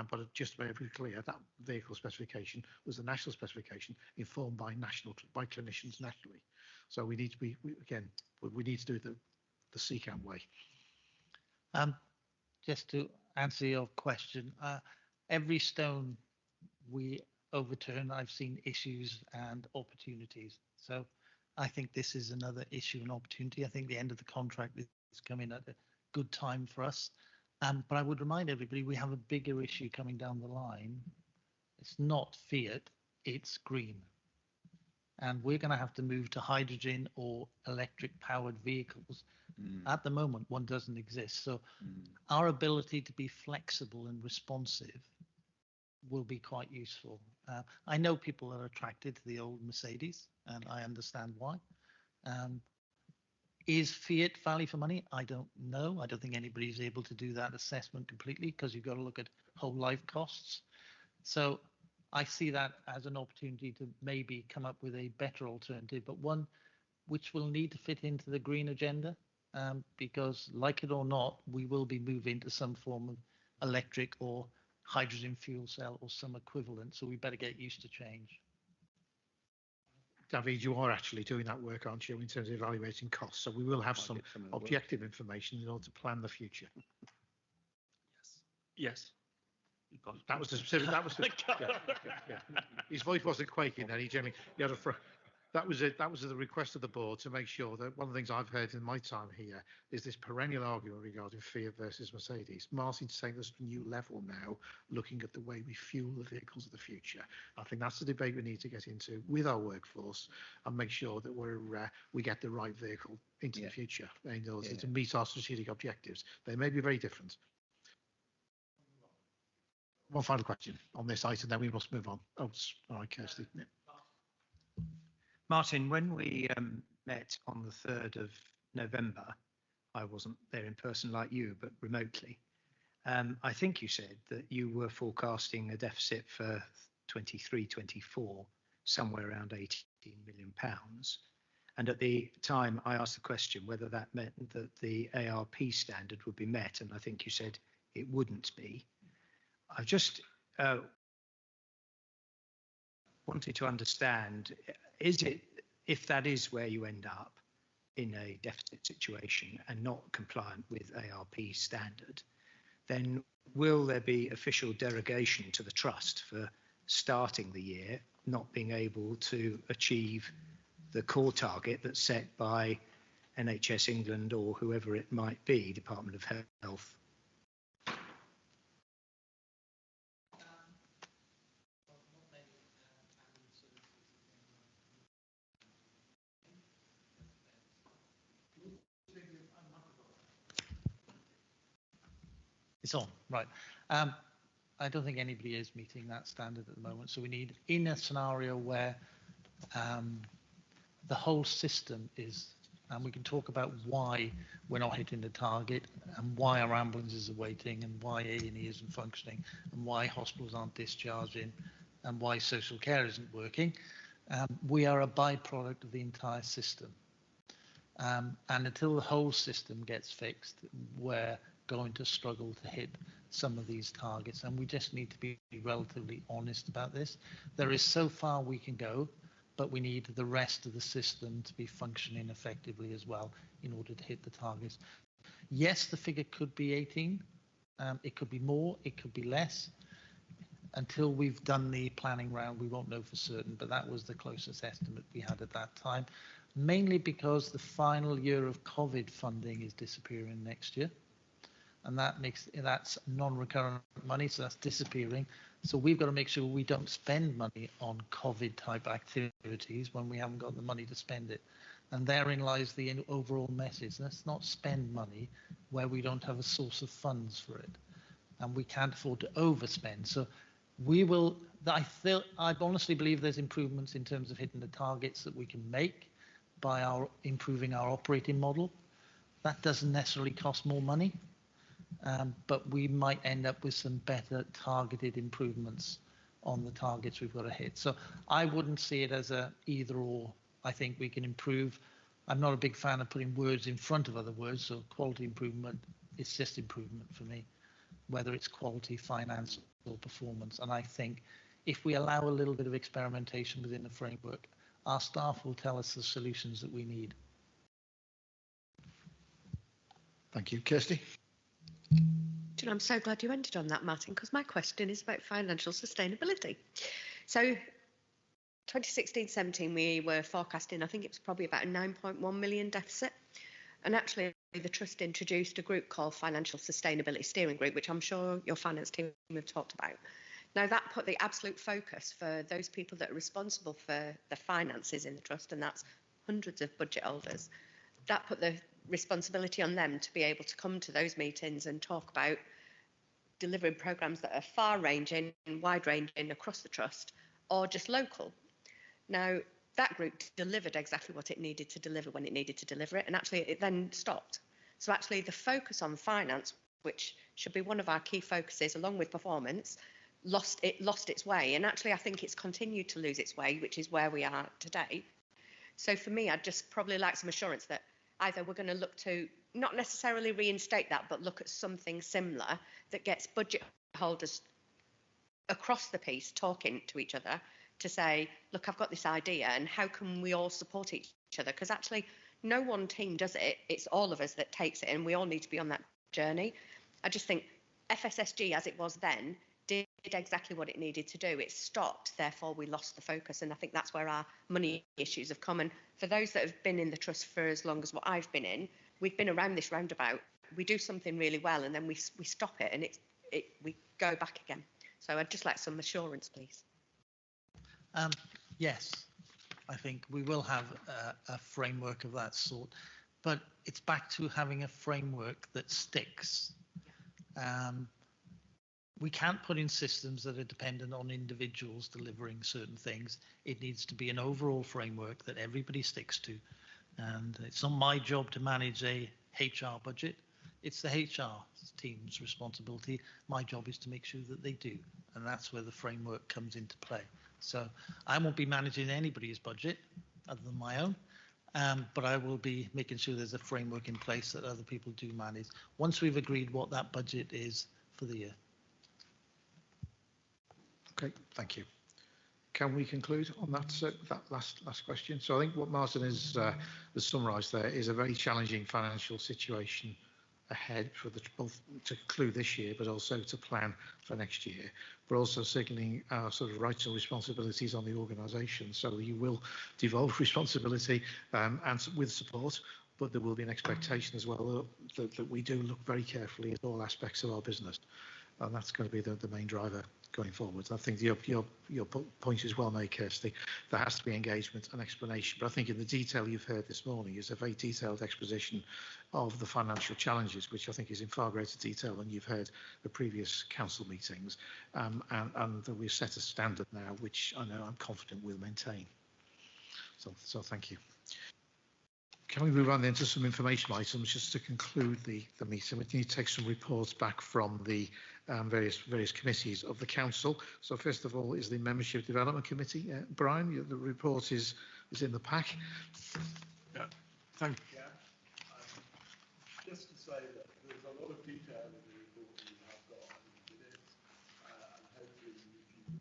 But just to be very clear, that vehicle specification was the national specification informed by clinicians nationally. So we need to be we need to do the CCAM way. Just to answer your question, every stone we overturn, I've seen issues and opportunities. So I think this is another issue and opportunity. I think the end of the contract is coming at a good time for us. But I would remind everybody, we have a bigger issue coming down the line. It's not Fiat, it's green. And we're going to have to move to hydrogen or electric powered vehicles. At the moment, one doesn't exist. So our ability to be flexible and responsive will be quite useful. I know people are attracted to the old Mercedes, and I understand why. Is Fiat value for money? I don't know. I don't think anybody's able to do that assessment completely, because you've got to look at whole life costs. So I see that as an opportunity to maybe come up with a better alternative, but one which will need to fit into the green agenda, because like it or not, we will be moving to some form of electric or hydrogen fuel cell or some equivalent. So we better get used to change. David, you are actually doing that work, aren't you, in terms of evaluating costs? So we will have some objective information in order to plan the future. Yes. That was the specific. That was the, yeah. His voice wasn't quaking then. He generally had a. That was it. That was the request of the board to make sure that one of the things I've heard in my time here is this perennial argument regarding Fiat versus Mercedes. Martin's saying there's a new level now, looking at the way we fuel the vehicles of the future. I think that's the debate we need to get into with our workforce and make sure that we get the right vehicle into the future in order to meet our strategic objectives. They may be very different. One final question on this item, then we must move on. Oh, all right, Kirsty. Yeah. Martin, when we met on the 3rd of November, I wasn't there in person like you, but remotely. I think you said that you were forecasting a deficit for 23-24, somewhere around £18 million. And at the time, I asked the question whether that meant that the ARP standard would be met, and I think you said it wouldn't be. I just wanted to understand, is it, if that is where you end up in a deficit situation and not compliant with ARP standard, then will there be official derogation to the trust for starting the year not being able to achieve the core target that's set by NHS England or whoever it might be, Department of Health? It's on, right. I don't think anybody is meeting that standard at the moment. So we need, in a scenario where the whole system is, and we can talk about why we're not hitting the target and why our ambulances are waiting and why A&E isn't functioning and why hospitals aren't discharging and why social care isn't working. We are a byproduct of the entire system. And until the whole system gets fixed, we're going to struggle to hit some of these targets, and we just need to be relatively honest about this. There is so far we can go, but we need the rest of the system to be functioning effectively as well in order to hit the targets. Yes, the figure could be 18. It could be more, it could be less. Until we've done the planning round, we won't know for certain, but that was the closest estimate we had at that time, mainly because the final year of COVID funding is disappearing next year. And that's non-recurrent money, so that's disappearing. So we've got to make sure we don't spend money on COVID type activities when we haven't got the money to spend it. And therein lies the overall message. Let's not spend money where we don't have a source of funds for it. And we can't afford to overspend. So we will, I honestly believe there's improvements in terms of hitting the targets that we can make by improving our operating model. That doesn't necessarily cost more money. But we might end up with some better targeted improvements on the targets we've got to hit. So I wouldn't see it as a either or. I think we can improve. I'm not a big fan of putting words in front of other words. So quality improvement, it's just improvement for me, whether it's quality, finance or performance. And I think if we allow a little bit of experimentation within the framework, our staff will tell us the solutions that we need. Thank you. Kirsty? I'm so glad you ended on that, Martin, because my question is about financial sustainability. So 2016-17, we were forecasting, I think it was probably about a 9.1 million deficit. And actually, the Trust introduced a group called Financial Sustainability Steering Group, which I'm sure your finance team have talked about. Now, that put the absolute focus for those people that are responsible for the finances in the Trust, and that's hundreds of budget holders. That put the responsibility on them to be able to come to those meetings and talk about delivering programmes that are far ranging, wide ranging across the trust, or just local. Now, that group delivered exactly what it needed to deliver when it needed to deliver it, and actually it then stopped. So actually the focus on finance, which should be one of our key focuses along with performance, lost its way. And actually I think it's continued to lose its way, which is where we are today. So for me, I'd just probably like some assurance that either we're going to look to not necessarily reinstate that, but look at something similar that gets budget holders across the piece talking to each other to say, look, I've got this idea and how can we all support each other? Because actually no one team does it. It's all of us that takes it, and we all need to be on that journey. I just think FSSG, as it was then, did exactly what it needed to do. It stopped, therefore we lost the focus, and I think that's where our money issues have come. And for those that have been in the trust for as long as what I've been in, we've been around this roundabout. We do something really well and then we stop it, and we go back again. So I'd just like some assurance, please. Yes, I think we will have a framework of that sort, but it's back to having a framework that sticks. We can't put in systems that are dependent on individuals delivering certain things. It needs to be an overall framework that everybody sticks to. And it's not my job to manage a HR budget. It's the HR team's responsibility. My job is to make sure that they do. And that's where the framework comes into play. So I won't be managing anybody's budget other than my own. But I will be making sure there's a framework in place that other people do manage once we've agreed what that budget is for the year. Okay, thank you. Can we conclude on that last question? So I think what Martin has summarised there is a very challenging financial situation ahead for both to conclude this year, but also to plan for next year. But also signalling our sort of rights and responsibilities on the organisation. So you will devolve responsibility and with support, but there will be an expectation as well that we do look very carefully at all aspects of our business. And that's going to be the main driver going forward. I think your point is well made, Kirsty. There has to be engagement and explanation. But I think in the detail you've heard this morning is a very detailed exposition of the financial challenges, which I think is in far greater detail than you've heard the previous council meetings. And that we've set a standard now, which I know I'm confident we'll maintain. So thank you. Can we move on then to some information items just to conclude the meeting? We need to take some reports back from the various committees of the council. So first of all is the Membership Development Committee. Brian, the report is in the pack. Yeah, thank you. Just to say that there's a lot of detail in the report that you have got, and it is, and hopefully if you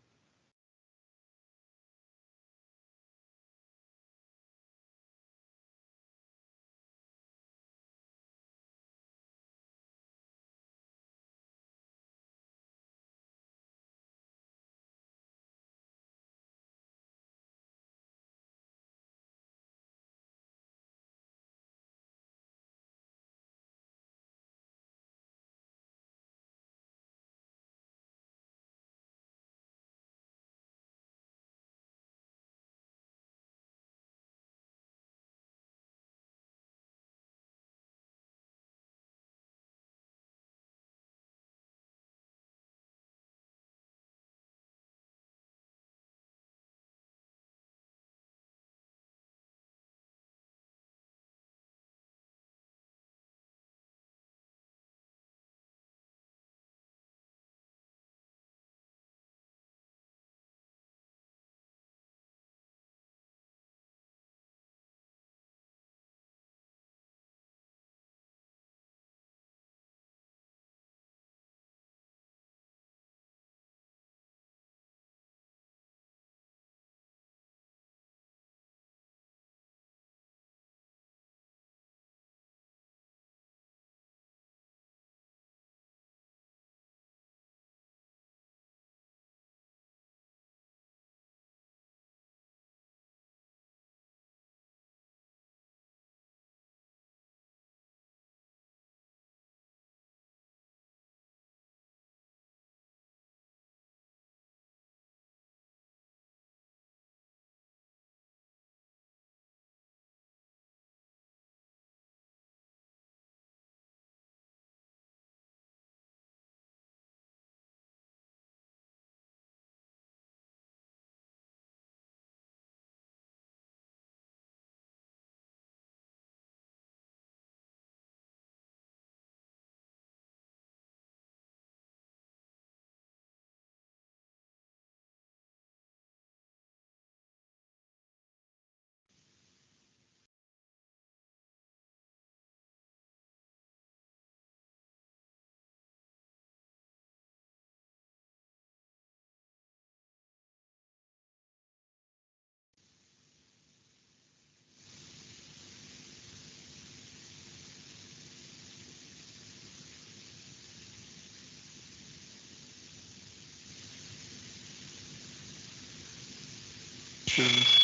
questions?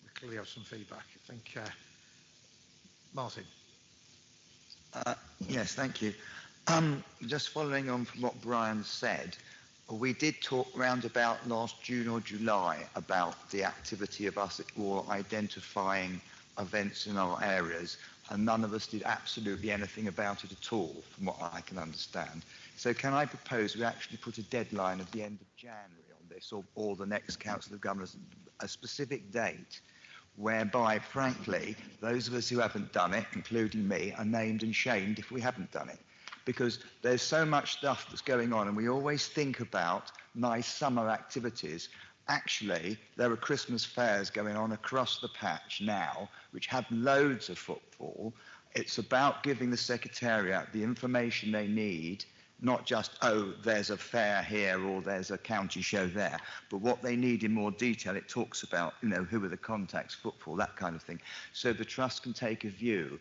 We clearly have some feedback. I think, Martin. Yes, thank you. Just following on from what Brian said, we did talk round about last June or July about the activity of us all identifying events in our areas, and none of us did absolutely anything about it at all, from what I can understand. So can I propose we actually put a deadline at the end of January on this, or the next Council of Governors, a specific date, whereby, frankly, those of us who haven't done it, including me, are named and shamed if we haven't done it. Because there's so much stuff that's going on, and we always think about nice summer activities. Actually, there are Christmas fairs going on across the patch now, which have loads of footfall. It's about giving the Secretariat the information they need, not just, oh, there's a fair here or there's a county show there, but what they need in more detail. It talks about, you know, who are the contacts, footfall, that kind of thing. So the Trust can take a view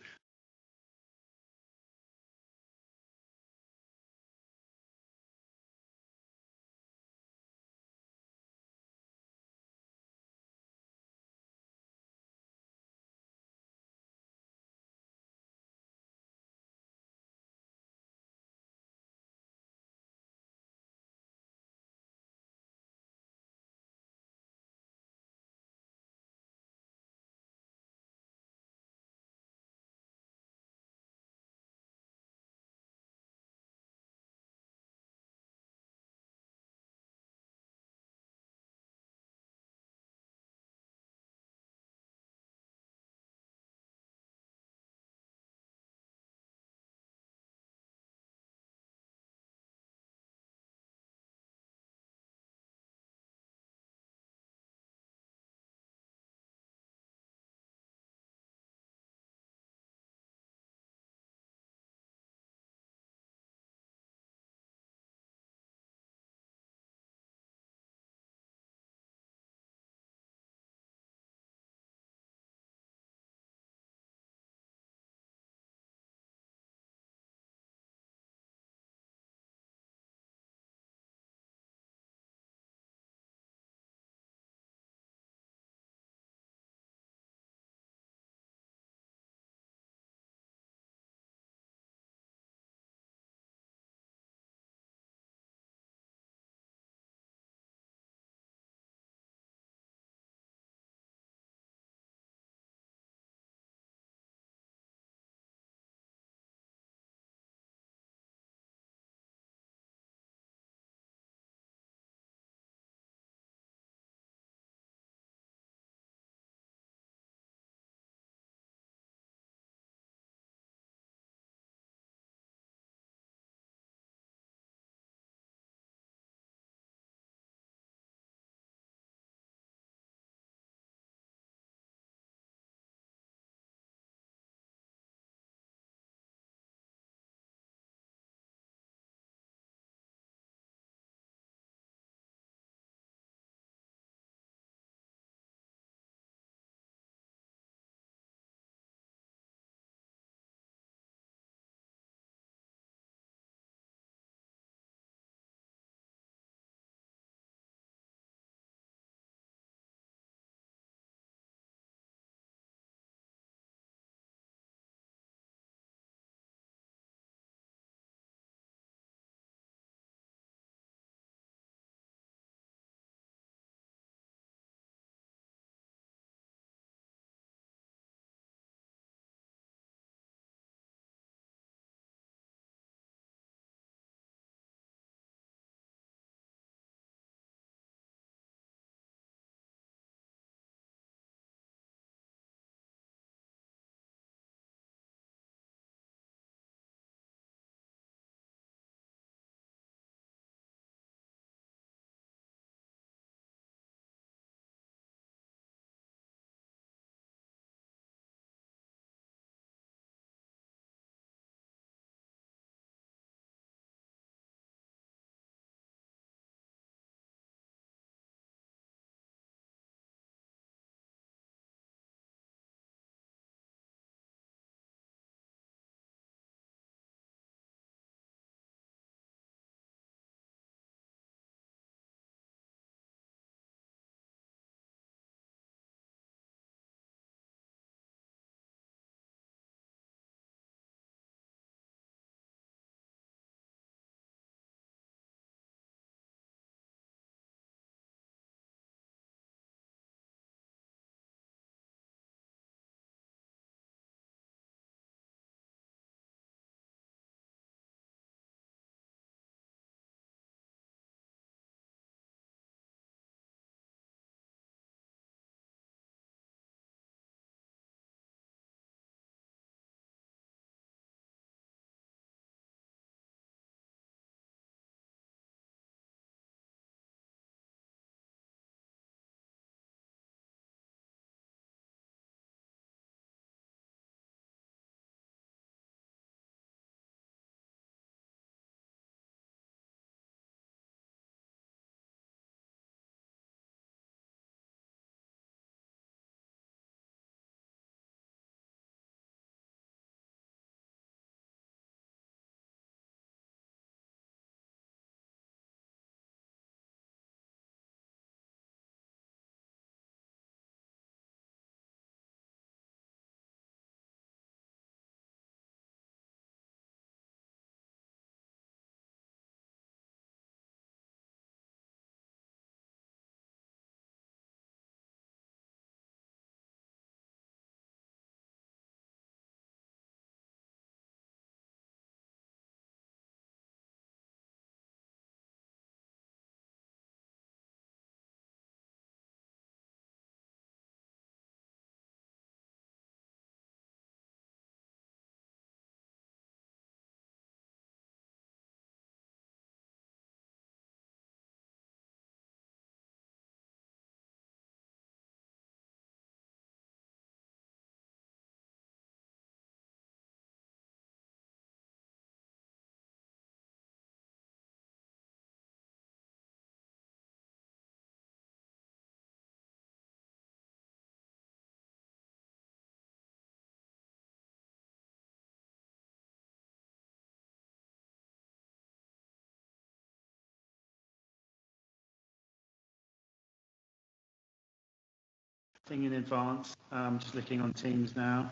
thing in advance. Just looking on Teams now.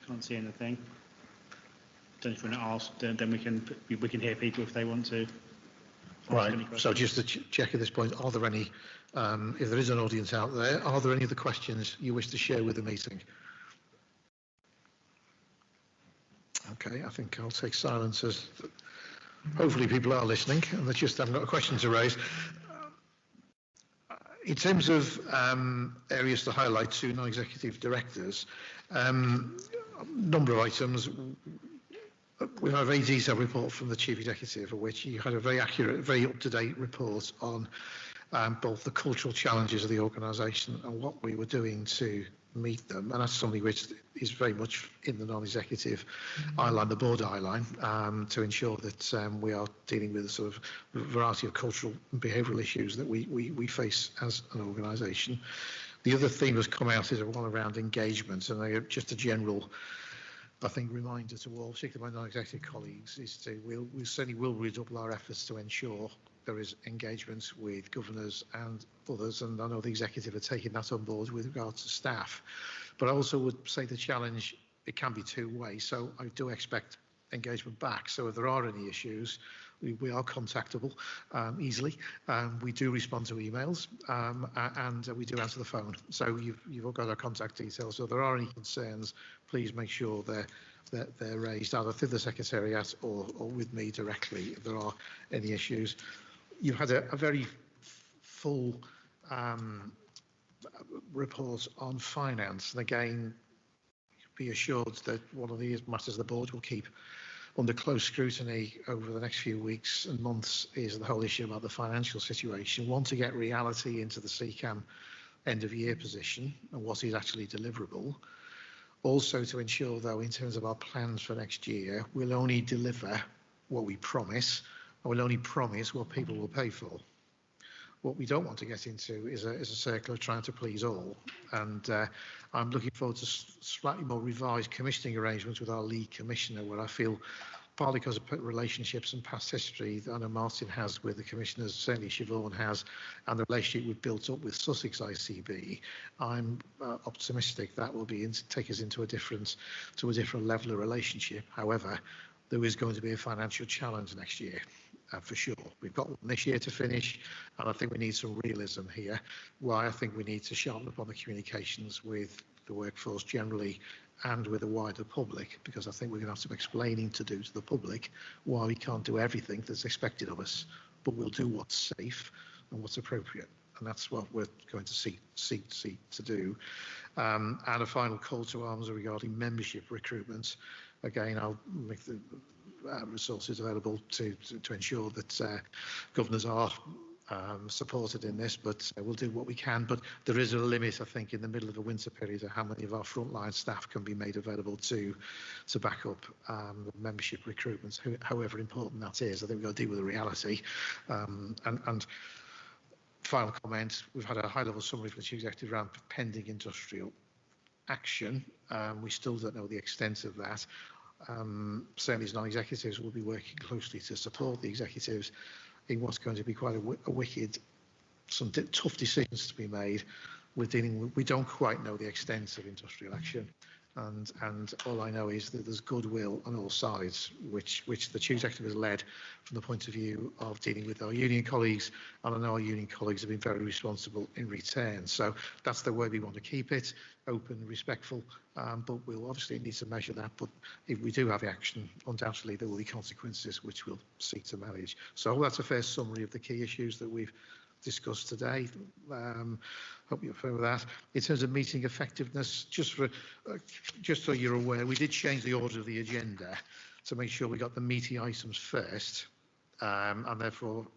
Can't see anything. Don't know if we're not asked, then we can hear people if they want to. Right. So just to check at this point, are there any, if there is an audience out there, are there any other questions you wish to share with the meeting? Okay, I think I'll take silence as hopefully people are listening and they just haven't got a question to raise. In terms of areas to highlight to non-executive directors, number of items. We have a very detailed report from the Chief Executive, of which he had a very accurate, very up-to-date report on both the cultural challenges of the organisation and what we were doing to meet them. And that's something which is very much in the non-executive eyeline, the board eyeline, to ensure that we are dealing with a sort of variety of cultural and behavioural issues that we face as an organisation. The other theme that's come out is one around engagement, and just a general, I think, reminder to all, particularly my non-executive colleagues, is we certainly will redouble our efforts to ensure there is engagement with governors and others, and I know the executive are taking that on board with regards to staff. But I also would say the challenge, it can be two ways, so I do expect engagement back. So if there are any issues, we are contactable easily. We do respond to emails and we do answer the phone. So you've all got our contact details. So if there are any concerns, please make sure they're raised either through the Secretariat or with me directly if there are any issues. You've had a very full report on finance. And again, be assured that one of these matters the board will keep under close scrutiny over the next few weeks and months is the whole issue about the financial situation. One, to get reality into the CCAM end of year position and what is actually deliverable. Also to ensure, though, in terms of our plans for next year, we'll only deliver what we promise and we'll only promise what people will pay for. What we don't want to get into is a circle of trying to please all. And I'm looking forward to slightly more revised commissioning arrangements with our lead commissioner, where I feel, partly because of relationships and past history that I know Martin has with the commissioners, certainly Siobhan has, and the relationship we've built up with Sussex ICB, I'm optimistic that will take us into a different level of relationship. However, there is going to be a financial challenge next year. For sure. We've got one this year to finish, and I think we need some realism here. Why I think we need to sharpen up on the communications with the workforce generally and with the wider public, because I think we're going to have some explaining to do to the public why we can't do everything that's expected of us, but we'll do what's safe and what's appropriate. And that's what we're going to seek to do. And a final call to arms regarding membership recruitment. Again, I'll make the resources available to ensure that governors are supported in this, but we'll do what we can. But there is a limit, I think, in the middle of the winter period of how many of our frontline staff can be made available to back up membership recruitments, however important that is. I think we've got to deal with the reality. And final comment, we've had a high-level summary from the Chief Executive around pending industrial action. We still don't know the extent of that. Certainly as non-executives will be working closely to support the executives in what's going to be quite a wicked, some tough decisions to be made. We don't quite know the extent of industrial action, and all I know is that there's goodwill on all sides, which the Chief Executive has led from the point of view of dealing with our union colleagues, and I know our union colleagues have been very responsible in return. So that's the way we want to keep it, open, respectful, but we'll obviously need to measure that. But if we do have action, undoubtedly there will be consequences which we'll seek to manage. So that's a fair summary of the key issues that we've discussed today. Hope you're fair with that. In terms of meeting effectiveness, just so you're aware, we did change the order of the agenda to make sure we got the meaty items first, and therefore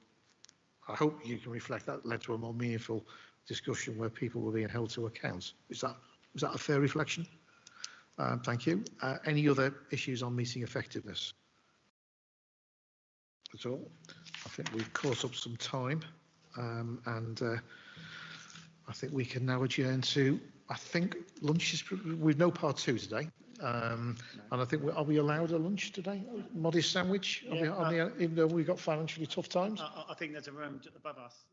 I hope you can reflect that led to a more meaningful discussion where people were being held to account. Is that a fair reflection? Thank you. Any other issues on meeting effectiveness? That's all. I think we've caught up some time. And I think we can now adjourn to, I think lunch we've no part 2 today. And I think are we allowed a lunch today? Modest sandwich? Yeah, even though we've got financially tough times? I think there's a room above us.